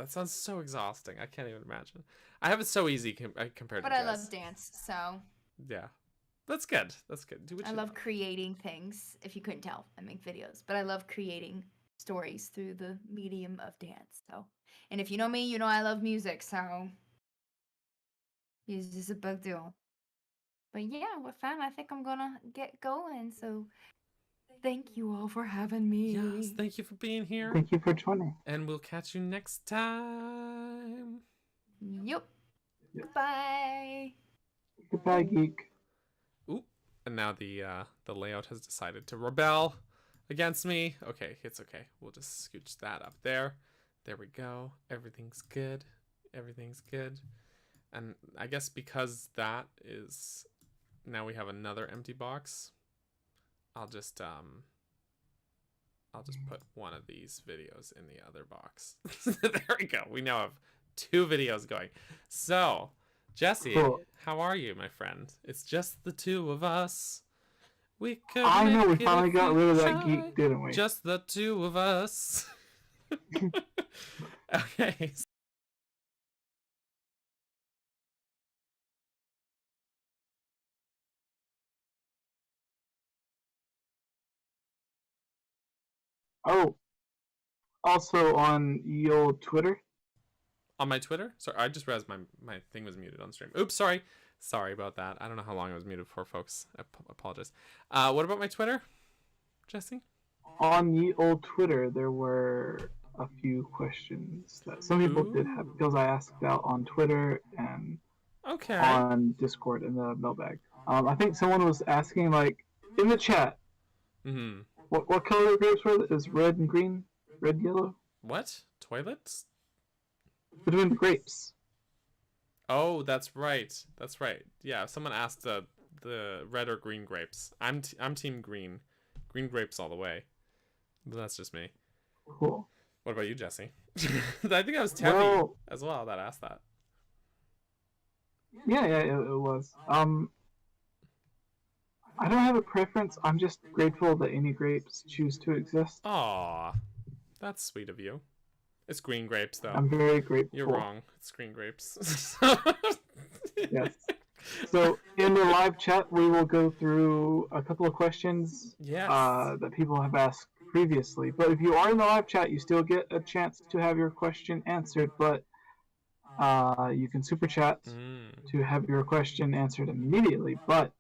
sounds so exhausting. I can't even imagine. I have it so easy compared to.
But I love dance, so.
Yeah, that's good. That's good. Do what
I love creating things. If you couldn't tell, I make videos, but I love creating stories through the medium of dance. So, and if you know me, you know I love music. So, it's just a big deal. But yeah, with that, I think I'm gonna get going. So, thank you all for having me.
Yes, thank you for being here.
Thank you for joining.
And we'll catch you next time.
Yep. Bye.
Goodbye, geek.
Oop. And now the layout has decided to rebel against me. Okay, it's okay. We'll just scooch that up there. There we go. Everything's good. Everything's good. And I guess because that is... Now we have another empty box. I'll just put one of these videos in the other box. There we go. We now have 2 videos going. So, Jessie,
Cool.
how are you, my friend? It's just the 2 of us. We could
I know,
make
we
it
finally
if
got
we
rid of that
tried.
geek, didn't we?
Just the 2 of us. Okay.
Oh, also on your Twitter.
On my Twitter? Sorry, I just realized my thing was muted on stream. Oops, sorry. Sorry about that. I don't know how long I was muted for, folks. I apologize. What about my Twitter, Jessie?
On ye old Twitter, there were a few questions that some people did have because I asked out on Twitter and
Okay.
on Discord in the mailbag. I think someone was asking, like, in the chat,
Mm-hmm.
what color grapes were is red and green, red, yellow?
What? Toilets?
Between the grapes.
Oh, that's right. That's right. Yeah, someone asked the red or green grapes. I'm team green. Green grapes all the way. But that's just me.
Cool.
What about you, Jessie? I think that was Tevi
Well,
as well that asked that.
yeah, it was. I don't have a preference. I'm just grateful that any grapes choose to exist.
Aw, that's sweet of you. It's green grapes, though.
I'm very grateful.
You're wrong. It's green grapes.
Yes. So in the live chat, we will go through a couple of questions
Yes.
that people have asked previously. But if you are in the live chat, you still get a chance to have your question answered. But you can super chat to have your question answered immediately. But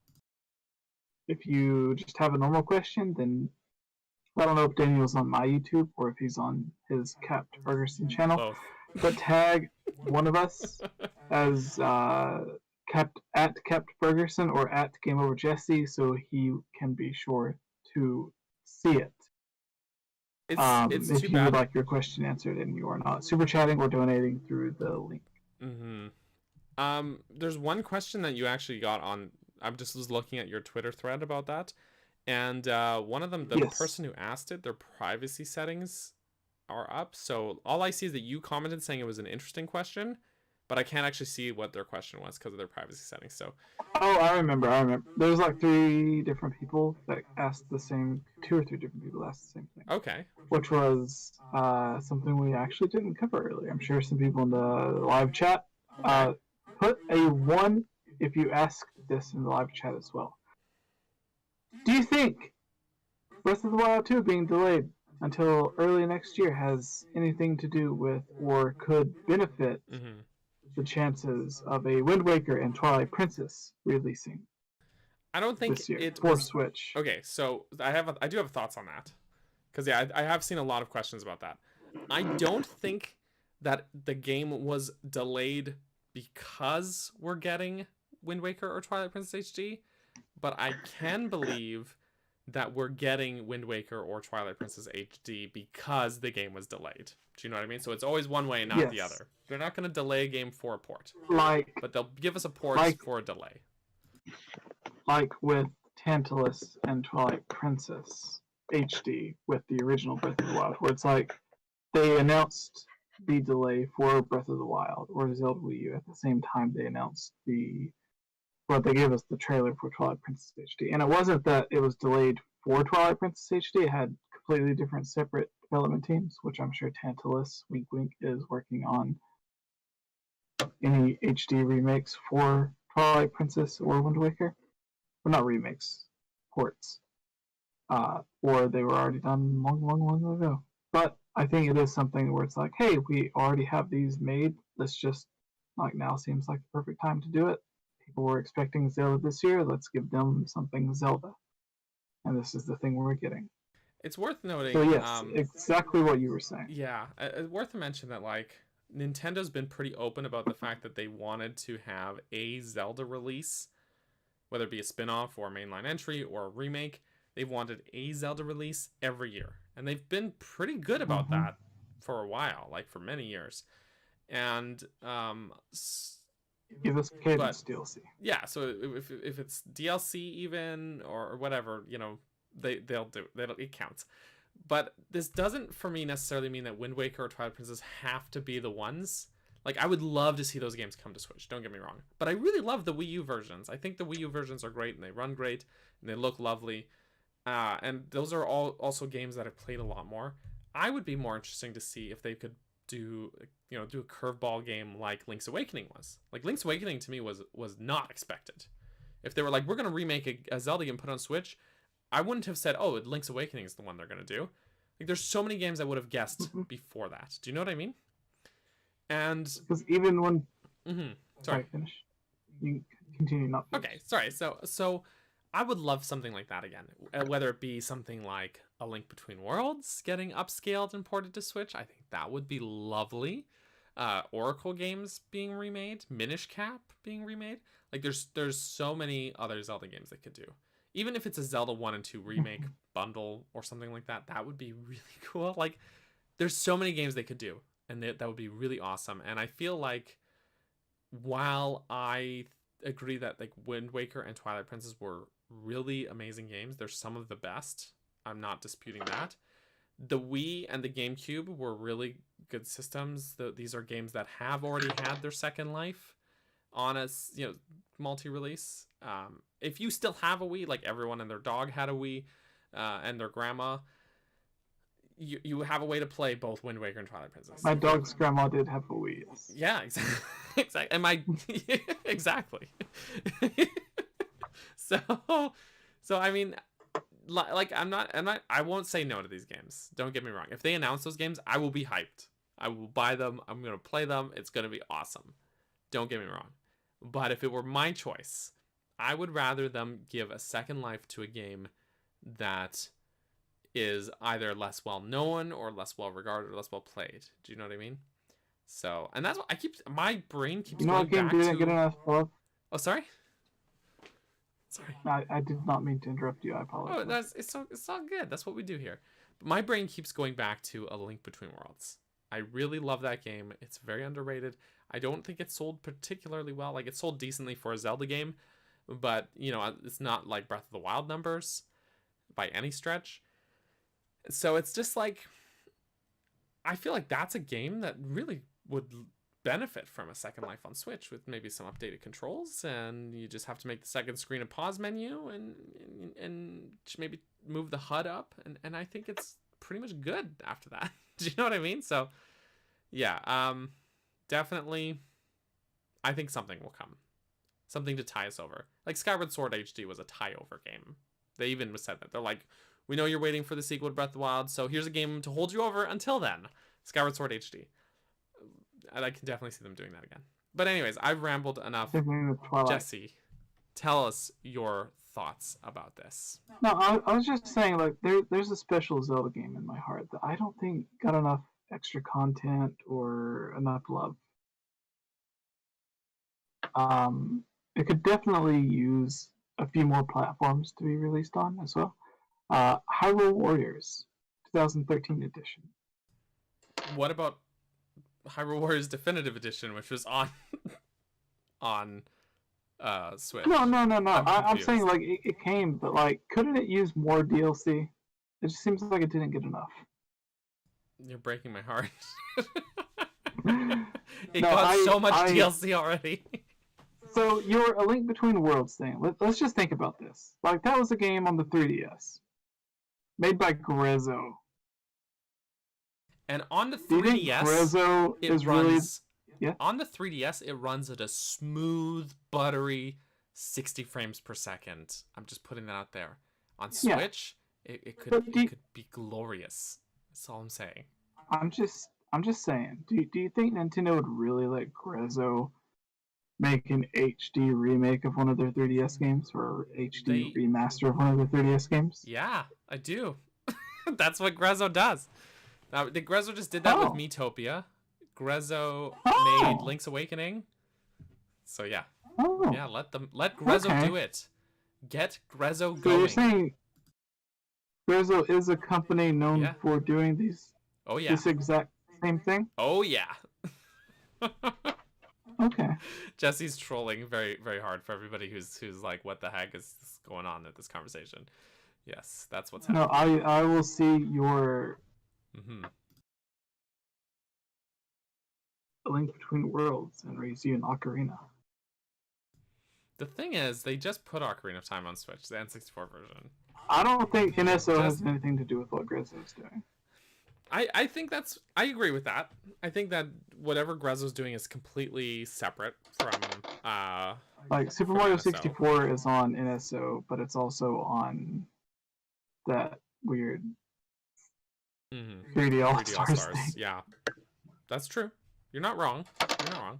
if you just have a normal question, then I don't know if Daniel's on my YouTube or if he's on his Capt Ferguson channel.
Both.
But tag one of us as Capt Ferguson or at @GameOverJessie so he can be sure to see it.
It's
if
too
you
bad.
would like your question answered and you are not super chatting or donating through the link.
Mm-hmm. There's one question that you actually got on. I just was looking at your Twitter thread about that, and one of them, the
Yes.
person who asked it, their privacy settings are up. So all I see is that you commented saying it was an interesting question, but I can't actually see what their question was because of their privacy settings. So.
Oh, I remember. There's like 3 different people that asked the same, 2 or 3 different people asked the same thing.
Okay.
Which was something we actually didn't cover earlier. I'm sure some people in the live chat put a 1 if you ask this in the live chat as well. Do you think Breath of the Wild 2 being delayed until early next year has anything to do with or could benefit the chances of a Wind Waker and Twilight Princess releasing
I don't think
this year
it
for
was...
Switch?
Okay, so I do have thoughts on that, because yeah, I have seen a lot of questions about that. I don't think that the game was delayed because we're getting Wind Waker or Twilight Princess HD, but I can believe that we're getting Wind Waker or Twilight Princess HD because the game was delayed. Do you know what I mean? So it's always one way and not the
Yes.
other. They're not going to delay a game for a port,
Like
but they'll give us a port for a delay.
Like with Tantalus and Twilight Princess HD with the original Breath of the Wild, where it's like they announced the delay for Breath of the Wild or Zelda Wii U at the same time they announced they gave us the trailer for Twilight Princess HD. And it wasn't that it was delayed for Twilight Princess HD, it had completely different separate development teams, which I'm sure Tantalus, wink wink, is working on any HD remakes for Twilight Princess or Wind Waker. Well, not remakes, ports. Or they were already done long ago. But I think it is something where it's like, hey, we already have these made. Let's just, like, now seems like the perfect time to do it. People were expecting Zelda this year. Let's give them something Zelda. And this is the thing we're getting.
It's worth noting.
So yes, exactly what you were saying.
Yeah, worth a mention that like Nintendo's been pretty open about the fact that they wanted to have a Zelda release, whether it be a spin-off or a mainline entry or a remake. They've wanted a Zelda release every year, and they've been pretty good about that for a while, like for many years. And
give us cadence DLC.
Yeah, so if it's DLC even or whatever, you know, they'll do it counts. But this doesn't for me necessarily mean that Wind Waker or Twilight Princess have to be the ones. Like, I would love to see those games come to Switch, don't get me wrong, but I really love the Wii U versions. I think the Wii U versions are great, and they run great, and they look lovely, and those are all also games that I've played a lot more. I would be more interesting to see if they could do a curveball game like Link's Awakening was. Like, Link's Awakening to me was not expected. If they were like, we're going to remake a Zelda game put on Switch, I wouldn't have said, oh, Link's Awakening is the one they're going to do. Like, there's so many games I would have guessed before that. Do you know what I mean? And
because even when
sorry,
finish. You continue, not finish.
Okay, sorry. So I would love something like that again. Whether it be something like A Link Between Worlds getting upscaled and ported to Switch, I think that would be lovely. Oracle games being remade, Minish Cap being remade. Like, there's so many other Zelda games they could do. Even if it's a Zelda 1 and 2 remake bundle or something like that, that would be really cool. Like, there's so many games they could do, and that would be really awesome. And I feel like, while I agree that like Wind Waker and Twilight Princess were really amazing games, they're some of the best. I'm not disputing that. The Wii and the GameCube were really good systems. These are games that have already had their second life on a multi-release. If you still have a Wii, like everyone and their dog had a Wii, and their grandma, you have a way to play both Wind Waker and Twilight Princess.
My dog's grandma did have a Wii. Yes.
Yeah, exactly. And exactly. So I mean, like I won't say no to these games. Don't get me wrong. If they announce those games, I will be hyped. I will buy them. I'm gonna play them. It's gonna be awesome. Don't get me wrong. But if it were my choice, I would rather them give a second life to a game that is either less well known or less well regarded or less well played. Do you know what I mean? So, and that's what my brain keeps going back to. You know what game
didn't get enough love?
Oh, sorry? Sorry.
I did not mean to interrupt you. I apologize.
Oh, it's all good. That's what we do here. But my brain keeps going back to A Link Between Worlds. I really love that game. It's very underrated. I don't think it sold particularly well. Like, it sold decently for a Zelda game, but, it's not like Breath of the Wild numbers by any stretch. So it's just like, I feel like that's a game that really would benefit from a second life on Switch with maybe some updated controls, and you just have to make the second screen a pause menu and maybe move the HUD up, and I think it's pretty much good after that. Do you know what I mean? So yeah, definitely I think something will come. Something to tie us over. Like Skyward Sword HD was a tie-over game. They even said that. They're like, we know you're waiting for the sequel to Breath of the Wild, so here's a game to hold you over until then. Skyward Sword HD. I can definitely see them doing that again. But anyways, I've rambled enough. Jessie, tell us your thoughts about this.
No, I was just saying, like, there's a special Zelda game in my heart that I don't think got enough extra content or enough love. It could definitely use a few more platforms to be released on as well. Hyrule Warriors 2013 edition.
What about Hyrule Warriors Definitive Edition, which was on Switch?
No. I'm saying, like, it came, but, like, couldn't it use more DLC? It just seems like it didn't get enough.
You're breaking my heart. It got so much DLC already.
So your A Link Between Worlds thing, let's just think about this. Like, that was a game on the 3DS. Made by Grezzo.
And on the 3DS, it runs...
Really... Yeah?
On the 3DS, it runs at a smooth, buttery 60 frames per second. I'm just putting that out there. On Switch, it could be glorious. That's all I'm saying.
I'm just saying. Do you think Nintendo would really let 𝗏𝗏 make an HD remake of one of their 3DS games, or HD remaster of one of their 3DS games?
Yeah, I do. That's what 𝗏𝗏 does. Now, 𝗏𝗏 just did that with Miitopia. 𝗏𝗏 made Link's Awakening. So yeah. Yeah, let 𝗏𝗏 do it. Get 𝗏𝗏 going.
So you're saying 𝗏𝗏 is a company known for doing these?
Oh yeah.
This exact same thing?
Oh yeah.
Okay.
Jessie's trolling very, very hard for everybody who's like, what the heck is going on with this conversation? Yes, that's what's happening.
No, I will see your Link Between Worlds and raise you an ocarina.
The thing is, they just put Ocarina of Time on Switch, the N64 version.
I don't think NSO has anything to do with what 𝗏𝗏 is doing.
I think I agree with that. I think that whatever 𝗏𝗏 is doing is completely separate from
like Super Mario 64 is on NSO, but it's also on that weird 3D All-Stars thing.
Yeah, that's true. You're not wrong. You're not wrong.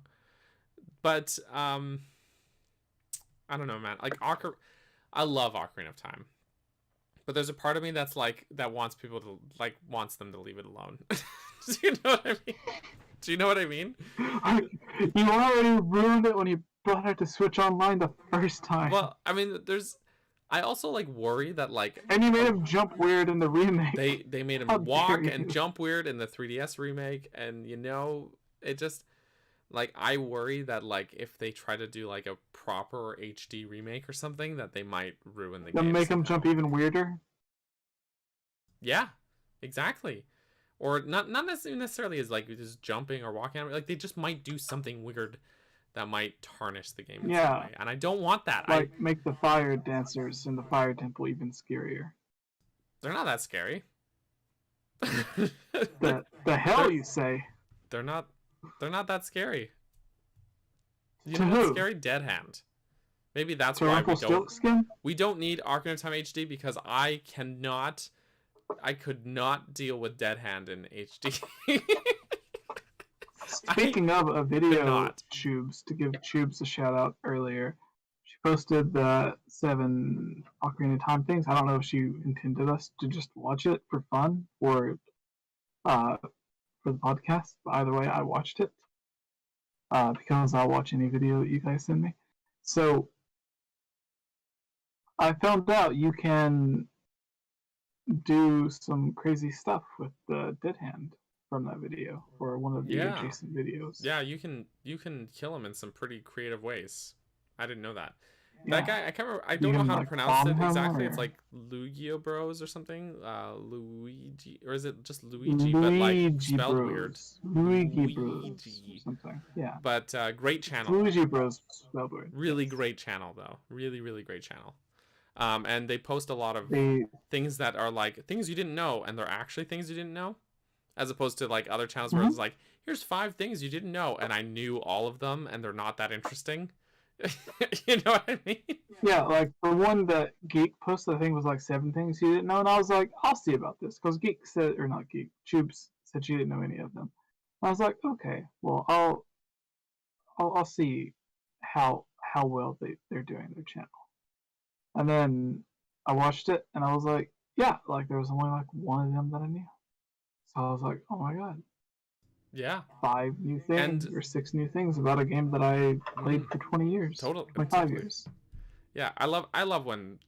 But I don't know, man. Like I love Ocarina of Time. But there's a part of me that's like, that wants people to, like, wants them to leave it alone. Do you know what I mean? Do you know what I mean?
You already ruined it when you brought it to Switch Online the first time.
Well, I mean, I also, like, worry that, like...
And you made him jump weird in the remake.
They made him walk and jump weird in the 3DS remake, and, you know, it just... Like, I worry that, like, if they try to do, like, a proper HD remake or something, that they might ruin the game.
They'll make him jump even weirder?
Yeah, exactly. Or not necessarily as, like, just jumping or walking. Like, they just might do something weird that might tarnish the game in some way. And I don't want that.
Like, make the fire dancers in the fire temple even scarier.
They're not that scary.
the hell you say?
They're not that scary. You
To
know what's
who?
scary? Dead Hand. Maybe that's
To
why we don't need Ocarina of Time HD, because I could not deal with Dead Hand in HD.
Speaking of a video, 𝗏𝗏s, to give 𝗏𝗏s a shout out earlier, she posted the 7 Ocarina of Time things. I don't know if she intended us to just watch it for fun or for the podcast, but either way, I watched it because I'll watch any video that you guys send me. So I found out you can do some crazy stuff with the Dead Hand from that video, or one of the adjacent videos.
Yeah, you can kill him in some pretty creative ways. I didn't know that. That guy, I can't remember. I don't know how to pronounce it exactly. It's like 𝗏𝗏𝗏 Bros or something. Luigi, or is it just Luigi? But like spelled weird.
Luigi Bros. Something. Yeah.
But great channel.
Luigi Bros. Spelled weird.
Really great channel though. Really, really great channel. And they post a lot of things that are like things you didn't know, and they're actually things you didn't know, as opposed to like other channels where it's like, here's 5 things you didn't know, and I knew all of them, and they're not that interesting. You know what I mean?
Yeah, like the one that Geek posted, I think, was like 7 things you didn't know, and I was like, I'll see about this, because Geek said, or not Geek, 𝗏𝗏s said she didn't know any of them. I was like, okay, well, I'll see how well they're doing their channel. And then I watched it, and I was like, yeah, like there was only like 1 of them that I knew. So I was like, oh my god.
Yeah.
5 new things or 6 new things about a game that I played for 20 years. 25 years.
Yeah, I love when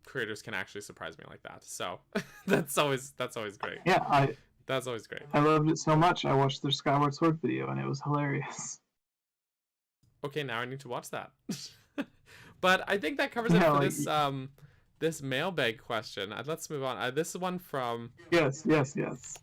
creators can actually surprise me like that. So that's always great.
Yeah,
that's always great.
I loved it so much. I watched their Skyward Sword video, and it was hilarious.
Okay, now I need to watch that. But I think that covers it for this this mailbag question. Let's move on. This is one from...
Yes.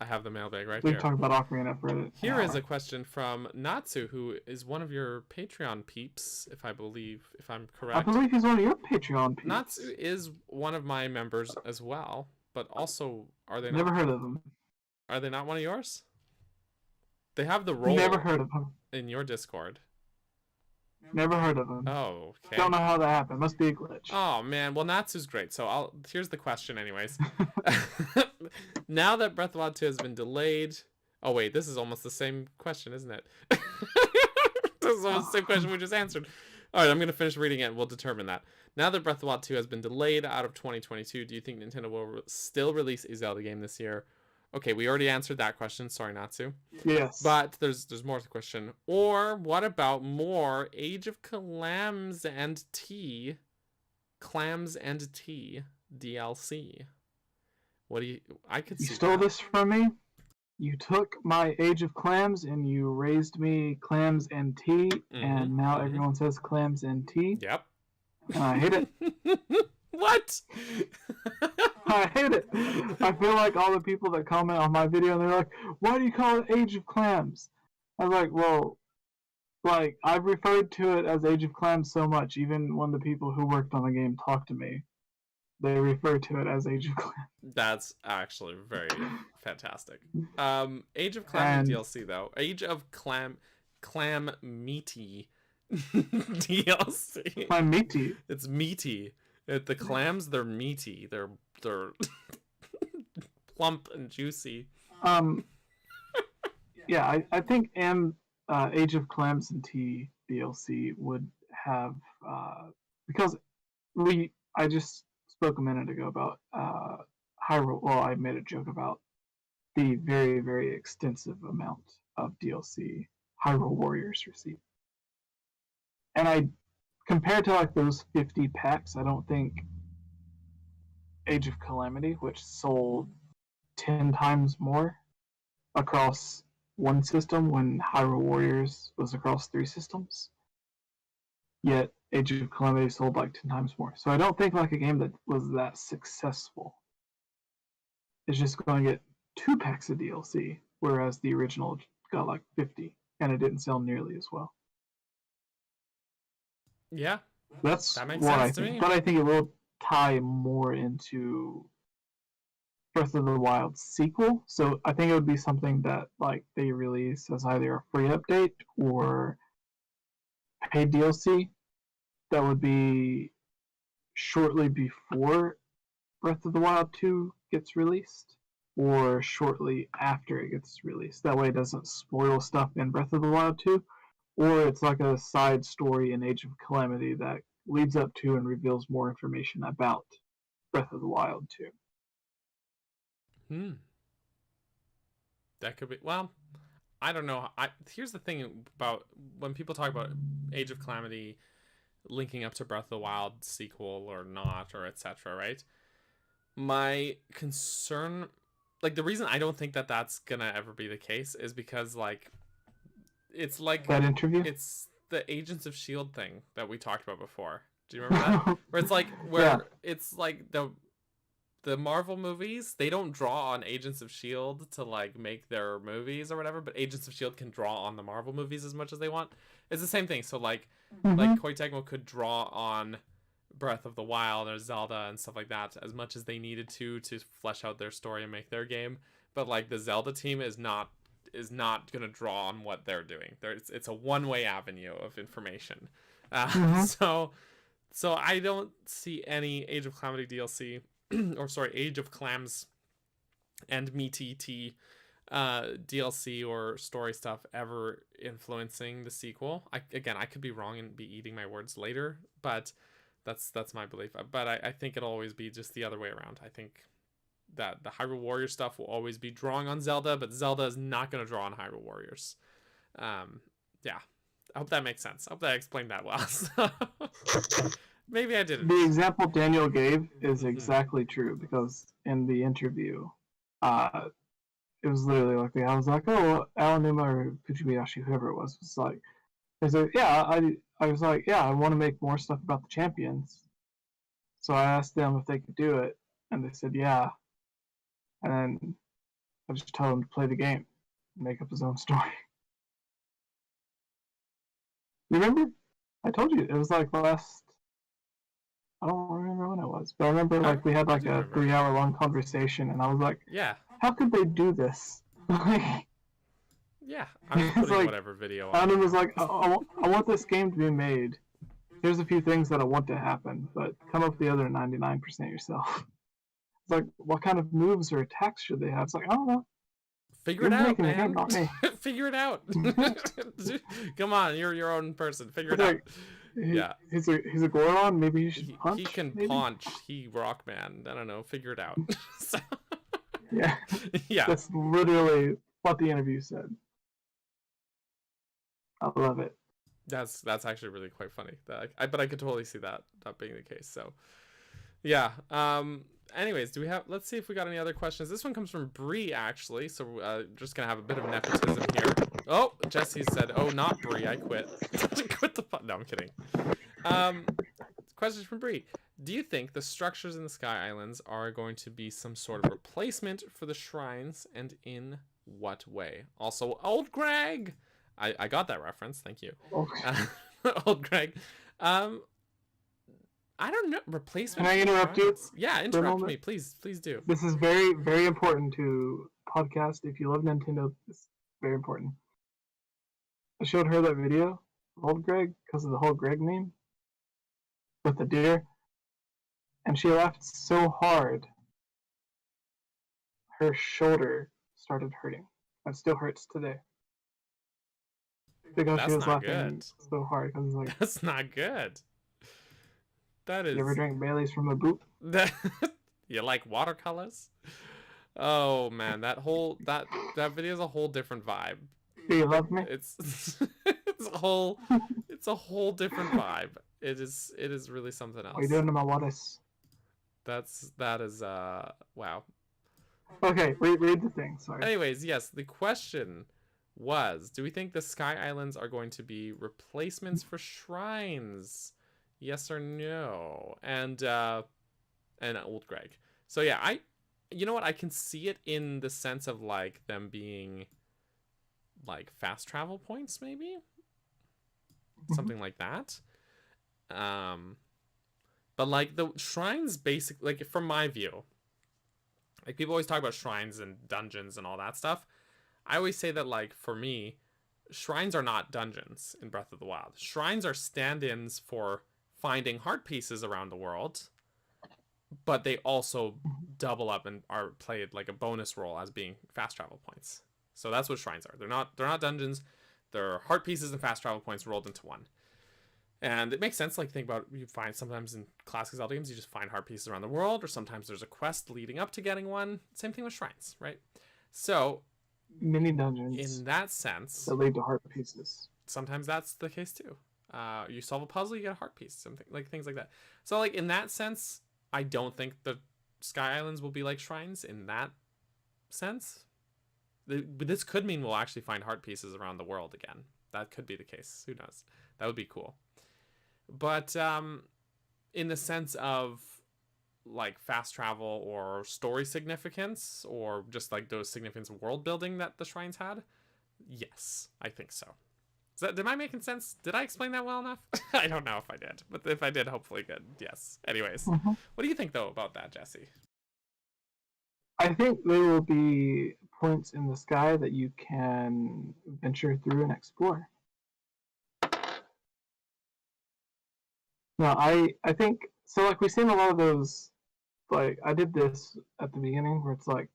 I have the mailbag right
We've
here.
talked about Ocarina for it.
Here is a question from NATSU, who is one of your Patreon peeps, if I'm correct.
I believe he's one of your Patreon peeps.
NATSU is one of my members as well, but also, are they
Never heard of them.
Are they not one of yours? They have the role
Never heard of them.
in your Discord.
Never heard of him.
Oh, okay.
Don't know how that happened. Must be a glitch.
Oh man, well Natsu's great. So here's the question anyways. Now that Breath of the Wild 2 has been delayed. Oh wait, this is almost the same question, isn't it? This is almost the same question we just answered. Alright, I'm gonna finish reading it and we'll determine that. Now that Breath of the Wild 2 has been delayed out of 2022, do you think Nintendo will still release a Zelda game this year? Okay, we already answered that question. Sorry, Natsu.
Yes.
But there's more to the question. Or what about more Age of Clams and Tea DLC? What do you? I could see.
You stole
that.
this from me. You took my Age of Clams and you raised me Clams and Tea, and now everyone says Clams and Tea.
Yep.
And I hate it.
What?
I hate it. I feel like all the people that comment on my video, they're like, why do you call it Age of Clams? I was like, well, like, I've referred to it as Age of Clams so much, even when the people who worked on the game talk to me, they refer to it as Age of Clams.
That's actually very fantastic. Age of Clam DLC though. Age of Clam meaty DLC.
Clam meaty.
It's meaty. The clams, they're meaty. They're plump and juicy.
Yeah, I think Age of Clams and Tea DLC would have because I just spoke a minute ago about Hyrule. Well, I made a joke about the very, very extensive amount of DLC Hyrule Warriors received, and compared to like those 50 packs, I don't think Age of Calamity, which sold 10 times more across one system when Hyrule Warriors was across 3 systems, yet Age of Calamity sold like 10 times more. So I don't think like a game that was that successful is just going to get 2 packs of DLC, whereas the original got like 50 and it didn't sell nearly as well.
Yeah,
that
makes
what
sense
I
to
think.
me.
But I think it will tie more into Breath of the Wild sequel. So I think it would be something that like they release as either a free update or paid DLC that would be shortly before Breath of the Wild 2 gets released or shortly after it gets released. That way it doesn't spoil stuff in Breath of the Wild 2. Or it's like a side story in Age of Calamity that leads up to and reveals more information about Breath of the Wild 2.
That could be. Well, I don't know. Here's the thing about when people talk about Age of Calamity linking up to Breath of the Wild sequel or not, or etc., right? My concern, like the reason I don't think that that's gonna ever be the case is because like it's like
that interview.
It's the Agents of S.H.I.E.L.D. thing that we talked about before. Do you remember that? Where it's like it's like the Marvel movies, they don't draw on Agents of S.H.I.E.L.D. to like make their movies or whatever, but Agents of S.H.I.E.L.D. can draw on the Marvel movies as much as they want. It's the same thing. So like Koei Tecmo could draw on Breath of the Wild or Zelda and stuff like that as much as they needed to flesh out their story and make their game. But like the Zelda team is not gonna draw on what they're doing. It's a one-way avenue of information. So I don't see any Age of Calamity DLC or sorry, Age of Clams and meaty tea DLC or story stuff ever influencing the sequel. I could be wrong and be eating my words later, but that's my belief. But I think it'll always be just the other way around. I think that the Hyrule Warriors stuff will always be drawing on Zelda, but Zelda is not going to draw on Hyrule Warriors. Yeah, I hope that makes sense. I hope that I explained that well. Maybe I didn't.
The example Daniel gave is exactly true because in the interview, it was literally like I was like, oh, Aonuma or Fujibayashi, whoever it was like, I said, yeah, I was like, yeah, I want to make more stuff about the champions. So I asked them if they could do it, and they said, yeah. And then I just told him to play the game, make up his own story. You remember? I told you it was like last. I don't remember when it was, but I remember like we had like a 3-hour long conversation, and I was like,
yeah,
how could they do this?
Yeah, I'm just
It's
putting
like,
whatever video on.
Adam was like, I want this game to be made. Here's a few things that I want to happen, but come up with the other 99% yourself. It's like, what kind of moves or attacks should they have? It's like, I don't know.
Figure
You're
it out,
making the
man.
game, not me.
Figure it out. Come on, you're your own person. Figure it
It's
out.
like, he-
Yeah.
He's a Goron. Maybe he should punch.
He can
maybe?
punch. He Rockman. I don't know. Figure it out. So,
Yeah.
yeah.
That's literally what the interview said. I love it.
That's actually really quite funny. But I could totally see that being the case. So, yeah. Anyways, let's see if we got any other questions. This one comes from Bree, actually. So just gonna have a bit of nepotism here. Oh, Jessie said, "Oh, not Bree. I quit." Quit the fun. No, I'm kidding. Question from Bree: do you think the structures in the Sky Islands are going to be some sort of replacement for the shrines, and in what way? Also, old Greg. I got that reference. Thank you.
Okay.
Old Greg. I don't know. Replacement.
Can I interrupt you?
Yeah,
for a
interrupt
moment?
me, please. Please do.
This is very, very important to podcast. If you love Nintendo, it's very important. I showed her that video, Old Greg, because of the whole Greg meme with the deer, and she laughed so hard, her shoulder started hurting. It still hurts today. Because
That's
she was
not
laughing
good.
so hard. Because it's like,
That's not good. That is.
you ever drank Bailey's from a boot?
You like watercolors? Oh man, that video is a whole different vibe.
Do you love me?
It's it's a whole different vibe. It is really something else.
What are you doing to my waters?
That is wow.
Okay, read the thing. Sorry.
Anyways, yes, the question was, do we think the Sky Islands are going to be replacements for shrines? Yes or no? And old Greg. So yeah, you know what? I can see it in the sense of like them being like fast travel points, maybe something like that. But like the shrines, basically, like from my view, like people always talk about shrines and dungeons and all that stuff. I always say that, like, for me, shrines are not dungeons in Breath of the Wild. Shrines are stand-ins for finding heart pieces around the world, but they also double up and are played like a bonus role as being fast travel points. So that's what shrines are. They're not dungeons. They're heart pieces and fast travel points rolled into one. And it makes sense. Like, think about, you find sometimes in classic Zelda games, you just find heart pieces around the world, or sometimes there's a quest leading up to getting one. Same thing with shrines, right? So
mini dungeons
in that sense,
that lead to heart pieces.
sometimes that's the case too. You solve a puzzle, you get a heart piece, something like things like that. So like in that sense, I don't think the Sky Islands will be like shrines in that sense. But this could mean we'll actually find heart pieces around the world again. That could be the case. Who knows? That would be cool. But in the sense of like fast travel or story significance, or just like those significance of world building that the shrines had, yes, I think so. Am I making sense? Did I explain that well enough? I don't know if I did, but if I did, hopefully good. Yes. Anyways, what do you think though about that, Jessie?
I think there will be points in the sky that you can venture through and explore. No, I think so. Like, we've seen a lot of those. Like, I did this at the beginning where it's like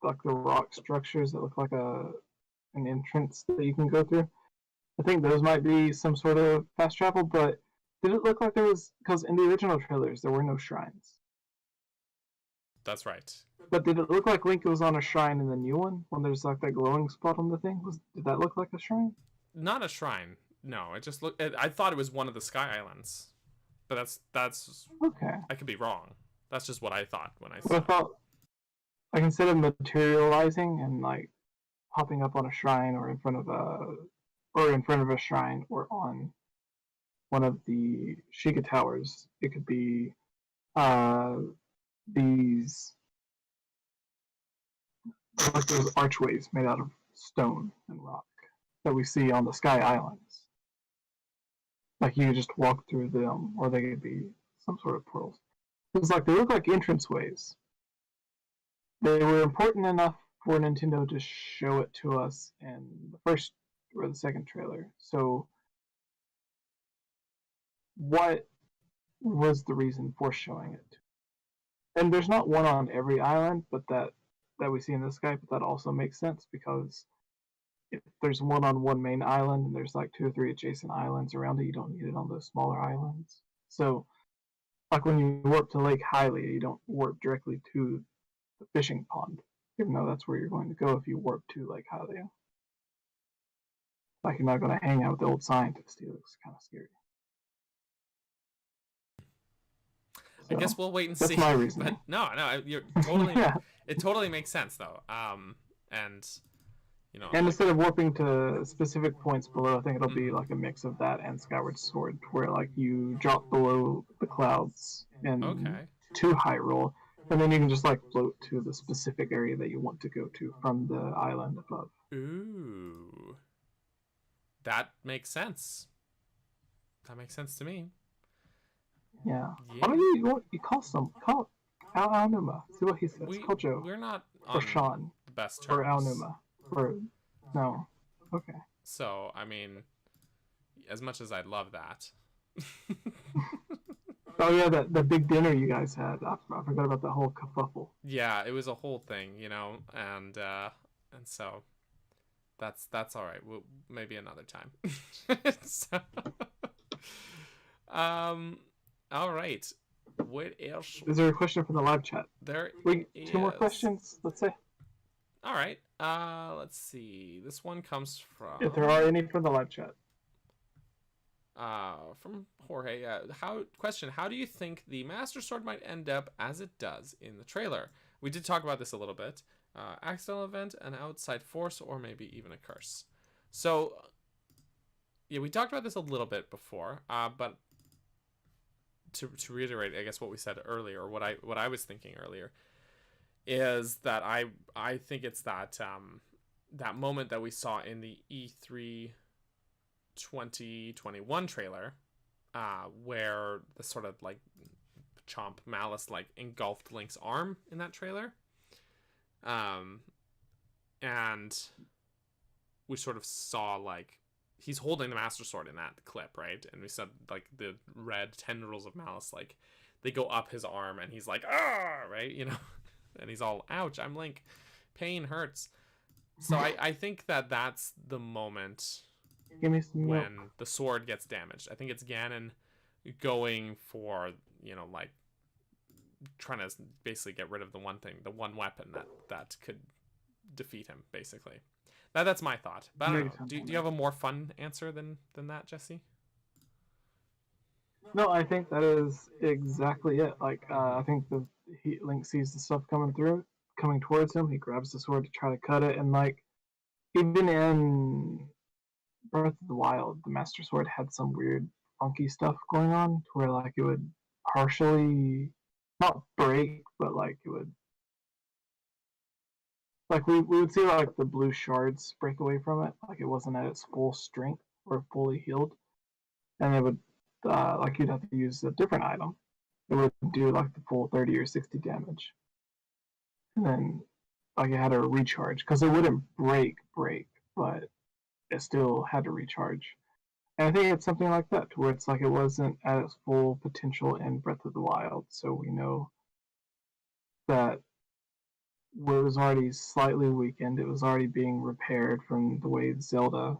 the rock structures that look like an entrance that you can go through. I think those might be some sort of fast travel, but did it look like there was, because in the original trailers there were no shrines.
That's right.
But did it look like Link was on a shrine in the new one when there's like that glowing spot on the thing? Did that look like a shrine?
Not a shrine. No, it just looked. I thought it was one of the Sky Islands, but that's
okay.
I could be wrong. That's just what I thought when I
But
saw
I
it.
thought, like, instead of materializing and like popping up on a shrine or in front of a shrine or on one of the Sheikah towers, it could be these like those archways made out of stone and rock that we see on the Sky Islands. Like, you just walk through them, or they could be some sort of portals. It's like they look like entranceways. They were important enough for Nintendo to show it to us in the first or the second trailer. So what was the reason for showing it? And there's not one on every island, but that we see in this guy, but that also makes sense because if there's one on one main island and there's like 2 or 3 adjacent islands around it, you don't need it on those smaller islands. So like when you warp to Lake Hylia, you don't warp directly to the fishing pond, even though that's where you're going to go if you warp to Lake Hylia. Like you're not going to hang out with the old scientist. He looks kind of scary.
I guess we'll wait and
that's
see.
My reason.
But no, you're totally.
Yeah.
It totally makes sense though. And you know.
And instead of warping to specific points below, I think it'll be like a mix of that and Skyward Sword, where like you drop below the clouds and to Hyrule, and then you can just like float to the specific area that you want to go to from the island above.
Ooh, that makes sense. That makes sense to me.
Yeah. Why don't you call 𝗷𝗵𝗲. See what he says. Call Joe.
We're not
or Sean.
The best terms.
Or 𝗷𝗵𝗲. Or no. Okay.
So I mean, as much as I'd love that.
Oh yeah, that big dinner you guys had. I forgot about that whole kerfuffle.
Yeah, it was a whole thing, you know, and so that's all right. We'll maybe another time. So, all right. What else?
Is there a question from the live chat?
There
Wait,
is.
2 more questions, let's say.
All right. Let's see. This one comes from.
If there are any from the live chat.
From Jorge. How do you think the Master Sword might end up as it does in the trailer? We did talk about this a little bit. Accidental event, an outside force, or maybe even a curse. So, yeah, we talked about this a little bit before. But to reiterate, I guess what we said earlier, or what I was thinking earlier, is that I think it's that that moment that we saw in the E3 2021 trailer, where the sort of like 𝗏𝗵𝗲 like engulfed Link's arm in that trailer, and we sort of saw like he's holding the Master Sword in that clip, right? And we said like the red tendrils of malice, like they go up his arm, and he's like, ah, right, you know, and he's all, ouch, I'm Link, pain hurts. So I think that's the moment
Give me some
when
milk.
the sword gets damaged. I think it's Ganon going for, you know, like trying to basically get rid of the one weapon that could defeat him, basically. That's my thought. But I don't know. Do you have a more fun answer than that, Jesse?
No, I think that is exactly it. Like, I think Link sees the stuff coming towards him. He grabs the sword to try to cut it, and like, even in Breath of the Wild, the Master Sword had some weird, funky stuff going on, to where like it would partially not break, but like it would. Like we would see like the blue shards break away from it, like it wasn't at its full strength or fully healed, and it would like you'd have to use a different item. It would do like the full 30 or 60 damage, and then like it had a recharge because it wouldn't break, but it still had to recharge. And I think it's something like that, to where it's like it wasn't at its full potential in Breath of the Wild, so we know that where it was already slightly weakened, it was already being repaired from the way Zelda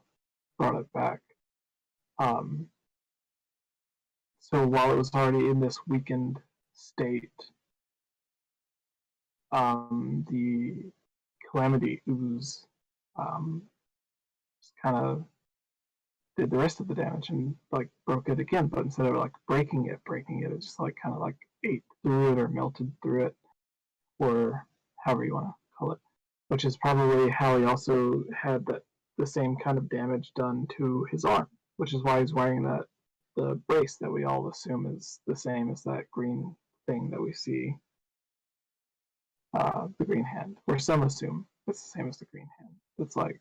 brought it back. So while it was already in this weakened state, the Calamity Ooze just kind of did the rest of the damage and like broke it again, but instead of like breaking it just just like kind of like ate through it or melted through it, or however you want to call it, which is probably how he also had the same kind of damage done to his arm, which is why he's wearing the brace that we all assume is the same as that green thing that we see, the green hand, or some assume it's the same as the green hand. It's like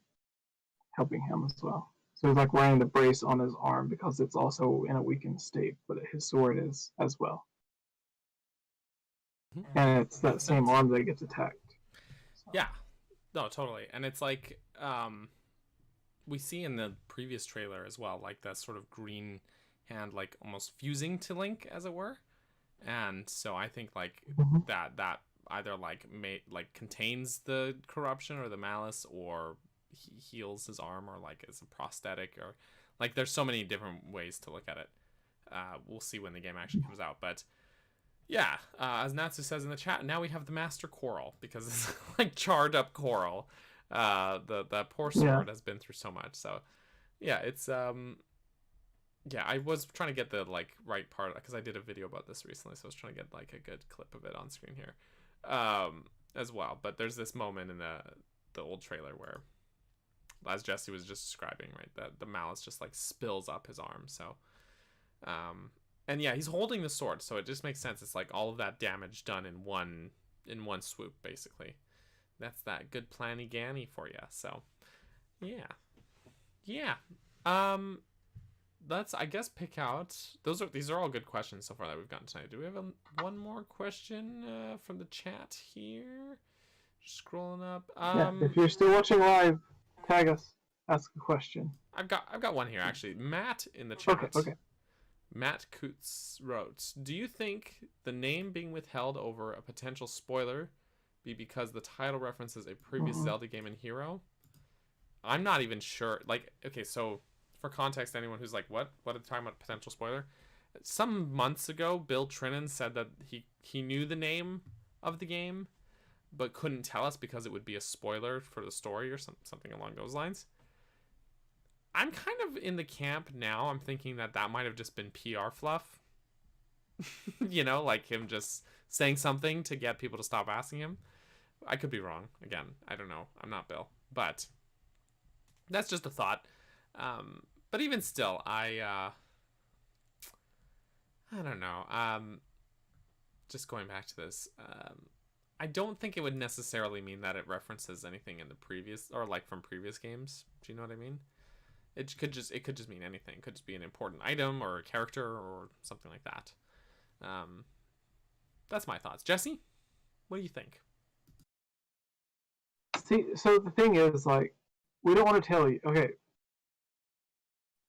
helping him as well. So he's like wearing the brace on his arm because it's also in a weakened state, but his sword is as well. And it's that same arm that gets attacked. So.
Yeah, No, totally. And it's like, we see in the previous trailer as well, like that sort of green hand, like almost fusing to Link, as it were. And so I think like that either like contains the corruption or the malice, or he heals his arm, or like is a prosthetic, or like there's so many different ways to look at it. We'll see when the game actually comes out, but yeah, as Natsu says in the chat, now we have the Master Coral, because it's like charred up coral. The poor sword has been through so much. So yeah, it's yeah, I was trying to get the like right part, because I did a video about this recently, so I was trying to get like a good clip of it on screen here as well. But there's this moment in the old trailer where, as Jessie was just describing, right, that the malice just like spills up his arm. So and yeah, he's holding the sword, so it just makes sense. It's like all of that damage done in one swoop, basically. That's that good planny Ganny for you. So yeah. Let's, I guess, pick out these are all good questions so far that we've gotten tonight. Do we have one more question from the chat here? Just scrolling up.
Yeah, if you're still watching live, tag us, ask a question.
I've got one here actually. Matt in the chat.
Okay.
Matt Coots wrote, do you think the name being withheld over a potential spoiler be because the title references a previous Zelda game and hero? I'm not even sure. Like, okay, so for context, anyone who's like, what are they talking about, potential spoiler? Some months ago, Bill Trinan said that he knew the name of the game, but couldn't tell us because it would be a spoiler for the story or something along those lines. I'm kind of in the camp now. I'm thinking that might have just been PR fluff. You know, like him just saying something to get people to stop asking him. I could be wrong. Again, I don't know. I'm not Bill. But that's just a thought. But even still, I don't know. Just going back to this, I don't think it would necessarily mean that it references anything in the previous, or like from previous games. Do you know what I mean? It could just mean anything. It could just be an important item or a character or something like that. That's my thoughts. Jessie, what do you think?
See, so the thing is, like, we don't want to tell you. Okay,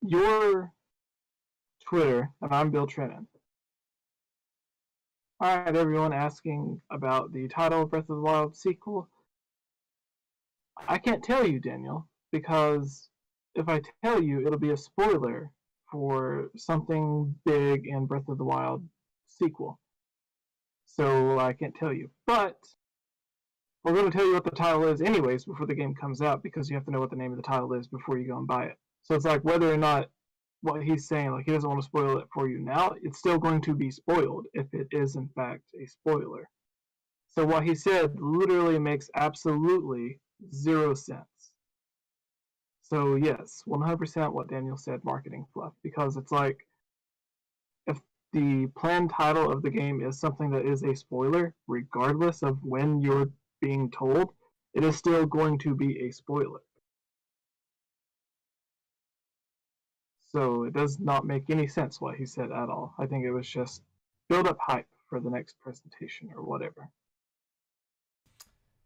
your Twitter, and I'm Bill Trinan. Alright, everyone asking about the title of Breath of the Wild sequel. I can't tell you, Daniel, because if I tell you, it'll be a spoiler for something big in Breath of the Wild sequel. So I can't tell you. But we're going to tell you what the title is anyways before the game comes out, because you have to know what the name of the title is before you go and buy it. So it's like whether or not what he's saying, like he doesn't want to spoil it for you now, it's still going to be spoiled if it is in fact a spoiler. So what he said literally makes absolutely 0 sense. So yes, 100% what Daniel said, marketing fluff, because it's like, if the planned title of the game is something that is a spoiler, regardless of when you're being told, it is still going to be a spoiler. So it does not make any sense what he said at all. I think it was just build up hype for the next presentation or whatever.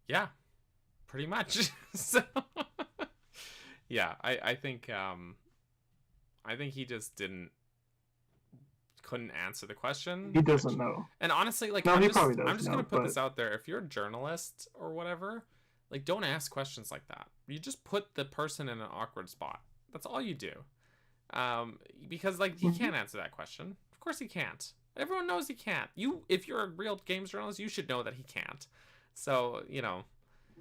Yeah, pretty much. So yeah, I think he just couldn't answer the question.
He doesn't know.
And honestly, like,
no,
I'm just
know,
gonna put this out there. If you're a journalist or whatever, like, don't ask questions like that. You just put the person in an awkward spot. That's all you do. Because like he can't answer that question. Of course he can't. Everyone knows he can't. If you're a real games journalist, you should know that he can't. So, you know,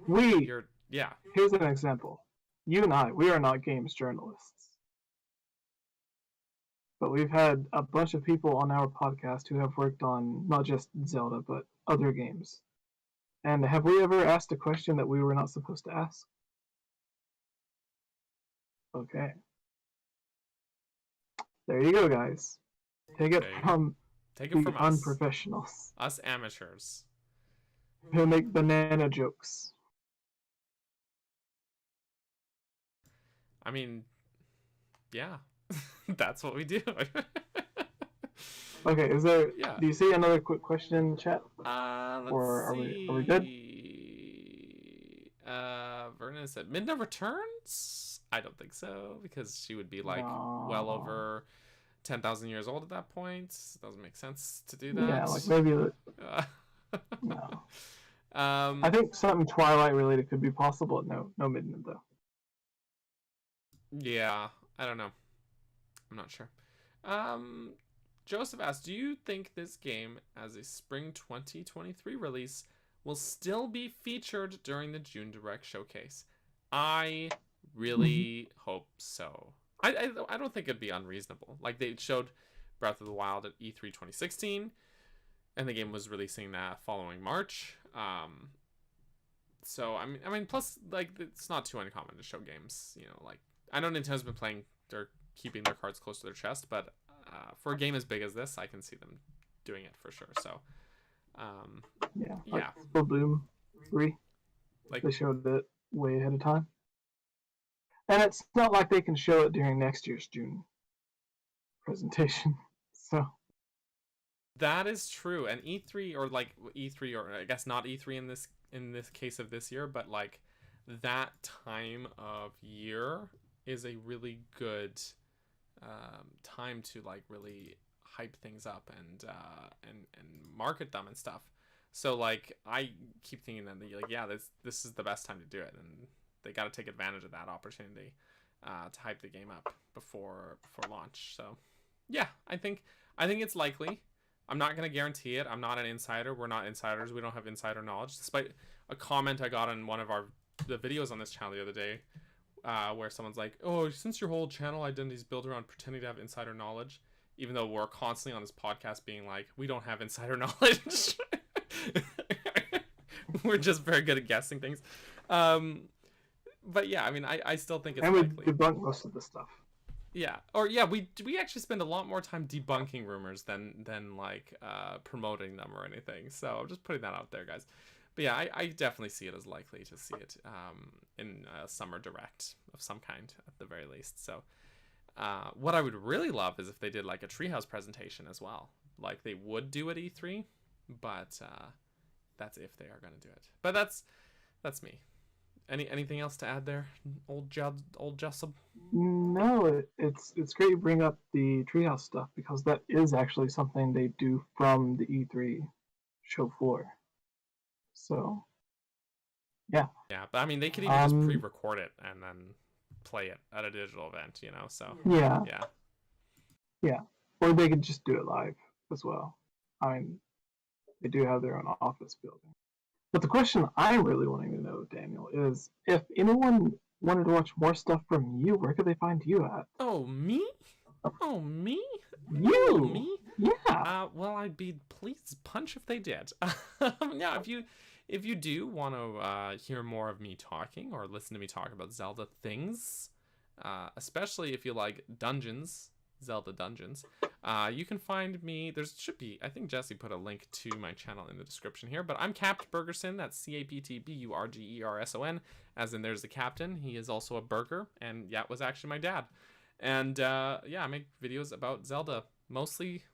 here's an example. You and I, we are not games journalists. But we've had a bunch of people on our podcast who have worked on not just Zelda, but other games. And have we ever asked a question that we were not supposed to ask? Okay. There you go, guys. Take it from us. Unprofessionals.
Us amateurs.
Who make banana jokes.
I mean, yeah. That's what we do.
Okay, is there... Yeah. Do you see another quick question in the chat?
Let's
or are
see.
we good?
Vernon said Midna returns. I don't think so, because she would be like well
No.
over 10,000 years old at that point. Doesn't make sense to do that.
Yeah, like maybe no. I think something Twilight related could be possible. No Midnight though.
Yeah, I don't know. I'm not sure. Joseph asked, do you think this game as a spring 2023 release will still be featured during the June Direct showcase? I really hope so. I don't think it'd be unreasonable. Like, they showed Breath of the Wild at E3 2016, and the game was releasing following March. So I mean, plus, like, it's not too uncommon to show games. You know, like, I know Nintendo's been playing, they're keeping their cards close to their chest, but for a game as big as this, I can see them doing it for sure. So
like Bloom 3,
like
they showed it way ahead of time. And it's not like they can show it during next year's June presentation. So
that is true. And E3, or like E3, or I guess not E3 in this case of this year, but like that time of year is a really good time to like really hype things up and market them and stuff. So like I keep thinking that like, yeah, this is the best time to do it, and they got to take advantage of that opportunity to hype the game up before launch. So yeah, I think it's likely. I'm not going to guarantee it. I'm not an insider. We're not insiders. We don't have insider knowledge, despite a comment I got on one of the videos on this channel the other day, where someone's like, oh, since your whole channel identity is built around pretending to have insider knowledge, even though we're constantly on this podcast being like, we don't have insider knowledge. We're just very good at guessing things. But yeah, I mean, I still think it's likely.
And we debunk most of the stuff.
Yeah, or yeah, we actually spend a lot more time debunking rumors than like promoting them or anything. So I'm just putting that out there, guys. But yeah, I definitely see it as likely to see it in a summer direct of some kind at the very least. So what I would really love is if they did like a Treehouse presentation as well, like they would do at E3, but that's if they are going to do it. But that's me. Anything else to add there, old Jessup?
No, it's great you bring up the Treehouse stuff, because that is actually something they do from the E3 show floor. So, yeah.
Yeah, but I mean, they could even just pre-record it and then play it at a digital event, you know, so.
Yeah.
Yeah.
Yeah. Or they could just do it live as well. I mean, they do have their own office building. But the question I'm really wanting to know, Daniel, is if anyone wanted to watch more stuff from you, where could they find you at?
Oh, me? Oh, me?
You?
Oh, me?
Yeah.
Well, I'd be pleased punch if they did. Yeah, if you do want to hear more of me talking or listen to me talk about Zelda things, especially if you like dungeons, Zelda dungeons, you can find me. I think Jessie put a link to my channel in the description here, but I'm 𝐶APTBURGERSON. That's 𝐶APTBURGERSON, as in there's the captain. He is also a burger, and yeah, it was actually my dad. And yeah, I make videos about Zelda, mostly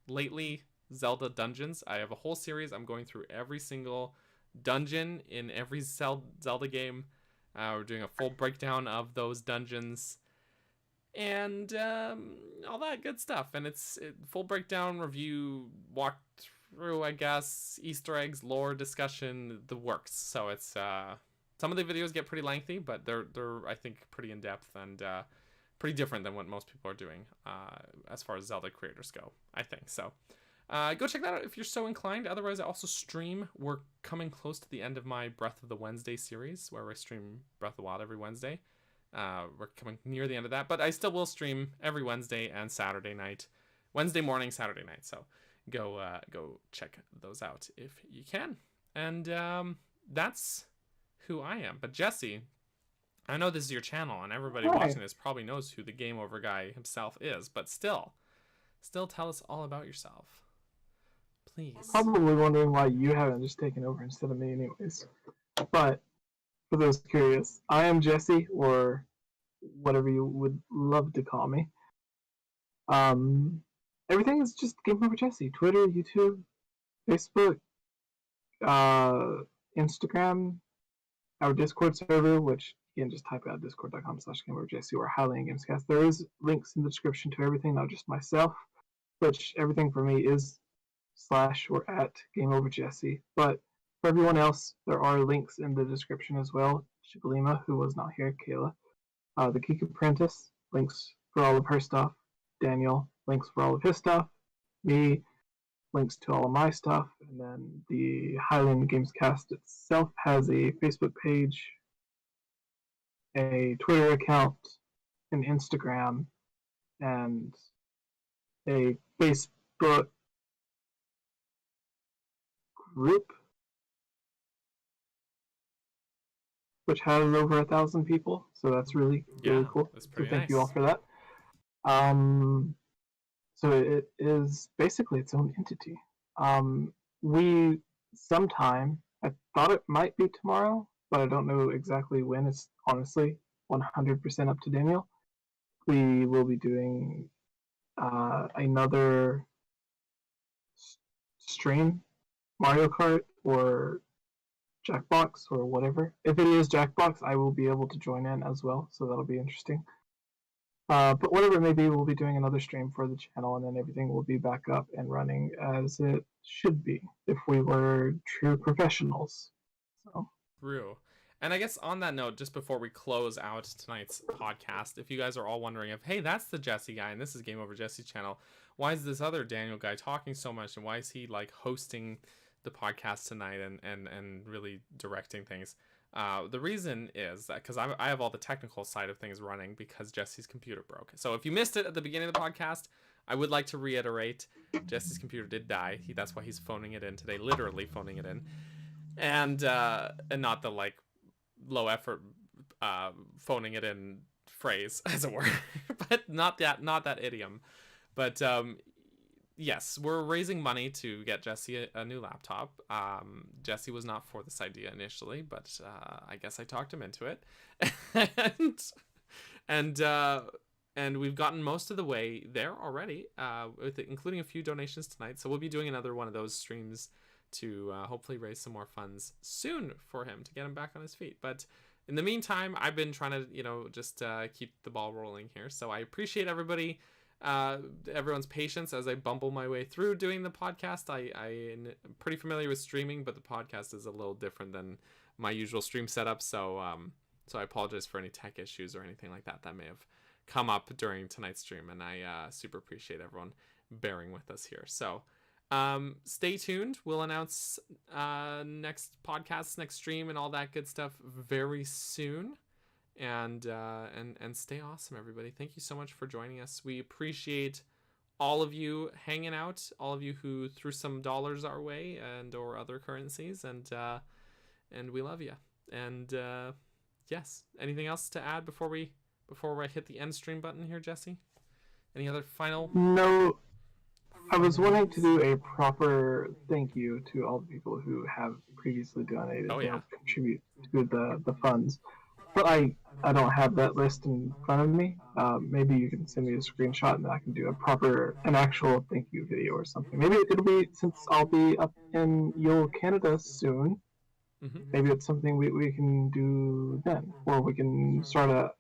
lately Zelda dungeons. I have a whole series. I'm going through every single dungeon in every Zelda game. We're doing a full breakdown of those dungeons and all that good stuff. And it's full breakdown, review, walk through, I guess, Easter eggs, lore discussion, the works. So it's some of the videos get pretty lengthy, but they're I think pretty in depth and pretty different than what most people are doing as far as Zelda creators go, I think. So go check that out if you're so inclined. Otherwise, I also stream. We're coming close to the end of my Breath of the Wednesday series, where I stream Breath of the Wild every Wednesday. We're coming near the end of that, but I still will stream every Wednesday and Saturday night. Wednesday morning, Saturday night. So go check those out if you can. And that's who I am. But Jessie, I know this is your channel, and everybody watching this probably knows who the Game Over guy himself is, but still tell us all about yourself, please.
Probably wondering why you haven't just taken over instead of me anyways. But for those curious, I am Jessie, or whatever you would love to call me. Everything is just Game Over Jessie. Twitter, YouTube, Facebook, Instagram. our Discord server, which you can just type out discord.com/GameOverJessie or Hylian Gamescast. There is links in the description to everything, not just myself, which everything for me is / or at @GameOverJessie. But for everyone else, there are links in the description as well. 𝗙𝗵𝗲, who was not here, Kayla, the Geek Apprentice, links for all of her stuff. Daniel, links for all of his stuff. Me, links to all of my stuff. And then the Hylian Gamescast itself has a Facebook page, a Twitter account, an Instagram, and a Facebook group, which has over 1,000 people. So that's really cool.
That's pretty
so thank
nice.
you all for that. So it is basically its own entity. We sometime, I thought it might be tomorrow, but I don't know exactly when. It's honestly 100% up to Daniel. We will be doing another stream, Mario Kart or Jackbox or whatever. If it is Jackbox, I will be able to join in as well, so that'll be interesting. But whatever it may be, we'll be doing another stream for the channel, and then everything will be back up and running as it should be if we were true professionals. So.
True. And I guess on that note, just before we close out tonight's podcast, if you guys are all wondering if, hey, that's the Jessie guy and this is Game Over Jessie channel, why is this other Daniel guy talking so much, and why is he like hosting the podcast tonight and really directing things? The reason is that because I have all the technical side of things running because Jessie's computer broke. So if you missed it at the beginning of the podcast, I would like to reiterate, Jessie's computer did die. That's why he's phoning it in today, literally phoning it in, and not the like low effort phoning it in phrase, as it were, but not that idiom. But yes, we're raising money to get Jessie a new laptop. Jessie was not for this idea initially, but I guess I talked him into it, and we've gotten most of the way there already, including a few donations tonight. So we'll be doing another one of those streams to hopefully raise some more funds soon for him to get him back on his feet. But in the meantime, I've been trying to, just keep the ball rolling here. So I appreciate everyone's patience as I bumble my way through doing the podcast. I'm pretty familiar with streaming, but the podcast is a little different than my usual stream setup. So I apologize for any tech issues or anything like that may have come up during tonight's stream, and I super appreciate everyone bearing with us here. So stay tuned. We'll announce next podcast, next stream, and all that good stuff very soon. And stay awesome, everybody. Thank you so much for joining us. We appreciate all of you hanging out, all of you who threw some dollars our way and or other currencies, and we love you. And yes, anything else to add before I hit the end stream button here, Jessie? Any other final?
No, I was wanting to do a proper thank you to all the people who have previously donated to help contribute to the funds. But I don't have that list in front of me. Maybe you can send me a screenshot and I can do an actual thank you video or something. Maybe it'll be, since I'll be up in Yule, Canada soon, maybe it's something we can do then. Or we can start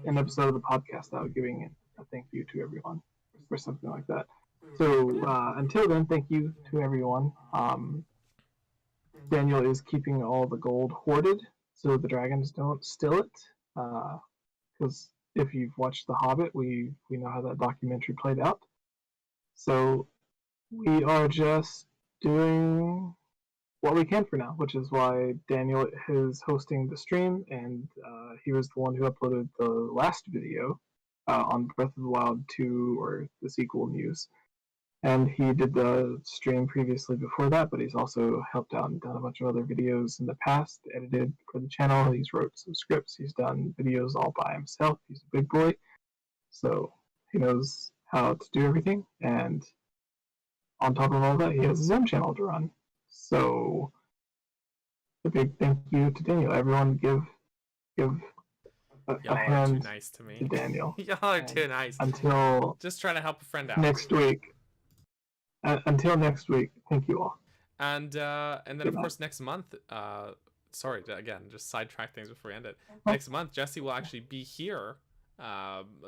an episode of the podcast out giving a thank you to everyone or something like that. So until then, thank you to everyone. Daniel is keeping all the gold hoarded so the dragons don't steal it. Because if you've watched The Hobbit, we know how that documentary played out. So we are just doing what we can for now, which is why Daniel is hosting the stream, and he was the one who uploaded the last video on Breath of the Wild 2 or the sequel news. And he did the stream previously before that, but he's also helped out and done a bunch of other videos in the past, edited for the channel. He's wrote some scripts. He's done videos all by himself. He's a big boy. So he knows how to do everything. And on top of all that, he has his own channel to run. So a big thank you to Daniel. Everyone give a hand
nice to me.
to Daniel.
Y'all are too nice.
Until
just trying to help a friend out.
Next week. Until next week, thank you all.
And then of course next month, sorry, again, just sidetrack things before we end it. Next month, Jessie will actually be here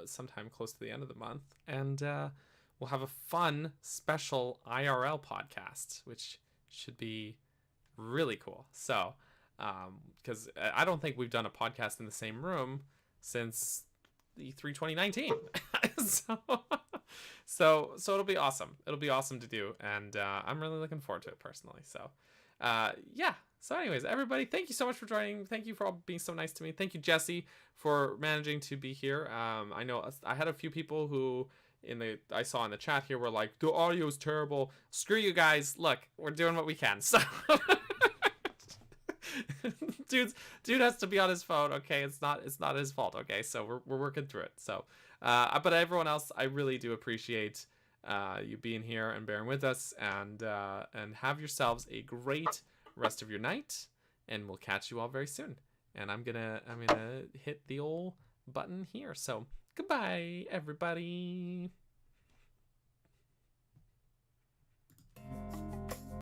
sometime close to the end of the month, and we'll have a fun special IRL podcast, which should be really cool. So, because I don't think we've done a podcast in the same room since E3 2019. so it'll be awesome. It'll be awesome to do, and I'm really looking forward to it personally. So, yeah. So anyways, everybody, thank you so much for joining. Thank you for all being so nice to me. Thank you, Jessie, for managing to be here. I know I had a few people who I saw in the chat here were like, the audio is terrible. Screw you guys. Look, we're doing what we can. So dude has to be on his phone. Okay, it's not his fault. Okay, so we're working through it. So, but everyone else, I really do appreciate you being here and bearing with us, and have yourselves a great rest of your night, and we'll catch you all very soon. And I'm gonna hit the old button here. So goodbye, everybody.